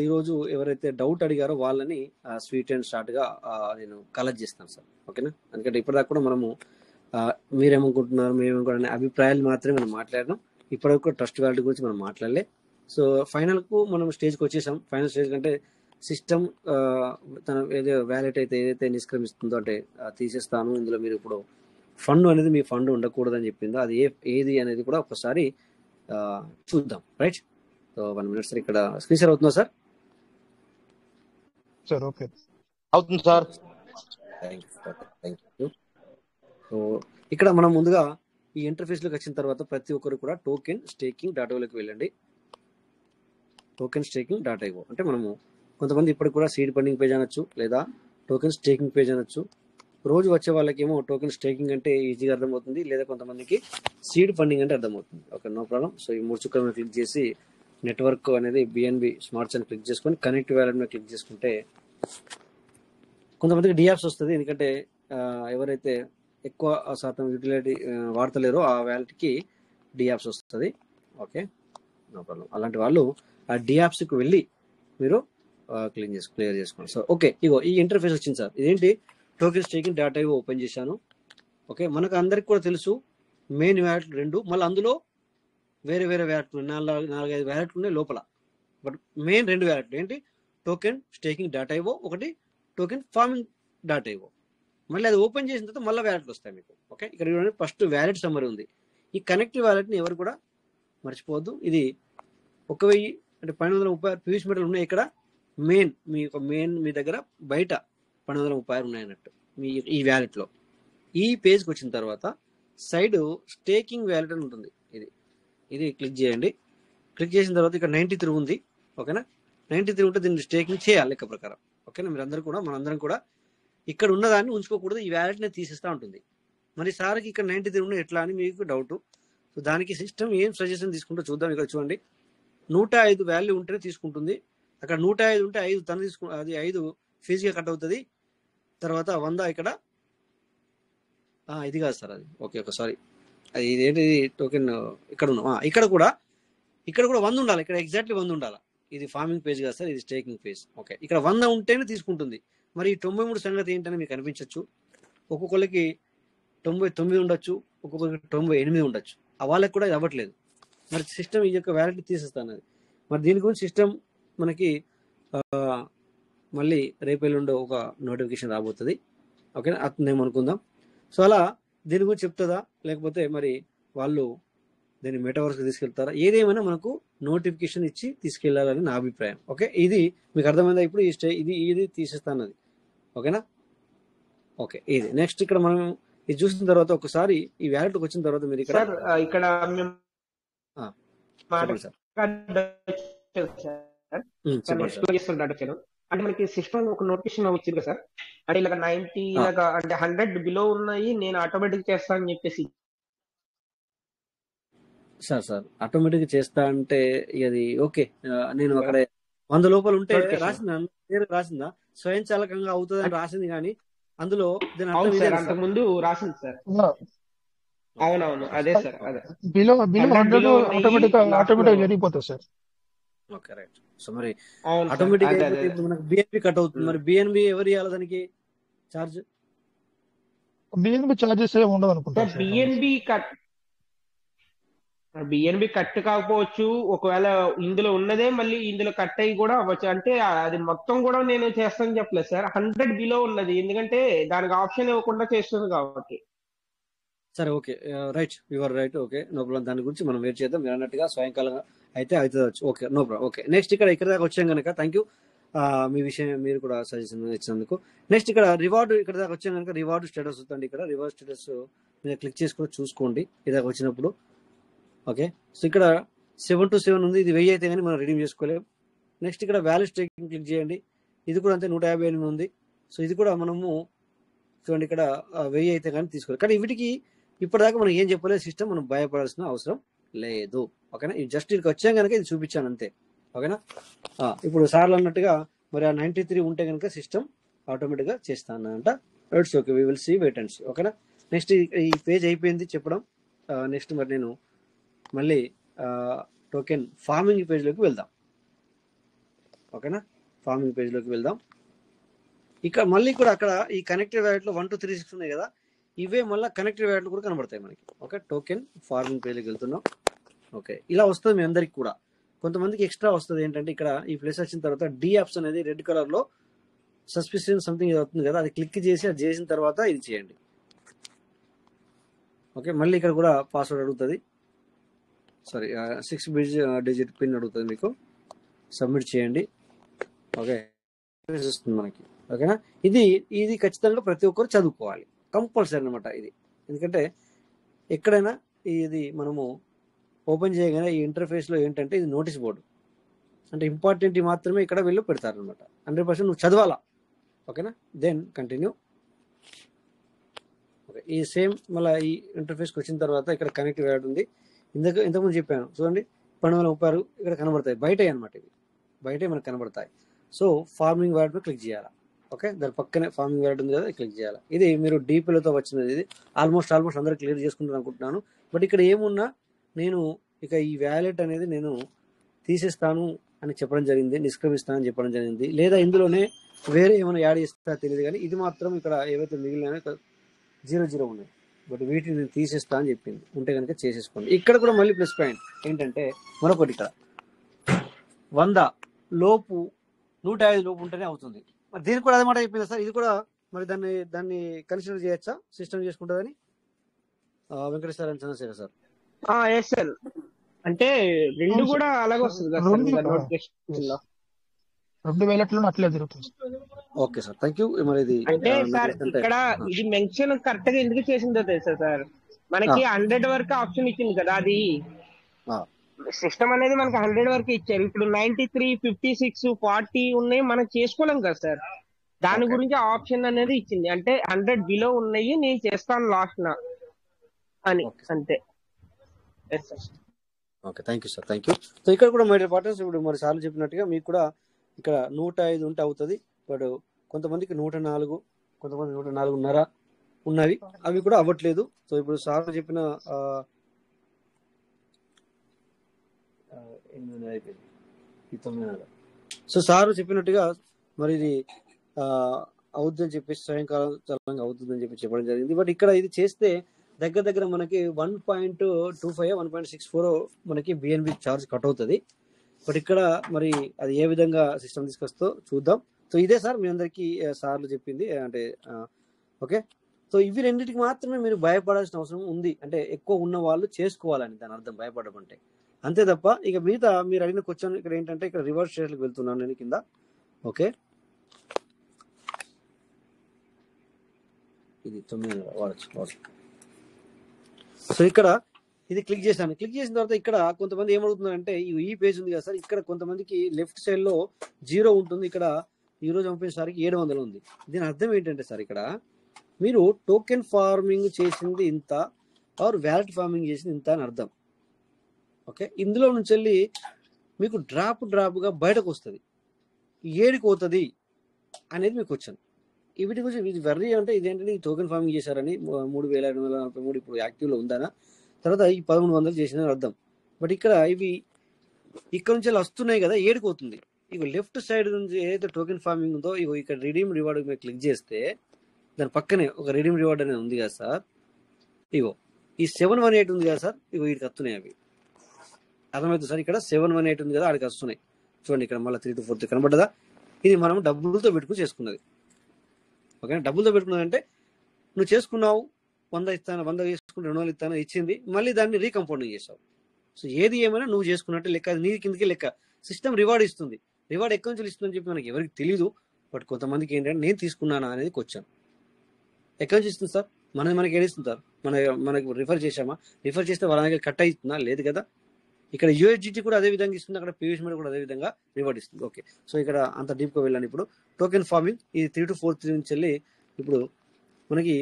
ఈరోజు ఎవరైతే డౌట్ అడిగారో వాళ్ళని స్వీట్ అండ్ షార్ట్గా నేను కలెక్ట్ చేస్తాను సార్. ఓకేనా, ఎందుకంటే ఇప్పటిదాకా కూడా మనము మీరేమనుకుంటున్నారు, మేమేమనుకుంటున్నా అభిప్రాయాలు మాత్రమే మనం మాట్లాడినాం. ఇప్పటివరకు ట్రస్ట్ వాల్యూటీ గురించి మనం మాట్లాడలే. సో ఫైనల్కు మనం స్టేజ్కి వచ్చేసాం. ఫైనల్ స్టేజ్ కంటే సిస్టమ్ తన వ్యాలెట్ అయితే ఏదైతే నిష్క్రమిస్తుందో అంటే తీసేస్తాను, ఇందులో మీరు ఇప్పుడు ఫండ్ అనేది మీ ఫండ్ ఉండకూడదని చెప్పిందో అది ఏది అనేది కూడా ఒకసారి చూద్దాం. రైట్. So 1 minute sir. ఇక్కడ స్క్రీన్ షేర్ అవుతుందా సార్? సార్ ఓకే అవుతుంది సార్. Thank you. సో ఇక్కడ మనం ముందుగా ఈ ఇంటర్ఫేస్లోకి వచ్చిన తర్వాత ప్రతి ఒక్కరు కూడా టోకెన్ స్టేకింగ్ డాటాలోకి వెళ్ళండి. టోకెన్ స్టేకింగ్ డాటా ఇవో అంటే మనము కొంతమంది ఇప్పటికి కూడా సీడ్ ఫండింగ్ పేజ్ అనొచ్చు, లేదా టోకెన్ స్టేకింగ్ పేజ్ అనొచ్చు. రోజు వచ్చే వాళ్ళకేమో టోకెన్ స్టేకింగ్ అంటే ఈజీగా అర్థమవుతుంది, లేదా కొంతమందికి సీడ్ ఫండింగ్ అంటే అర్థమవుతుంది. Okay, no problem. సో ఈ 3 చుక్కల మీద క్లిక్ చేసి నెట్వర్క్ అనేది BNB స్మార్ట్స్ అని క్లిక్ చేసుకొని కనెక్ట్ వ్యాలెట్ మీద క్లిక్ చేసుకుంటే కొంతమందికి డియాప్స్ వస్తుంది. ఎందుకంటే ఎవరైతే ఎక్కువ శాతం యూటిలిటీ వాడతలేరో ఆ వ్యాలెట్కి డియాప్స్ వస్తుంది. Okay, no problem. అలాంటి వాళ్ళు ఆ డియాప్స్కి వెళ్ళి మీరు క్లియర్ చేసుకోండి. సో ఓకే, ఇగో ఈ ఇంటర్ఫేస్ వచ్చింది సార్. ఇదేంటి? టోకెన్ స్టేకింగ్ డాటా ఇవో ఓపెన్ చేశాను. ఓకే, మనకు అందరికి కూడా తెలుసు మెయిన్ వ్యాలెట్ 2, మళ్ళీ అందులో వేరే వేరే వ్యాలెట్లు 4-5 వ్యాలెట్లు ఉన్నాయి లోపల. బట్ మెయిన్ 2 వ్యాలెట్లు ఏంటి? టోకెన్ స్టేకింగ్ డాటా ఇవో, ఒకటి టోకెన్ ఫార్మింగ్ డాటా ఇవో. మళ్ళీ అది ఓపెన్ చేసిన తర్వాత మళ్ళీ వ్యాలెట్లు వస్తాయి మీకు. ఓకే, ఇక్కడ ఫస్ట్ వ్యాలెట్ సమ్మరీ ఉంది. ఈ కనెక్టివ్ వ్యాలెట్ని ఎవరు కూడా మర్చిపోవద్దు. ఇది 1000 అంటే 1236 పీవీస్ మీటర్లు ఉన్నాయి. ఇక్కడ మెయిన్ మీ దగ్గర బయట 1236 ఉన్నాయి అన్నట్టు మీ ఈ వ్యాలెట్లో. ఈ పేజ్కి వచ్చిన తర్వాత సైడ్ స్టేకింగ్ వ్యాలెట్ అని ఉంటుంది. ఇది క్లిక్ చేయండి. క్లిక్ చేసిన తర్వాత ఇక్కడ 93 ఉంది. ఓకేనా? 93 ఉంటే దీన్ని స్టేకింగ్ చేయాలి లెక్క ప్రకారం. ఓకేనా? మనందరం కూడా ఇక్కడ ఉన్నదాన్ని ఉంచుకోకూడదు, ఈ వ్యాలెట్ని తీసేస్తూ ఉంటుంది. మరి సార్కి ఇక్కడ 93 ఉన్నాయి ఎట్లా అని మీకు డౌట్. సో దానికి సిస్టమ్ ఏం సజెషన్ తీసుకుంటో చూద్దాం. ఇక్కడ చూడండి, 105 వాల్యూ ఉంటేనే తీసుకుంటుంది. అక్కడ 105 ఉంటే 5 తను అది 5 ఫీజుగా కట్ అవుతుంది. తర్వాత 100 ఇక్కడ ఇది కాదు సార్, అది ఓకే సారీ, అది ఇదేంటి టోకెన్ ఇక్కడ ఉన్నాం. ఇక్కడ కూడా 100 ఉండాలి. ఇక్కడ ఎగ్జాక్ట్లీ 100 ఉండాలి. ఇది ఫార్మింగ్ పేజ్ కాదు సార్, ఇది స్టేకింగ్ పేజ్. ఓకే, ఇక్కడ 100 ఉంటేనే తీసుకుంటుంది. మరి 93 సంగతి ఏంటని మీకు అనిపించవచ్చు. ఒక్కొక్కరికి 99 ఉండొచ్చు, ఒక్కొక్కరికి 98 ఉండొచ్చు. వాళ్ళకి కూడా ఇది అవ్వట్లేదు. మరి సిస్టమ్ ఈ యొక్క వ్యాలిడిటీ తీసేస్తాను. మరి దీని గురించి సిస్టమ్ మనకి మళ్ళీ రేపెల్లుండో ఒక నోటిఫికేషన్ రాబోతుంది. ఓకేనా? అతనేమో అనుకుందాం. సో అలా దీని గురించి చెప్తుందా, లేకపోతే మరి వాళ్ళు దీన్ని మెటావర్స్కి తీసుకెళ్తారా, ఏదేమైనా మనకు నోటిఫికేషన్ ఇచ్చి తీసుకెళ్లాలని నా అభిప్రాయం. ఓకే, ఇది మీకు అర్థమైందా? ఇప్పుడు ఇది తీసేస్తానది. ఓకేనా? ఓకే, ఇది నెక్స్ట్ ఇక్కడ మనం ఇది చూసిన తర్వాత ఒకసారి ఈ వ్యాలెట్కి వచ్చిన తర్వాత మీరు ఇక్కడ అంటే మనకి సిస్టమ్ ఒక నోటిఫికేషన్ వచ్చింది కదా సార్, అంటే ఇలాగ 90 ఇలాగా అంటే 100 బిలో ఉన్నాయి, నేను ఆటోమేటిక్ చేస్తా అని చెప్పేసి. సార్ ఆటోమేటిక్ చేస్తా అంటే అది ఓకే. నేను అక్కడ 100 లోపల ఉంటే రాసిందా స్వయంచాలకంగా అవుతుందని రాసింది, కానీ అందులో అంతకుముందు రాసింది సార్. అవునవును, అదే సార్, అదే బిలో 100 ఆటోమేటిక్ జరిగిపోతుంది సార్. Okay, right. సో మరి ఆటోమేటిక్ ఇప్పుడు మనకు BNB కట్ అవుతుంది. మరి BNB ఎవరు ఇవ్వాలి దానికి చార్జ్? BNB చార్జెస్ ఏమి ఉండదు అనుకుంటా. BNB కట్ కాకపోవచ్చు, ఒకవేళ ఇందులో ఉన్నదే మళ్ళీ ఇందులో కట్ అయ్యి కూడా అవ్వచ్చు. అంటే అది మొత్తం కూడా నేను చేస్తానని చెప్పలేదు సార్, 100 బిలో ఉన్నది, ఎందుకంటే దానికి ఆప్షన్ ఇవ్వకుండా చేస్తుంది కాబట్టి. సరే, okay, right, you're right. Okay, no problem. దాని గురించి మనం వెయిట్ చేద్దాం. మీరు అన్నట్టుగా స్వయంకాలంగా అయితే అవుతుంది. Okay, no problem. Okay, next ఇక్కడ దాకా వచ్చాం కనుక థ్యాంక్ యూ. మీ విషయం మీరు కూడా సజెషన్ ఇచ్చినందుకు. నెక్స్ట్ ఇక్కడ రివార్డు ఇక్కడ దాకా వచ్చాం కనుక రివార్డు స్టేటస్ వస్తుంది. ఇక్కడ రివార్డు స్టేటస్ మీద క్లిక్ చేసుకుని చూసుకోండి ఇదాకా వచ్చినప్పుడు. ఓకే, సో ఇక్కడ 7 to 7 ఉంది. ఇది 1000 అయితే కానీ మనం రిడీమ్ చేసుకోలేము. నెక్స్ట్ ఇక్కడ వాల్యూ స్టేకింగ్ క్లిక్ చేయండి. ఇది కూడా అంతే 158 ఉంది. సో ఇది కూడా మనము చూడండి ఇక్కడ 1000 అయితే కానీ తీసుకోలేదు. కానీ వీటికి ఇప్పటిదాకా మనం ఏం చెప్పలేదు, సిస్టమ్ మనం భయపడాల్సిన అవసరం లేదు. ఓకేనా? ఇది జస్ట్ ఇక్కడికి వచ్చాం కనుక ఇది చూపించాను అంతే. ఓకేనా? ఇప్పుడు సార్లు అన్నట్టుగా మరి ఆ 93 ఉంటే కనుక సిస్టమ్ ఆటోమేటిక్గా చేస్తానంట. It's okay, we will see, wait and see. ఓకేనా? నెక్స్ట్ ఈ పేజ్ అయిపోయింది చెప్పడం. నెక్స్ట్ మరి నేను మళ్ళీ టోకెన్ ఫార్మింగ్ పేజ్లోకి వెళ్దాం. ఓకేనా? ఫార్మింగ్ పేజ్లోకి వెళ్దాం. ఇక్కడ మళ్ళీ కూడా అక్కడ ఈ కనెక్టెడ్ వ్యాలెట్లో 1 to 36 ఉన్నాయి కదా, ఇవే మళ్ళీ కనెక్టెడ్ వ్యాలెట్లు కూడా కనబడతాయి మనకి. ఓకే, టోకెన్ ఫార్మింగ్ పేజ్లోకి వెళ్తున్నాం. ఓకే, ఇలా వస్తుంది మీ అందరికి కూడా. కొంతమందికి ఎక్స్ట్రా వస్తుంది ఏంటంటే ఇక్కడ ఈ ప్లస్ వచ్చిన తర్వాత డి ఆప్షన్ అనేది రెడ్ కలర్ లో సస్పిషన్ సంథింగ్ అవుతుంది కదా, అది క్లిక్ చేసి అది చేసిన తర్వాత ఇది చేయండి. ఓకే, మళ్ళీ ఇక్కడ కూడా పాస్వర్డ్ అడుగుతుంది, సారీ 6 డిజిట్ పిన్ అడుగుతుంది, మీకు సబ్మిట్ చేయండి. ఓకే, వస్తుంది మనకి. ఓకేనా, ఇది ఖచ్చితంగా ప్రతి ఒక్కరు చదువుకోవాలి, కంపల్సరీ అనమాట ఇది. ఎందుకంటే ఎక్కడైనా ఇది మనము ఓపెన్ చేయగానే ఈ ఇంటర్ఫేస్ లో ఏంటంటే ఇది నోటీస్ బోర్డు, అంటే ఇంపార్టెంట్ మాత్రమే ఇక్కడ వీళ్ళు పెడతారు అనమాట. 100% నువ్వు చదవాలా. ఓకేనా, దెన్ కంటిన్యూ. ఓకే, ఈ సేమ్ మళ్ళీ ఈ ఇంటర్ఫేస్కి వచ్చిన తర్వాత ఇక్కడ కనెక్ట్ వ్యాడ్ ఉంది. ఇంతకుముందు చెప్పాను చూడండి, 1236 ఇక్కడ కనబడతాయి, బయటే అనమాట, ఇవి బయటే మనకు కనబడతాయి. సో ఫార్మింగ్ వ్యాడ్ క్లిక్ చేయాలా. ఓకే, దాని పక్కనే ఫార్మింగ్ వ్యాడ్ ఉంది కదా, క్లిక్ చేయాలి. ఇది మీరు డీపీలతో వచ్చినది, ఇది ఆల్మోస్ట్ అందరూ క్లియర్ చేసుకుంటారు అనుకుంటున్నాను. బట్ ఇక్కడ ఏమున్నా నేను ఇక ఈ వ్యాలెట్ అనేది నేను తీసేస్తాను అని చెప్పడం జరిగింది, నిష్క్రమిస్తానని చెప్పడం జరిగింది, లేదా ఇందులోనే వేరే ఏమైనా యాడ్ చేస్తా తెలియదు, కానీ ఇది మాత్రం ఇక్కడ ఏవైతే మిగిలిన 00 ఉన్నాయి, బట్ వీటిని నేను తీసేస్తా అని చెప్పింది. ఉంటే కనుక చేసేసుకోండి. ఇక్కడ కూడా మళ్ళీ ప్లస్ పాయింట్ ఏంటంటే మరొకటి, ఇక్కడ 100 లోపు 105 లోపు ఉంటేనే అవుతుంది. మరి దీనికి కూడా అదే మాట చెప్పింది సార్, ఇది కూడా మరి దాన్ని కన్సిడర్ చేయొచ్చా సిస్టమ్ చేసుకుంటుందని Venkateswara Chandrasekhar sir? Yes sir, అంటే రెండు కూడా అలాగే వస్తుంది కదా సార్ నోటిఫికేషన్ లో. 2000 అట్లే జరుగుతుంది. Okay sir, thank you. మరి ఇది అంటే సార్ ఇక్కడ ఇది మెన్షన్ కరెక్ట్ గా ఎందుకు చేసిందో తెలుసా సార్, మనకి 100 వరకు ఆప్షన్ ఇచ్చింది కదా, అది సిస్టమ్ అనేది మనకి 100 వరకు ఇచ్చారు. ఇప్పుడు 93, 56, 40 ఉన్నాయి, మనం చేసుకోలేం కదా సార్. దాని గురించి ఆప్షన్ అనేది ఇచ్చింది, అంటే 100 బిలో ఉన్నాయి నేను చేస్తాను లాస్ట్ నా అని, అంతే. Okay, thank you sir, thank you. So ఇక్కడ కూడా మై డియర్ పార్ట్నర్స్, ఇప్పుడు మరి సార్లు చెప్పినట్టుగా మీకు కూడా ఇక్కడ 105 ఉంటే అవుతుంది. బట్ కొంతమందికి 104, కొంతమంది 104.5 ఉన్నవి, అవి కూడా అవ్వట్లేదు. సో ఇప్పుడు సార్ చెప్పిన 8 అయిపోయింది, 9. సో సార్ చెప్పినట్టుగా మరి ఇది అవుతుందని చెప్పేసి స్వయంకాలంగా అవుతుందని చెప్పడం జరిగింది. బట్ ఇక్కడ ఇది చేస్తే దగ్గర మనకి 1.25 1.64 మనకి బిఎన్బి ఛార్జ్ కట్ అవుతుంది. బట్ ఇక్కడ మరి అది ఏ విధంగా సిస్టమ్ తీసుకొస్తో చూద్దాం. సో ఇదే సార్ మీ అందరికీ సార్లు చెప్పింది, అంటే ఓకే. సో ఇవి రెండింటికి మాత్రమే మీరు భయపడాల్సిన అవసరం ఉంది, అంటే ఎక్కువ ఉన్న వాళ్ళు చేసుకోవాలని దాని అర్థం, భయపడడం అంటే అంతే తప్ప. ఇక మిగతా మీరు అడిగిన క్వశ్చన్ ఇక్కడ ఏంటంటే, ఇక్కడ రివర్స్ షేర్లకు వెళ్తున్నాను నేను కింద. ఓకే, ఇది 9 వాడచ్చు. సో ఇక్కడ ఇది క్లిక్ చేశాను. క్లిక్ చేసిన తర్వాత ఇక్కడ కొంతమంది ఏమడుగుతున్నారంటే, ఈ పేజ్ ఉంది కదా సార్, ఇక్కడ కొంతమందికి లెఫ్ట్ సైడ్ లో 0 ఉంటుంది, ఇక్కడ ఈ రోజు పంపించేసరికి 700 ఉంది. దీని అర్థం ఏంటంటే సార్, ఇక్కడ మీరు టోకెన్ ఫార్మింగ్ చేసింది ఇంత, ఆర్ వ్యాలెట్ ఫార్మింగ్ చేసింది ఇంత అని అర్థం. ఓకే, ఇందులో నుంచి వెళ్ళి మీకు డ్రాప్గా బయటకు వస్తుంది, ఏడికి పోతుంది అనేది మీకు వచ్చాను. వీటి గురించి ఇది వెర్రీ అంటే ఇదేంటంటే ఈ టోకెన్ ఫార్మింగ్ చేశారని 3,543 ఇప్పుడు యాక్టివ్లో ఉందనా, తర్వాత ఈ 1,100 చేసిందని అర్థం. బట్ ఇక్కడ ఇవి ఇక్కడ నుంచి వస్తున్నాయి కదా, ఏడిపోతుంది. ఇక లెఫ్ట్ సైడ్ నుంచి ఏదైతే టోకెన్ ఫార్మింగ్ ఉందో, ఇగో ఇక్కడ రిడీమ్ రివార్డ్ మీద క్లిక్ చేస్తే దాని పక్కనే ఒక రిడీమ్ రివార్డ్ అనేది ఉంది కదా సార్, ఇగో ఈ 718 ఉంది కదా సార్, ఇగో వీటికి వస్తున్నాయి. అవి అర్థమవుతుంది సార్, ఇక్కడ 718 ఉంది కదా, ఆడికి వస్తున్నాయి. చూడండి ఇక్కడ మళ్ళీ 3 to 4 కనబడ్డదా. ఇది మనం డబ్బులతో పెట్టుకుని చేసుకున్నది. ఓకే, డబ్బులతో పెట్టుకున్నదంటే నువ్వు చేసుకున్నావు, 100 ఇస్తాను, 100 తీసుకుంటే 200 ఇస్తాను ఇచ్చింది, మళ్ళీ దాన్ని రీకంపౌండింగ్ చేసావు. సో ఏది ఏమైనా నువ్వు చేసుకున్నట్టే లెక్క, అది నీ కిందకి లెక్క. సిస్టమ్ రివార్డ్ ఇస్తుంది. రివార్డ్ ఎక్కడి నుంచి ఇస్తుందని చెప్పి మనకి ఎవరికి తెలియదు. బట్ కొంతమందికి ఏంటంటే నేను తీసుకున్నానా అనేది క్వశ్చన్. ఎక్కడి నుంచి ఇస్తుంది సార్? మనకి ఏడిస్తుంది సార్? మనకి రిఫర్ చేసామా? రిఫర్ చేస్తే వాళ్ళ దగ్గర కట్ అవుతుందా? లేదు కదా. ఇక్కడ యూఎస్జిటి కూడా అదే విధంగా ఇస్తుంది, అక్కడ పీయూష్ మీద కూడా అదే విధంగా రివార్డ్ ఇస్తుంది. ఓకే, సో ఇక్కడ అంత డీప్గా వెళ్ళాను. ఇప్పుడు టోకెన్ ఫార్మింగ్ ఇది 3 to 4 నుంచి వెళ్ళి ఇప్పుడు మనకి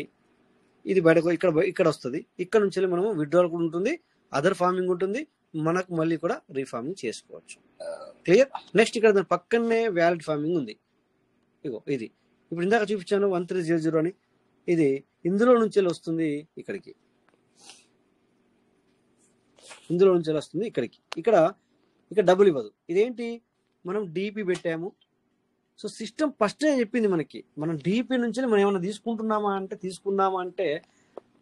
ఇది బయటకు ఇక్కడ వస్తుంది. ఇక్కడ నుంచి వెళ్ళి మనము విత్డ్రాల్ కూడా ఉంటుంది, అదర్ ఫార్మింగ్ ఉంటుంది, మనకు మళ్ళీ కూడా రీఫార్మింగ్ చేసుకోవచ్చు. క్లియర్. నెక్స్ట్ ఇక్కడ దాని పక్కనే వ్యాలిడ్ ఫార్మింగ్ ఉంది. ఇగో ఇది ఇప్పుడు ఇందాక చూపించాను 1300 అని, ఇది ఇందులో నుంచి వస్తుంది ఇక్కడికి, ఇందులో నుంచి వస్తుంది ఇక్కడికి. ఇక్కడ డబ్బులు ఇవ్వదు. ఇదేంటి, మనం డిపి పెట్టాము. సో సిస్టమ్ ఫస్ట్ చెప్పింది మనకి, మనం డిపి నుంచి మనం ఏమైనా తీసుకుంటున్నామా అంటే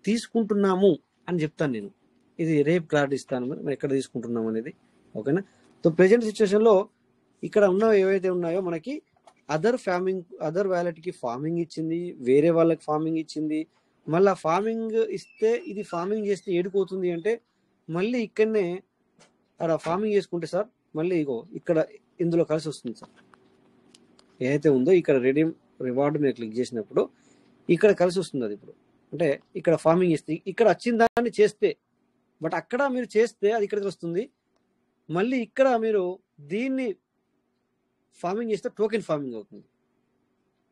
తీసుకుంటున్నాము అని చెప్తాను నేను. ఇది రేపు క్లారిటీ ఇస్తాను, మనం ఎక్కడ తీసుకుంటున్నాము అనేది. ఓకేనా. సో ప్రెజెంట్ సిచ్యువేషన్ లో ఇక్కడ ఉన్న ఏవైతే ఉన్నాయో మనకి అదర్ వ్యాలెట్ కి ఫార్మింగ్ ఇచ్చింది, వేరే వాళ్ళకి ఫార్మింగ్ ఇచ్చింది. మళ్ళీ ఫార్మింగ్ ఇస్తే ఇది ఫార్మింగ్ చేస్తే ఏడుకోతుంది అంటే మళ్ళీ ఇక్కడనే అక్కడ ఫార్మింగ్ చేసుకుంటే సార్ మళ్ళీ ఇగో ఇక్కడ ఇందులో కలిసి వస్తుంది సార్. ఏదైతే ఉందో ఇక్కడ రివార్డ్ మీరు క్లిక్ చేసినప్పుడు ఇక్కడ కలిసి వస్తుంది. అది ఇప్పుడు అంటే ఇక్కడ ఫార్మింగ్ చేస్తే ఇక్కడ వచ్చిన దాన్ని చేస్తే, బట్ అక్కడ మీరు చేస్తే అది ఇక్కడికి వస్తుంది. మళ్ళీ ఇక్కడ మీరు దీన్ని ఫార్మింగ్ చేస్తే టోకెన్ ఫార్మింగ్ అవుతుంది.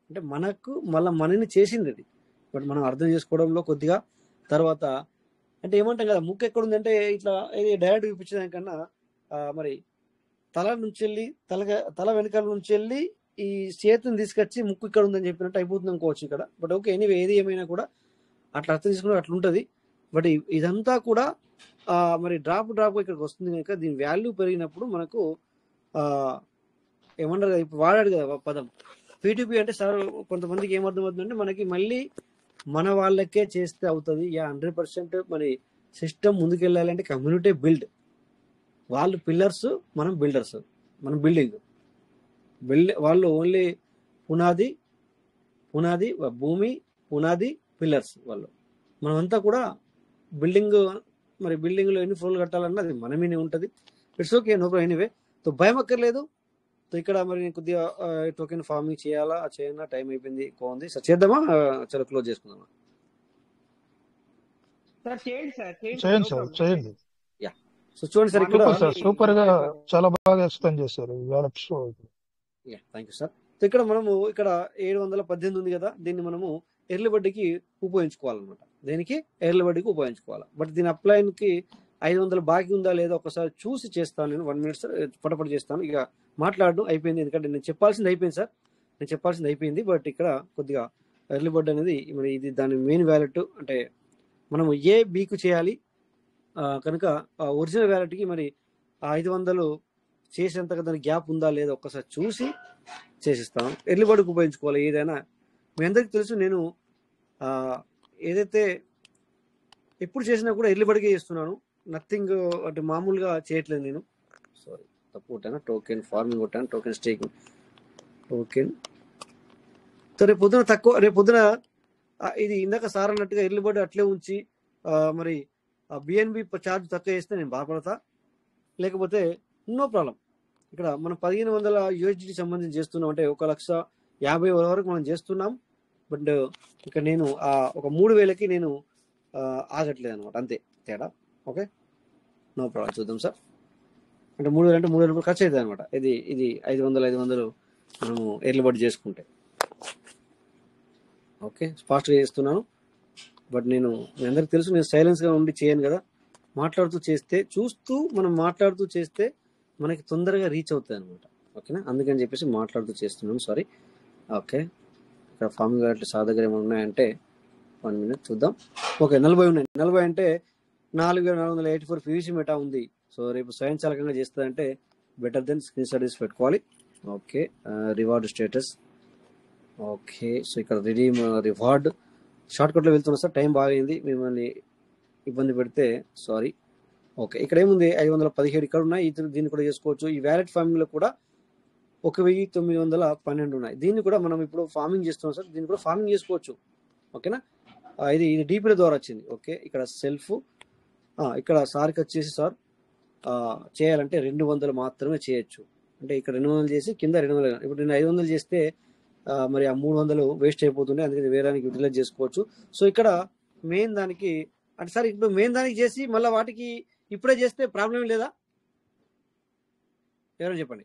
అంటే మనకు మళ్ళీ మనని చేసింది అది, బట్ మనం అర్థం చేసుకోవడంలో కొద్దిగా తర్వాత అంటే ఏమంటాం కదా, ముక్కు ఎక్కడ ఉందంటే ఇట్లా ఇది డైరెక్ట్ చూపించడానికన్నా మరి తల నుంచి వెళ్ళి తల వెనకాల నుంచి వెళ్ళి ఈ చేతిని తీసుకొచ్చి ముక్కు ఇక్కడ ఉందని చెప్పినట్టు అయిపోతుంది అనుకోవచ్చు ఇక్కడ. బట్ ఓకే, ఎనీవే ఏది ఏమైనా కూడా అట్లా అర్థం చేసుకుని అట్లా ఉంటుంది. బట్ ఇదంతా కూడా మరి డ్రాప్ ఇక్కడికి వస్తుంది కనుక దీని వాల్యూ పెరిగినప్పుడు మనకు ఏమన్నారు కదా, ఇప్పుడు వాడాడు కదా పదం P2P అంటే సార్ కొంతమందికి ఏమర్థమవుతుందంటే మనకి మళ్ళీ మన వాళ్ళకే చేస్తే అవుతుంది. 100% మరి సిస్టమ్ ముందుకెళ్ళాలంటే కమ్యూనిటీ బిల్డ్, వాళ్ళు పిల్లర్స్, మనం బిల్డర్స్, మనం బిల్డింగ్ వాళ్ళు ఓన్లీ పునాది భూమి, పునాది పిల్లర్స్ వాళ్ళు. మనమంతా కూడా బిల్డింగ్, మరి బిల్డింగ్లో ఎన్ని ఫ్లోర్లు కట్టాలన్నా అది మన మీదే ఉంటుంది. It's okay, no problem. Anyway so భయం అక్కర్లేదు. సో ఇక్కడ మరి నేను కొద్దిగా టోకెన్ ఫార్మింగ్ చేయనా టైం అయిపోయింది, ఎక్కువ ఉంది సార్. చేద్దామా, చాలా క్లోజ్ చేసుకుందామా? చేయండి సార్, చేయండి. యా, సో చూడండి సార్ ఇక్కడ సూపర్ గా చాలా బాగా ఎక్స్ప్లెయిన్ చేశారు. Yeah, thank you sir. So ఇక్కడ మనము ఇక్కడ 718 ఉంది కదా, దీన్ని మనము ఎర్లీ బడ్డీకి ఉపయోగించుకోవాలన్నమాట. దేనికి? ఎర్లీ బడ్డీకి ఉపయోగించుకోవాలి. బట్ దీని అప్లైన్కి 500 బాకీ ఉందా లేదా ఒకసారి చూసి చేస్తాను. నేను 1 minute సార్, పటపట చేస్తాను. ఇక మాట్లాడడం అయిపోయింది, ఎందుకంటే నేను చెప్పాల్సింది అయిపోయింది. బట్ ఇక్కడ కొద్దిగా ఎర్లీ బర్డ్ అనేది మరి ఇది దాని మెయిన్ వ్యాలెట్. అంటే మనము బీకు చేయాలి కనుక ఒరిజినల్ వ్యాలెట్కి మరి 500 చేసేంతగా దాని గ్యాప్ ఉందా లేదా ఒక్కసారి చూసి చేసిస్తాను. ఎర్లీ బర్డ్కి ఉపయోగించుకోవాలి ఏదైనా. మీ అందరికీ తెలుసు, నేను ఏదైతే ఎప్పుడు చేసినా కూడా ఎర్లీ బర్డ్కే చేస్తున్నాను. నథింగ్ అంటే మామూలుగా చేయట్లేదు నేను. సారీ, తప్పు కొట్టాను. టోకెన్ ఫార్మింగ్ కొట్టాను, టోకెన్ స్టేకింగ్, టోకెన్. సో రేపు పొద్దున ఇది ఇందాక సార్ అన్నట్టుగా ఎర్లీ బర్డ్ అట్లే ఉంచి మరి బిఎన్బి ఛార్జ్ తక్కువ చేస్తే నేను బాధపడతా, లేకపోతే నో ప్రాబ్లం. ఇక్కడ మనం 1500 USDT సంబంధించి చేస్తున్నాం, అంటే 1,50,000 వరకు మనం చేస్తున్నాం. బట్ ఇక్కడ నేను ఒక 3,000కి నేను ఆగట్లేదు అనమాట, అంతే తేడా. Okay, no problem. చూద్దాం సార్. అంటే 3,000 అంటే 3,000 రూపాయలు ఖర్చు అవుతుంది అనమాట. ఇది 500 మనము ఎర్లీ బర్డ్ చేసుకుంటే. ఓకే, ఫాస్ట్గా చేస్తున్నాను. బట్ నేను మీ అందరికి తెలుసు, నేను సైలెన్స్గా ఉండి చేయను కదా, మాట్లాడుతూ చేస్తే మనం మాట్లాడుతూ చేస్తే మనకి తొందరగా రీచ్ అవుతుంది అనమాట. ఓకేనా, అందుకని చెప్పేసి మాట్లాడుతూ చేస్తున్నాను. సారీ. ఓకే, ఇక్కడ ఫార్మింగ్ వ్యాలెట్లు సార్ దగ్గర ఏమైనా ఉన్నాయంటే 1 minute చూద్దాం. ఓకే, 40 ఉన్నాయి. 40 అంటే 4,484 PVC మెటా ఉంది. సో రేపు స్వయంచాలకంగా చేస్తుందంటే బెటర్ దెన్ స్క్రీన్ షాట్ తీసి పెట్టుకోవాలి. Okay, reward status. Okay, so ఇక్కడ రిడీమ్ రివార్డ్ షార్ట్ కట్లో వెళ్తున్నా సార్. టైం బాగైంది, మిమ్మల్ని ఇబ్బంది పెడితే సారీ. ఓకే, ఇక్కడ ఏముంది, 517 ఇక్కడ ఉన్నాయి. దీన్ని కూడా చేసుకోవచ్చు. ఈ వ్యాలెట్ ఫార్మింగ్ లో కూడా 1,912 ఉన్నాయి. దీన్ని కూడా మనం ఇప్పుడు ఫార్మింగ్ చేస్తున్నాం సార్, దీన్ని కూడా ఫార్మింగ్ చేసుకోవచ్చు. ఓకేనా, ఇది డీపీల ద్వారా వచ్చింది. ఓకే, ఇక్కడ సెల్ఫ్, ఇక్కడ సార్కి వచ్చేసి సార్ చేయాలంటే 200 మాత్రమే చేయొచ్చు. అంటే ఇక్కడ 200 చేసి కింద 200. ఇప్పుడు నేను 500 చేస్తే మరి ఆ 300 వేస్ట్ అయిపోతుండే, అందుకని వేరే యూటిలైజ్ చేసుకోవచ్చు. సో ఇక్కడ మెయిన్ దానికి అంటే సార్, ఇప్పుడు మెయిన్ దానికి చేసి మళ్ళీ వాటికి ఇప్పుడే చేస్తే ప్రాబ్లం లేదా? ఎవరైనా చెప్పండి.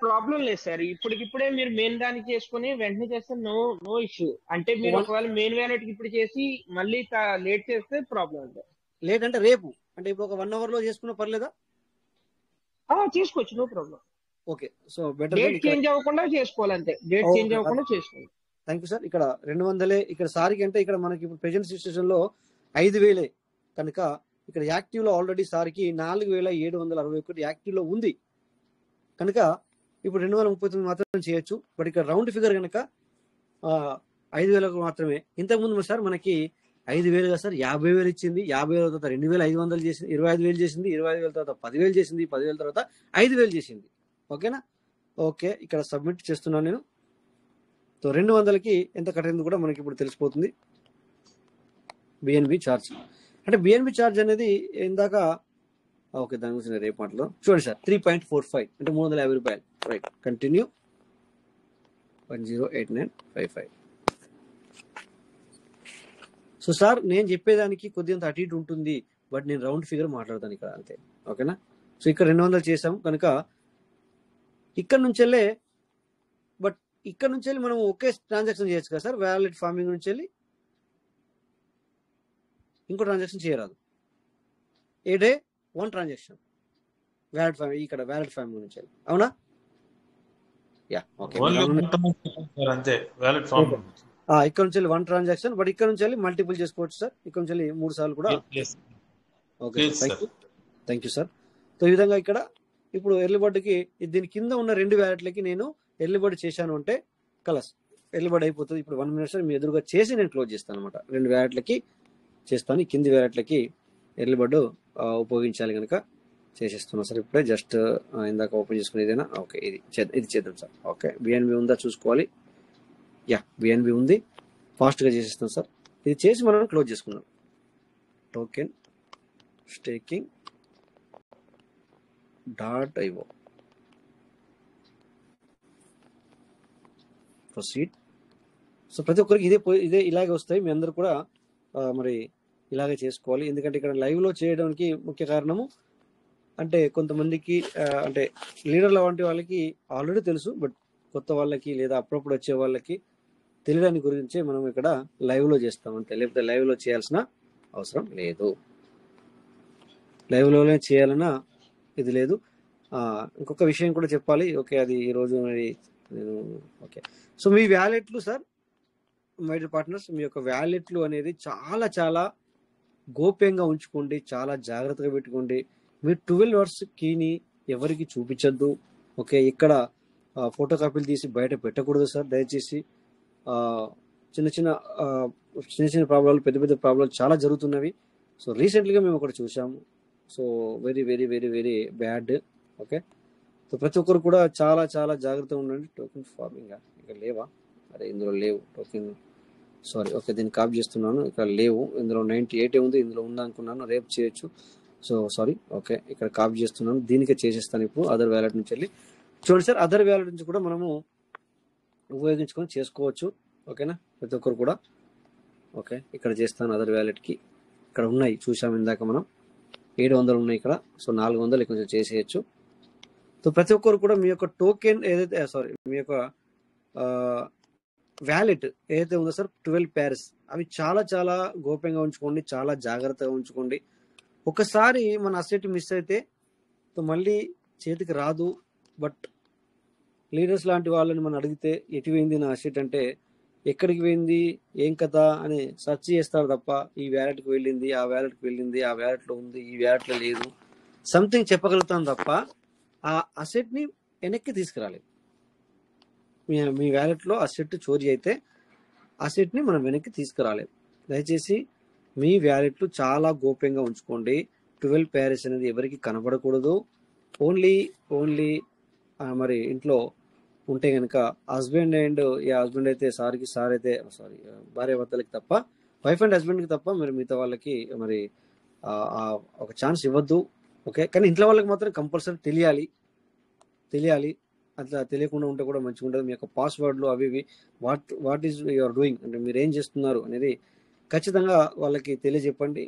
ప్రాబ్లం లేదు సార్, ఇప్పుడే మీరు మెయిన్ దానికి చేసుకుని వెంటనే చేస్తే నో ఇష్యూ. అంటే మీరు ఒకవేళ మెయిన్ వ్యాలెట్ కి ఇప్పుడు చేసి మళ్ళీ లేట్ చేస్తే ప్రాబ్లం. లేట్ అంటే రేపు, అంటే ఇప్పుడు ఒక 1 hour లో చేసుకున్నా పర్లేదా? చేసుకోవచ్చు, no problem. Okay, so better date change అవ్వకుండా చేసుకోవాలి, అంతే. డేట్ చేంజ్ అవ్వకుండా చేసుకోవాలి. Thank you sir. ఇక్కడ 200 ఇక్కడ సార్కి అంటే ఇక్కడ మనకి ఇప్పుడు ప్రెజెంట్ సిచ్యువేషన్ లో 5,000 కనుక ఇక్కడ యాక్టివ్ లో ఆల్రెడీ సార్కి 4,761 యాక్టివ్ లో ఉంది కనుక ఇప్పుడు 239 మాత్రమే చేయొచ్చు. బట్ ఇక్కడ రౌండ్ ఫిగర్ కనుక 5,000 మాత్రమే. ఇంతకుముందు సార్ మనకి 5,000 కదా సార్, 50,000 ఇచ్చింది, 50,000 తర్వాత 2,500 చేసింది, 25,000 చేసింది, 25,000 తర్వాత 10,000 చేసింది, 10,000 తర్వాత 5,000 చేసింది. ఓకేనా? ఓకే, ఇక్కడ సబ్మిట్ చేస్తున్నాను నేను. సో 200కి ఎంత కట్ అయింది కూడా మనకి ఇప్పుడు తెలిసిపోతుంది. బిఎన్బి ఛార్జ్ అంటే బిఎన్బి ఛార్జ్ అనేది ఇందాక ఓకే, దాని గురించి రేపు మాటలో చూడండి సార్. 3.45 అంటే 350 రూపాయలు. Right, continue. 108955. సో సార్ నేను చెప్పేదానికి కొద్దిగా అటు ఇటు ఉంటుంది, బట్ నేను రౌండ్ ఫిగర్ మాట్లాడతాను ఇక్కడ అంతే. ఓకేనా? సో ఇక్కడ 200 చేసాం కనుక ఇక్కడ నుంచి వెళ్ళే, బట్ ఇక్కడ నుంచి వెళ్ళి మనం ఒకే ట్రాన్సాక్షన్ చేయొచ్చు కదా సార్. వ్యాలెట్ ఫార్మింగ్ నుంచి వెళ్ళి ఇంకో ట్రాన్సాక్షన్ చేయరాదు. ఏ డే 1 ట్రాన్సాక్షన్ వ్యాలెట్ ఫార్మింగ్, ఇక్కడ వ్యాలెట్ ఫార్మింగ్ నుంచి వెళ్ళి. అవునా? Yeah, okay. అంతే, వ్యాలెట్ ఫామ్ ఇక్కడ నుంచి వెళ్ళి 1 ట్రాన్సాక్షన్, బట్ ఇక్కడ నుంచి వెళ్ళి మల్టిపుల్ చేసుకోవచ్చు సార్. ఇక్కడ నుంచి వెళ్ళి 3 సార్లు కూడా. Okay sir, thank you sir. So ఈ విధంగా ఇక్కడ ఇప్పుడు ఎర్లీ బర్డ్కి దీని కింద ఉన్న 2 వ్యాలెట్లకి నేను ఎర్లీ బర్డ్ చేశాను అంటే కలస్ ఎర్లీ బర్డ్ అయిపోతుంది. ఇప్పుడు 1 మినిట్ సార్ మీ ఎదురుగా చేసి నేను క్లోజ్ చేస్తాను అనమాట. 2 వ్యాలెట్లకి చేస్తాను, ఈ కింది వ్యాలెట్లకి ఎర్లీ బర్డ్ ఉపయోగించాలి కనుక చేసేస్తున్నాను సార్. ఇప్పుడే జస్ట్ ఇందాక ఓపెన్ చేసుకుని ఏదైనా ఓకే ఇది చేద్దాం సార్. ఓకే, బిఎన్బి ఉందా చూసుకోవాలి. యా, బిఎన్బి ఉంది. ఫాస్ట్గా చేసేస్తాం సార్. ఇది చేసి మనం క్లోజ్ చేసుకుందాం. Token staking .io proceed. So ప్రతి ఒక్కరికి ఇదే ఇలాగే వస్తాయి. మీ అందరు కూడా మరి ఇలాగే చేసుకోవాలి. ఎందుకంటే ఇక్కడ లైవ్లో చేయడానికి ముఖ్య కారణము అంటే కొంతమందికి అంటే లీడర్ల వంటి వాళ్ళకి ఆల్రెడీ తెలుసు, బట్ కొత్త వాళ్ళకి లేదా అప్పుడప్పుడు వచ్చే వాళ్ళకి తెలియడానికి గురించే మనం ఇక్కడ లైవ్లో చేస్తాం అంతే. లేకపోతే లైవ్లో చేయాల్సిన అవసరం లేదు. లైవ్లోనే చేయాలన్నా ఇది లేదు. ఇంకొక విషయం కూడా చెప్పాలి. ఓకే, అది ఈరోజు మరి నేను ఓకే. సో మీ వ్యాలెట్లు సార్, మై డియర్ పార్ట్నర్స్, మీ యొక్క వ్యాలెట్లు అనేది చాలా చాలా గోప్యంగా ఉంచుకోండి, చాలా జాగ్రత్తగా పెట్టుకోండి. మీరు 12 hours కీని ఎవరికి చూపించద్దు. ఓకే, ఇక్కడ ఫోటో కాపీలు తీసి బయట పెట్టకూడదు సార్ దయచేసి. చిన్న చిన్న ప్రాబ్లాలు, పెద్ద పెద్ద ప్రాబ్లాలు చాలా జరుగుతున్నవి. సో రీసెంట్గా మేము ఒకటి చూసాము. So very very very very bad. Okay, so ప్రతి ఒక్కరు కూడా చాలా చాలా జాగ్రత్తగా ఉండండి. టోకెన్ ఫార్మింగ్ ఇక్కడ లేవా? అరే ఇందులో లేవు టోకెన్, సారీ. ఓకే, దీన్ని కాపీ చేస్తున్నాను. ఇక్కడ లేవు, ఇందులో 98 ఉంది, ఇందులో ఉందనుకున్నాను. రేపు చేయొచ్చు. So sorry. ఓకే, ఇక్కడ కాపీ చేస్తున్నాను, దీనికే చేసేస్తాను ఇప్పుడు. అదర్ వ్యాలెట్ నుంచి వెళ్ళి చూడండి సార్. అదర్ వ్యాలెట్ నుంచి కూడా మనము ఉపయోగించుకొని చేసుకోవచ్చు. ఓకేనా, ప్రతి ఒక్కరు కూడా. ఓకే, ఇక్కడ చేస్తాను అదర్ వ్యాలెట్కి. ఇక్కడ ఉన్నాయి చూసాము ఇందాక మనం, 700 ఉన్నాయి ఇక్కడ. సో 400 కొంచెం చేసేయచ్చు. సో ప్రతి ఒక్కరు కూడా మీ యొక్క టోకెన్ ఏదైతే మీ యొక్క వ్యాలెట్ ఏదైతే ఉందో సార్ 12 pairs, అవి చాలా చాలా గోప్యంగా ఉంచుకోండి, చాలా జాగ్రత్తగా ఉంచుకోండి. ఒకసారి మన అసెట్ మిస్ అయితే మళ్ళీ చేతికి రాదు. బట్ లీడర్స్ లాంటి వాళ్ళని మనం అడిగితే ఎటు పోయింది నా అసెట్ అంటే, ఎక్కడికి పోయింది ఏం కథ అని సెర్చ్ చేస్తారు తప్ప ఈ వ్యాలెట్కి వెళ్ళింది, ఆ వ్యాలెట్కి వెళ్ళింది, ఆ వ్యాలెట్లో ఉంది, ఈ వ్యాలెట్లో లేదు, సంథింగ్ చెప్పగలుగుతాం తప్ప ఆ అసెట్ని వెనక్కి తీసుకురాలేదు. మీ వ్యాలెట్లో అసెట్ చోరీ అయితే అసెట్ని మనం వెనక్కి తీసుకురాలేదు. దయచేసి మీ వ్యాలెట్లు చాలా గోప్యంగా ఉంచుకోండి. 12 pairs అనేది ఎవరికి కనబడకూడదు. ఓన్లీ మరి ఇంట్లో ఉంటే కనుక హస్బెండ్ అండ్ హస్బెండ్ అయితే సార్ అయితే భార్య భర్తలకి తప్ప, వైఫ్ అండ్ హస్బెండ్కి తప్ప మరి మిగతా వాళ్ళకి మరి ఒక ఛాన్స్ ఇవ్వద్దు. ఓకే, కానీ ఇంట్లో వాళ్ళకి మాత్రం కంపల్సరీ తెలియాలి. అట్లా తెలియకుండా ఉంటే కూడా మంచిగా ఉంటుంది. మీ యొక్క పాస్వర్డ్లు అవి ఇవి వాట్ ఈజ్ యూఆర్ డూయింగ్ అంటే మీరు ఏం చేస్తున్నారు అనేది ఖచ్చితంగా వాళ్ళకి తెలియజెప్పండి.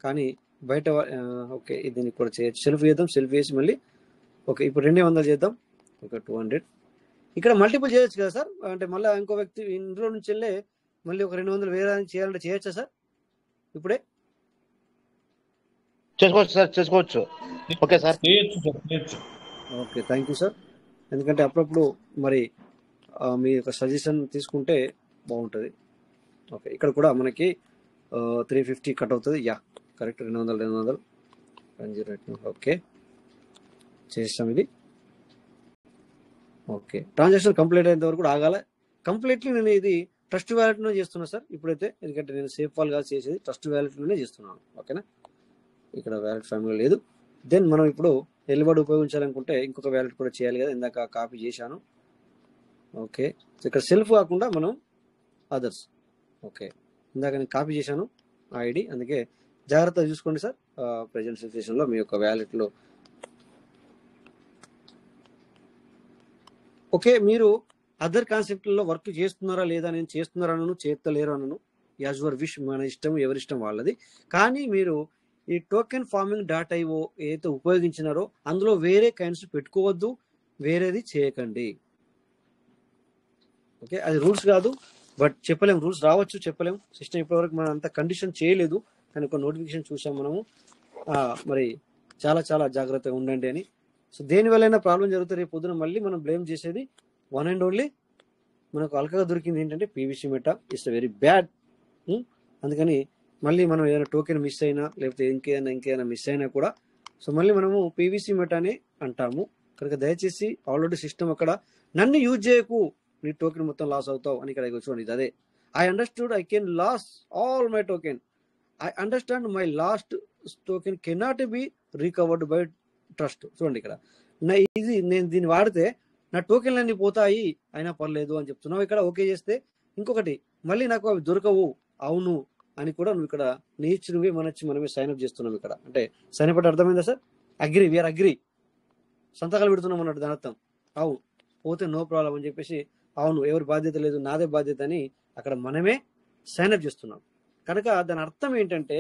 కానీ బయట ఓకే, దీనికి కూడా చేయొచ్చు. సెల్ఫ్ చేద్దాం, సెల్ఫ్ చేసి మళ్ళీ ఓకే ఇప్పుడు 200 చేద్దాం. ఓకే 200. ఇక్కడ మల్టిపుల్ చేయొచ్చు కదా సార్, అంటే మళ్ళీ ఇంకో వ్యక్తి ఇందులో నుంచి వెళ్ళే మళ్ళీ ఒక 200 వేరే చేయాలంటే చేయొచ్చా సార్ ఇప్పుడే? చేసుకోవచ్చు సార్, చేసుకోవచ్చు. Okay sir, okay, thank you sir. ఎందుకంటే అప్పుడప్పుడు మరి మీ యొక్క సజెషన్ తీసుకుంటే బాగుంటుంది. ఓకే, ఇక్కడ కూడా మనకి 350 కట్ అవుతుంది. Yeah correct, 200 10. ఓకే చేస్తాం ఇది. ఓకే, ట్రాన్సాక్షన్ కంప్లీట్ అయ్యేంత వరకు కూడా ఆగాలి. కంప్లీట్లీ నేను ఇది ట్రస్ట్ వ్యాలెట్లోనే చేస్తున్నా సార్ ఇప్పుడైతే, ఎందుకంటే నేను సేఫ్ వాల్ కాదు చేసేది, ట్రస్ట్ వ్యాలెట్లోనే చేస్తున్నాను. ఓకేనా, ఇక్కడ వ్యాలెట్ ఫ్యామిలీ లేదు. దెన్ మనం ఇప్పుడు ఎల్లుబడి ఉపయోగించాలనుకుంటే ఇంకొక వ్యాలెట్ కూడా చేయాలి కదా, ఇందాక కాపీ చేశాను. ఓకే, ఇక్కడ సెల్ఫ్ కాకుండా మనం అదర్స్. ఓకే, ఇందాక నేను కాపీ చేశాను ఆ ఐడి, అందుకే జాగ్రత్తగా చూసుకోండి సార్. ప్రజెంట్ సిచ్యువేషన్లో మీ యొక్క వ్యాలెట్లో. ఓకే, మీరు అదర్ కాన్సెప్ట్లో వర్క్ చేస్తున్నారా లేదా, నేను చేస్తున్నారనను చేస్తలేరు అనను, యాజ్ యువర్ విష్, మన ఇష్టం, ఎవరిష్టం వాళ్ళది. కానీ మీరు ఈ టోకెన్ ఫార్మింగ్ .io ఏదైతే ఉపయోగించినారో అందులో వేరే కైండ్స్ పెట్టుకోవద్దు, వేరేది చేయకండి. ఓకే, అది రూల్స్ కాదు, బట్ చెప్పలేం, రూల్స్ రావచ్చు, చెప్పలేం. సిస్టమ్ ఇప్పటివరకు మనం అంత కండిషన్ చేయలేదు, కానీ ఒక నోటిఫికేషన్ చూసాం మనము. మరి చాలా చాలా జాగ్రత్తగా ఉండండి అని. సో దేనివల్ల ప్రాబ్లం జరుగుతుంది రేపు పొద్దున మళ్ళీ మనం బ్లేమ్ చేసేది వన్ అండ్ ఓన్లీ మనకు అల్కగా దొరికింది ఏంటంటే PVC meta. It's very bad. అందుకని మళ్ళీ మనం ఏదైనా టోకెన్ మిస్ అయినా లేకపోతే ఇంకేదైనా మిస్ అయినా కూడా సో మళ్ళీ మనము పీవీసీ మెటానే అంటాము. కనుక దయచేసి ఆల్రెడీ సిస్టమ్ అక్కడ నన్ను యూజ్ చేయకు, నీ టోకెన్ మొత్తం లాస్ అవుతావు అని ఇక్కడ చూడండి. ఇది అదే, I understood I can loss all my token, I understand my lost token cannot be recovered by trust. చూడండి ఇక్కడ ఇది నేను దీన్ని వాడితే నా టోకెన్లు అన్ని పోతాయి అయినా పర్లేదు అని చెప్తున్నావు. ఇక్కడ ఓకే చేస్తే ఇంకొకటి మళ్ళీ నాకు అవి దొరకవు అవును అని కూడా నువ్వు ఇక్కడ నీచి నువ్వే మనమే సైన్అప్ చేస్తున్నాం. ఇక్కడ అంటే సైన్అప్ అంటే అర్థమైందా సార్? అగ్రి, వీఆర్ అగ్రి, సంతకాలు పెడుతున్నాం అన్నట్టు దాని అర్థం. అవును పోతే నో ప్రాబ్లం అని చెప్పేసి, అవును ఎవరి బాధ్యత లేదు నాదే బాధ్యత అని అక్కడ మనమే సైన్అప్ చేస్తున్నాం. కనుక దాని అర్థం ఏంటంటే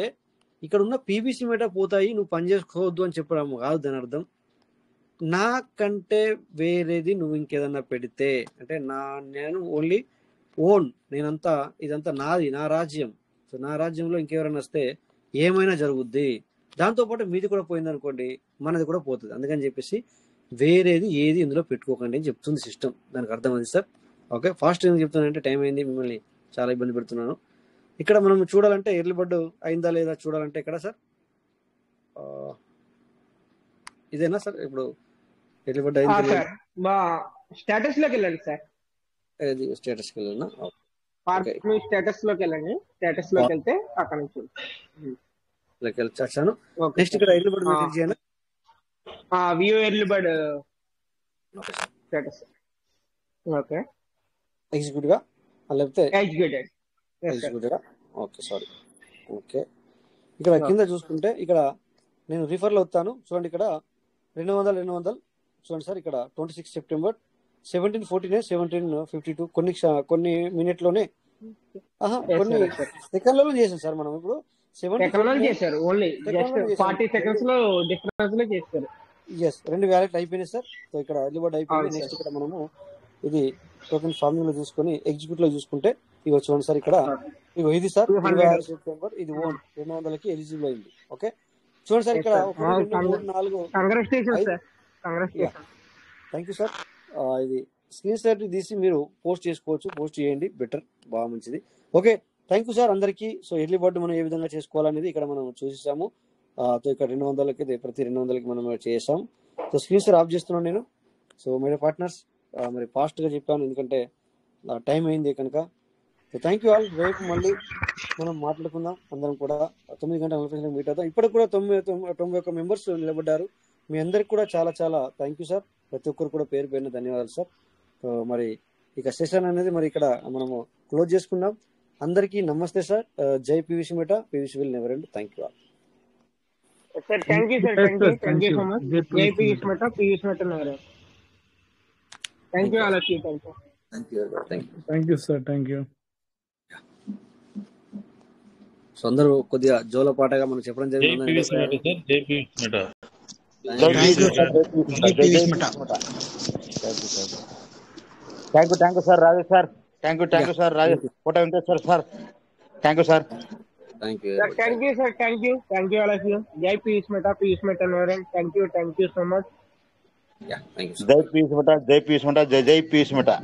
ఇక్కడ ఉన్న పీవీసీ మెటా పోతాయి నువ్వు పని చేసుకోవద్దు అని చెప్పడం కాదు దాని అర్థం. నాకంటే వేరేది నువ్వు ఇంకేదన్నా పెడితే అంటే నేను ఓన్లీ ఓన్, నేనంతా ఇదంతా నాది, నా రాజ్యం. సో నా రాజ్యంలో ఇంకెవరైనా వస్తే ఏమైనా జరుగుద్ది, దాంతోపాటు మీది కూడా పోయింది అనుకోండి మనది కూడా పోతుంది. అందుకని చెప్పేసి వేరేది ఏది ఇందులో పెట్టుకోకండి అని చెప్తుంది సిస్టమ్. దానికి అర్థమైంది సార్? ఓకే, ఫాస్ట్ ఏం చెప్తున్నానంటే టైం అయింది, మిమ్మల్ని చాలా ఇబ్బంది పెడుతున్నాను. ఇక్కడ మనం చూడాలంటే ఎర్లీ బర్డ్ అయిందా లేదా చూడాలంటే ఇక్కడ సార్ ఇదేనా సార్? ఇప్పుడు ఎర్లీ బర్డ్ అయింది స్టేటస్ లోకి వెళ్ళండి సార్. స్టేటస్కి వెళ్ళినా స్టేటస్ లోకి వెళ్ళండి. స్టేటస్ లోకి వెళ్తే అక్కడ నుంచి వచ్చాను. నెక్స్ట్ ఇక్కడ ఎర్లీ బర్డ్ క్లిక్ చేయాలి. View early bird status. Okay, executive గా లేకపోతే ఎగ్జిక్యూటివ్. Okay sorry. ఓకే, ఇక్కడ కింద చూసుకుంటే ఇక్కడ నేను రిఫర్లో వస్తాను. చూడండి ఇక్కడ 200 చూడండి సార్. ఇక్కడ 26 సెప్టెంబర్ 1749 1752 కొన్ని మినిట్లోనే కొన్ని సెకండ్లలో చేసాం సార్. మనం ఇప్పుడు 7 చేశారు, ఓన్లీ జస్ట్ 40 సెకండ్స్ లో డిఫరెన్స్ లో చేశారు. ఎస్, 2 వ్యాలెట్ అయిపోయినాయి సార్. సో ఇక్కడ ఎర్లీ బర్డ్ అయిపోయింది. నెక్స్ట్ ఇక్కడ మనము ఇది టోకెన్ ఫార్మింగ్ లో చూసుకొని ఎగ్జిక్యూట్ లో చూసుకుంటే ఇవి చూడండి సార్. ఇక్కడ ఇగో ఇది సార్ 26 సెప్టెంబర్, ఇది ఓన్ 200కి ఎలిజిబుల్ అయింది. ఓకే చూడండి సార్. ఇక్కడ 1 2 3 4 థ్యాంక్ యూ సార్. ఇది స్క్రీన్ షాట్ తీసి మీరు పోస్ట్ చేసుకోవచ్చు, పోస్ట్ చేయండి, బెటర్, బాగా మంచిది. ఓకే థ్యాంక్ యూ సార్ అందరికీ. సో ఎర్లీ బర్డ్ మనం ఏ విధంగా చేసుకోవాలనేది ఇక్కడ మనం చూసేసాము. సో ఇక్కడ 200కి ప్రతి 200కి మనం చేసాం. సో స్క్రీన్ షాట్ ఆఫ్ చేస్తున్నాను నేను. సో మై పార్ట్నర్స్ మరి ఫాస్ట్గా చెప్పాను ఎందుకంటే టైం అయింది కనుక. So thank you all. రేపు మళ్ళీ మనం మాట్లాడుకుందాం అందరం కూడా 9:40 మీట్ అవుతాం. ఇప్పటికి కూడా 91 మెంబర్స్ నిలబడ్డారు. మీ అందరికి కూడా చాలా చాలా థ్యాంక్ యూ సార్. ప్రతి ఒక్కరు కూడా పేరు పేరున ధన్యవాదాలు సార్. సో మరి ఇక సెషన్ అనేది మరి ఇక్కడ మనము క్లోజ్ చేసుకుందాం. అందరికీ నమస్తే సార్. జై PVC Meta, PVC will never end. Thank you all sir. Thank you sir. Thank you so much. జై PVC Meta, PVC Meta never end. Thank you all of you. Thank you sir. Thank you. So అందరూ కొద్దిగా జోల పాటగా మనం చెప్పడం జరిగింది. Thank you sir Rajesh sir. Thank you sir Rajesh Kota Venkateswara sir. Thank you sir. Thank you sir. Thank you all of you. జై PVC Meta never end. Thank you so much. జై PVC meta, జై పీవీసీ మెటా, జై PVC meta.